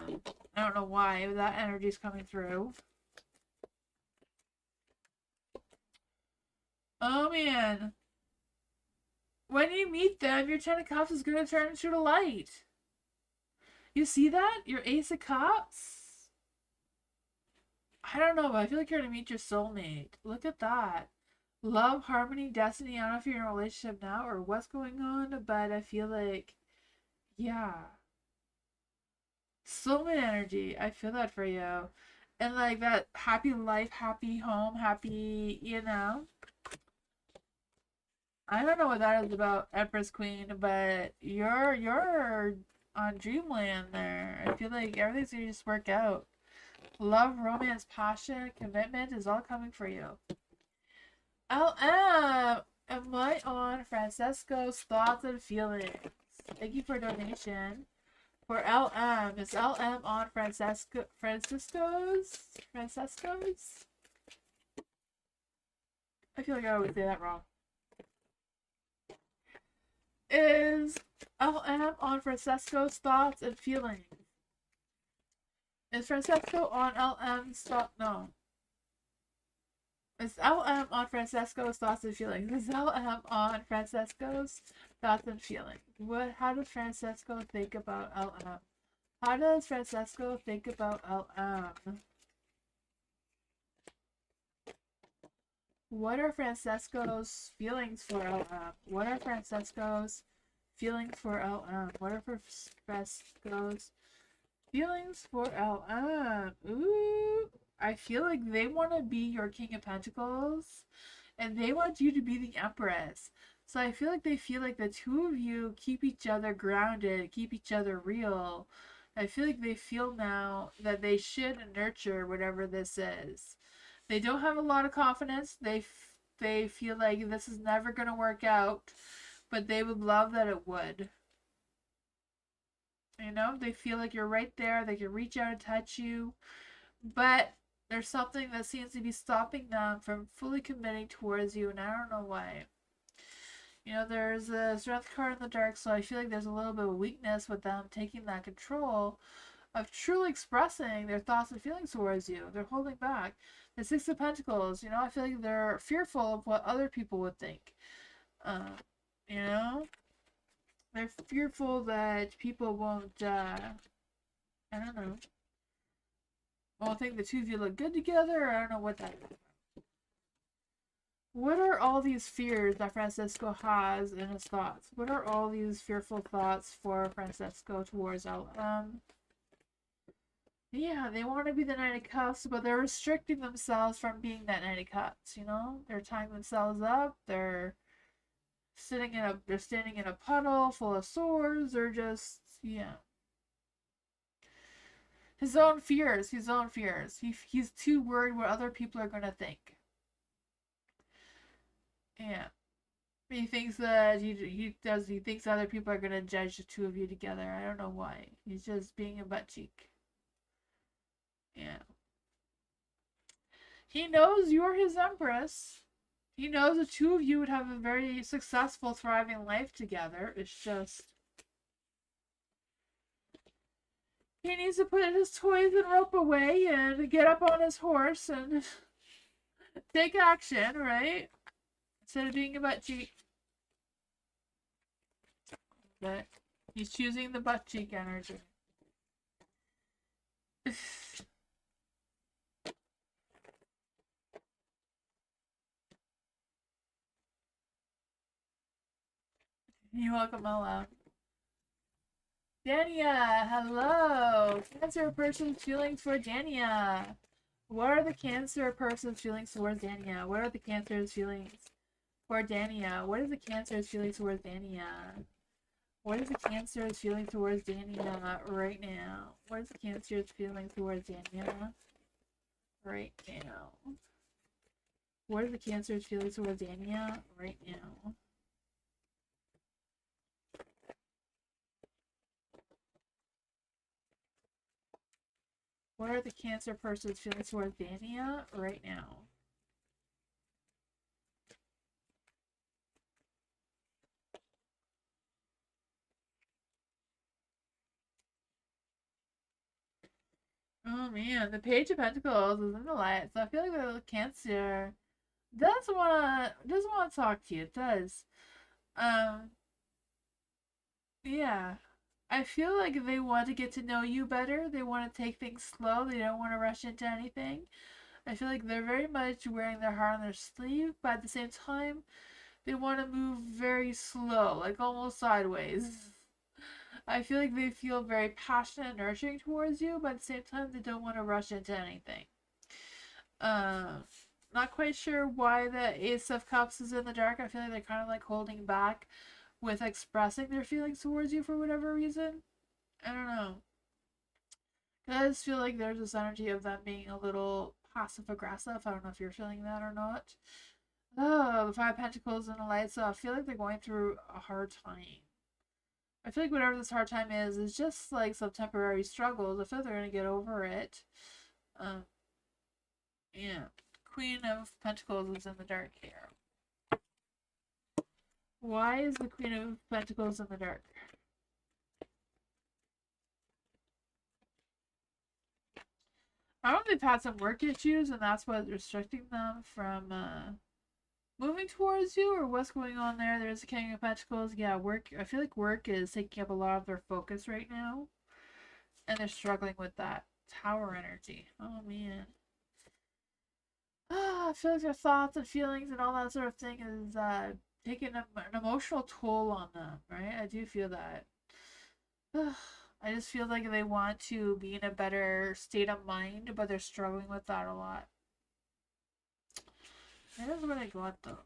don't know why, but that energy's coming through. Oh man. When you meet them, your Ten of Cups is gonna turn into the light. You see that? Your Ace of Cups? I don't know, but I feel like you're gonna meet your soulmate. Look at that. Love, harmony, destiny. I don't know if you're in a relationship now or what's going on, but I feel like, yeah. Soulmate energy. I feel that for you. And like that happy life, happy home, happy, you know. I don't know what that is about, Empress Queen, but you're on dreamland there. I feel like everything's gonna just work out. Love, romance, passion, commitment is all coming for you. Am I on Francesco's thoughts and feelings? Thank you for donation. For LM, is LM on Francisco's? I feel like I always say that wrong. Is LM on Francesco's thoughts and feelings? Is Francesco on LM's thought? No. Is LM on Francesco's thoughts and feelings? Is LM on Francesco's thoughts and feelings? How does Francesco think about LM? How does Francesco think about LM? What are Francesco's feelings for LM? What are Francesco's feelings for LM? What are Francesco's feelings for LM? Ooh, I feel like they want to be your King of Pentacles and they want you to be the Empress. So I feel like they feel like the two of you keep each other grounded, keep each other real. I feel like they feel now that they should nurture whatever this is. They don't have a lot of confidence. They feel like this is never going to work out, but they would love that it would. You know, they feel like you're right there. They can reach out and touch you, but there's something that seems to be stopping them from fully committing towards you, and I don't know why. You know, there's a strength card in the dark, so I feel like there's a little bit of weakness with them taking that control of truly expressing their thoughts and feelings towards you. They're holding back. The Six of Pentacles, you know, I feel like they're fearful of what other people would think. You know? They're fearful that people won't, I don't know, won't think the two of you look good together. I don't know what that is. What are all these fears that Francesco has in his thoughts? What are all these fearful thoughts for Francesco towards LM? Yeah, they want to be the Knight of Cups, but they're restricting themselves from being that Knight of Cups, you know? They're tying themselves up, they're standing in a puddle full of swords, they're just, yeah. His own fears. He's too worried what other people are gonna think. Yeah. He thinks that he thinks other people are gonna judge the two of you together. I don't know why. He's just being a butt cheek. Yeah. He knows you're his empress. He knows the two of you would have a very successful, thriving life together. It's just he needs to put his toys and rope away and get up on his horse and take action, right? Instead of being a butt cheek. But he's choosing the butt cheek energy. You're welcome, Ella. Dania, hello. Cancer person's feelings for Dania. What are the Cancer person's feelings towards Dania? What are the Cancer's feelings for Dania? What is the Cancer's feelings towards Dania? What is the Cancer's feeling towards Dania right now? What is the Cancer's feeling towards Dania right now? What is the Cancer's feeling towards Dania right now? What are the Cancer person's feelings towards Dania right now? Oh man, the Page of Pentacles is in the light, so I feel like the Cancer does wanna talk to you. It does. Um, yeah. I feel like they want to get to know you better. They want to take things slow. They don't want to rush into anything. I feel like they're very much wearing their heart on their sleeve, but at the same time, they want to move very slow, like almost sideways. I feel like they feel very passionate and nurturing towards you, but at the same time, they don't want to rush into anything. Uh, Not quite sure why the Ace of Cups is in the dark. I feel like they're kind of like holding back with expressing their feelings towards you for whatever reason. I don't know. I just feel like there's this energy of them being a little passive aggressive. I don't know if you're feeling that or not. Oh, the Five of Pentacles and the Light. So I feel like they're going through a hard time. I feel like whatever this hard time is just like some temporary struggles. I feel like they're gonna get over it. Um, yeah. Queen of Pentacles is in the dark here. Why is the Queen of Pentacles in the dark? I don't know if they've had some work issues and that's what's restricting them from moving towards you, or what's going on there. There's the King of Pentacles. Yeah, work. I feel like work is taking up a lot of their focus right now, and they're struggling with that Tower energy. Oh man. I feel like their thoughts and feelings and all that sort of thing is taking an emotional toll on them, right? I do feel that. I just feel like they want to be in a better state of mind, but they're struggling with that a lot. That is what I got though.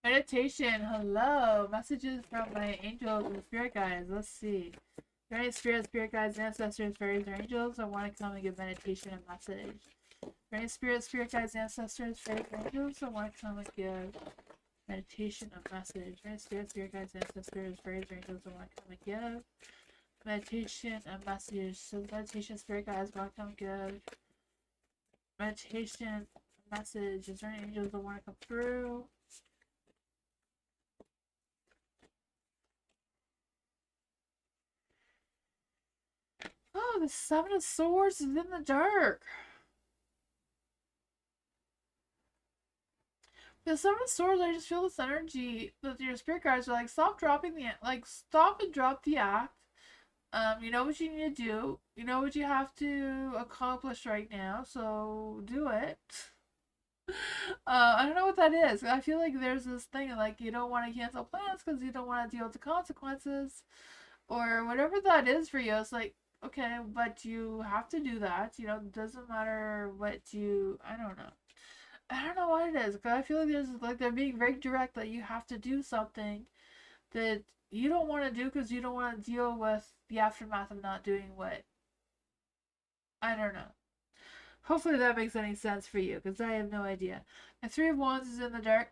Meditation, hello. Messages from my angels and spirit guides. Let's see. Any spirit guides, ancestors, fairies, or angels, I want to come and give meditation and message. Any spirit guides, ancestors, fairies, or angels, I want to come and give meditation and message. Any spirit guides, ancestors, fairies, or angels, I want to come and give meditation and message. So meditation, spirit guides, I want to come and give meditation, message. Is there any angels that want to come through? Oh, the Seven of Swords is in the dark. The Seven of Swords, I just feel this energy that your spirit guides are like, stop dropping the stop and drop the act. You know what you need to do. You know what you have to accomplish right now, so do it. I don't know what that is. I feel like there's this thing like you don't want to cancel plans because you don't want to deal with the consequences, or whatever that is for you. It's like, okay, but you have to do that. You know, it doesn't matter what you. I don't know. I don't know what it is, because I feel like there's like they're being very direct that you have to do something that you don't want to do because you don't want to deal with the aftermath of not doing what. I don't know. Hopefully that makes any sense for you, because I have no idea. The Three of Wands is in the dark,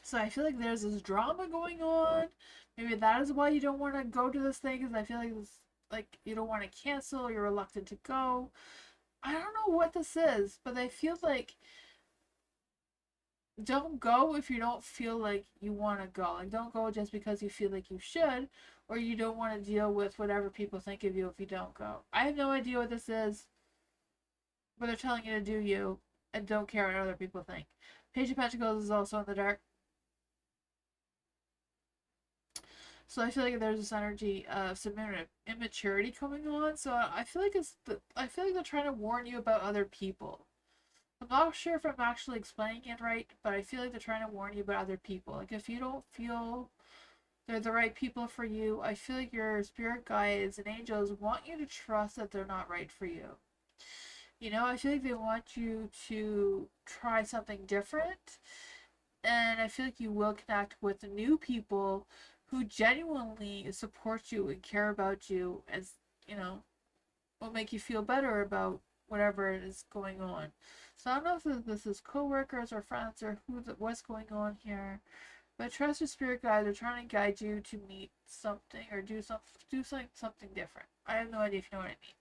so I feel like there's this drama going on. Maybe that is why you don't want to go to this thing, because I feel like this, like you don't want to cancel. You're reluctant to go. I don't know what this is, but I feel like don't go if you don't feel like you want to go. Like, don't go just because you feel like you should, or you don't want to deal with whatever people think of you if you don't go. I have no idea what this is, but they're telling you to do you. and don't care what other people think. Page of Pentacles is also in the dark. So I feel like there's this energy of some immaturity coming on. So I feel like I feel like they're trying to warn you about other people. I'm not sure if I'm actually explaining it right, but I feel like they're trying to warn you about other people. Like if you don't feel they're the right people for you, I feel like your spirit guides and angels want you to trust that they're not right for you. You know, I feel like they want you to try something different, and I feel like you will connect with new people who genuinely support you and care about you, as you know, will make you feel better about whatever is going on. So I don't know if this is co-workers or friends or what's going on here, but trust your spirit guides are trying to guide you to meet something or do something different. I have no idea if you know what I mean,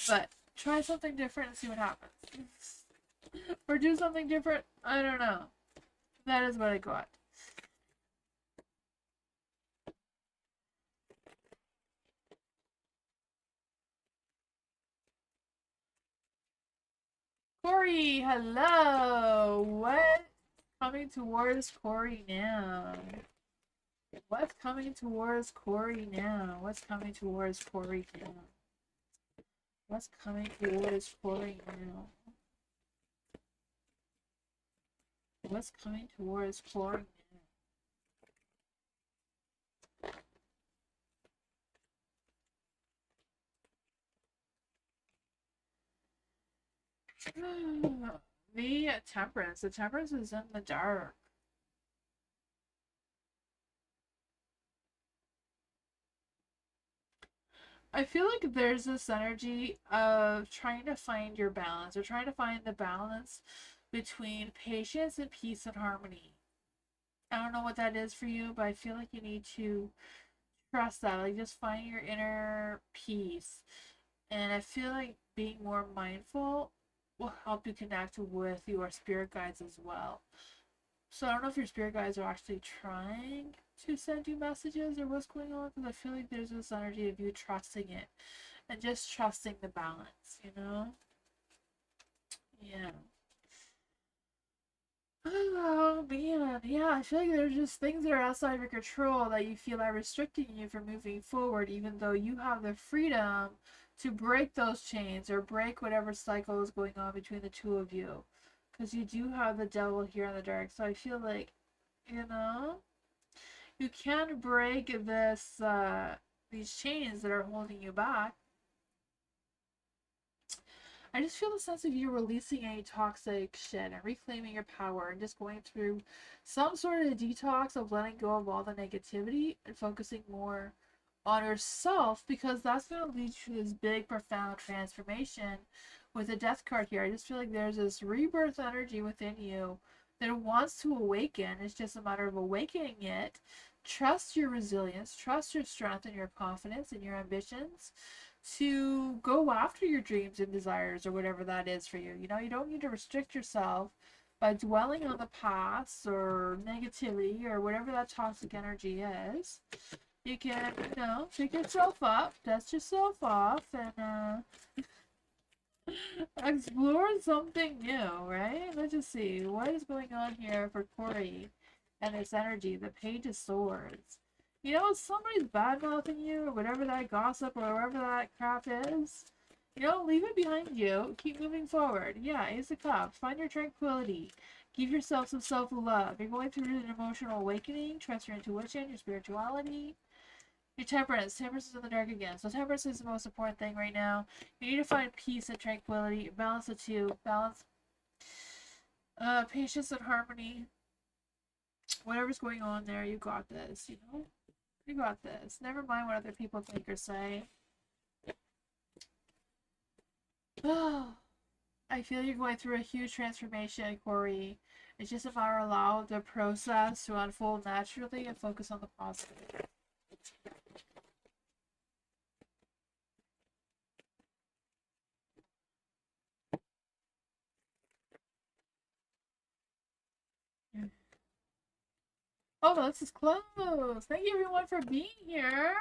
but try something different and see what happens. Or do something different. I don't know. That is what I got. Corey, hello. What coming towards Corey now? What's coming towards Corey now? What's coming towards Corey now? What's coming towards Corey now? What's coming towards Corey now? The Temperance. The Temperance is in the dark. I feel like there's this energy of trying to find your balance or trying to find the balance between patience and peace and harmony. I don't know what that is for you, but I feel like you need to trust that. Like, just find your inner peace. And I feel like being more mindful will help you connect with your spirit guides as well. So I don't know if your spirit guides are actually trying to send you messages or what's going on, because I feel like there's this energy of you trusting it and just trusting the balance, you know? Yeah. Oh man, yeah, I feel like there's just things that are outside of your control that you feel are restricting you from moving forward, even though you have the freedom to break those chains or break whatever cycle is going on between the two of you. Because you do have the devil here in the dark. So I feel like, you know, you can break these chains that are holding you back. I just feel the sense of you releasing any toxic shit and reclaiming your power and just going through some sort of detox of letting go of all the negativity and focusing more on yourself, because that's going to lead to this big, profound transformation with the death card here. I just feel like there's this rebirth energy within you that wants to awaken. It's just a matter of awakening it. Trust your resilience, trust your strength and your confidence and your ambitions to go after your dreams and desires or whatever that is for you. You know, you don't need to restrict yourself by dwelling on the past or negativity or whatever that toxic energy is. You can, you know, pick yourself up, dust yourself off, and explore something new, right? Let's just see. What is going on here for Corey and this energy? The Page of Swords. You know, if somebody's bad mouthing you or whatever that gossip or whatever that crap is, you know, leave it behind you. Keep moving forward. Yeah, Ace of Cups. Find your tranquility. Give yourself some self-love. You're going through an emotional awakening. Trust your intuition, your spirituality. Your Temperance. Temperance is in the dark again. So Temperance is the most important thing right now. You need to find peace and tranquility. Balance the two. Balance patience and harmony. Whatever's going on there, you got this, you know? You got this. Never mind what other people think or say. I feel you're going through a huge transformation, Corey. It's just a matter of allow the process to unfold naturally and focus on the positive. Oh, this is close. Thank you everyone for being here.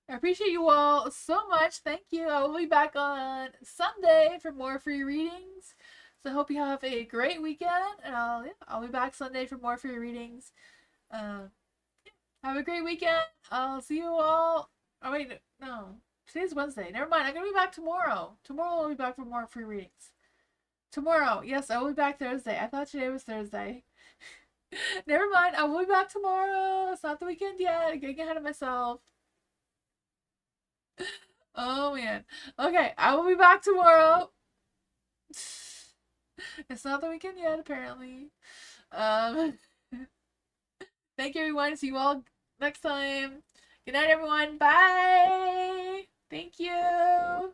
I appreciate you all so much. Thank you. I will be back on Sunday for more free readings. So I hope you have a great weekend, and I'll be back Sunday for more free readings. Um, have a great weekend. I'll see you all. Oh wait, no, today's Wednesday. Never mind. I'm gonna be back tomorrow. Tomorrow I'll be back for more free readings. Tomorrow, yes, I will be back Thursday. I thought today was Thursday. Never mind. I will be back tomorrow. It's not the weekend yet. I'm getting ahead of myself. Oh man. Okay, I will be back tomorrow. It's not the weekend yet, apparently. Um, thank you, everyone. See you all next time. Good night, everyone. Bye. Thank you.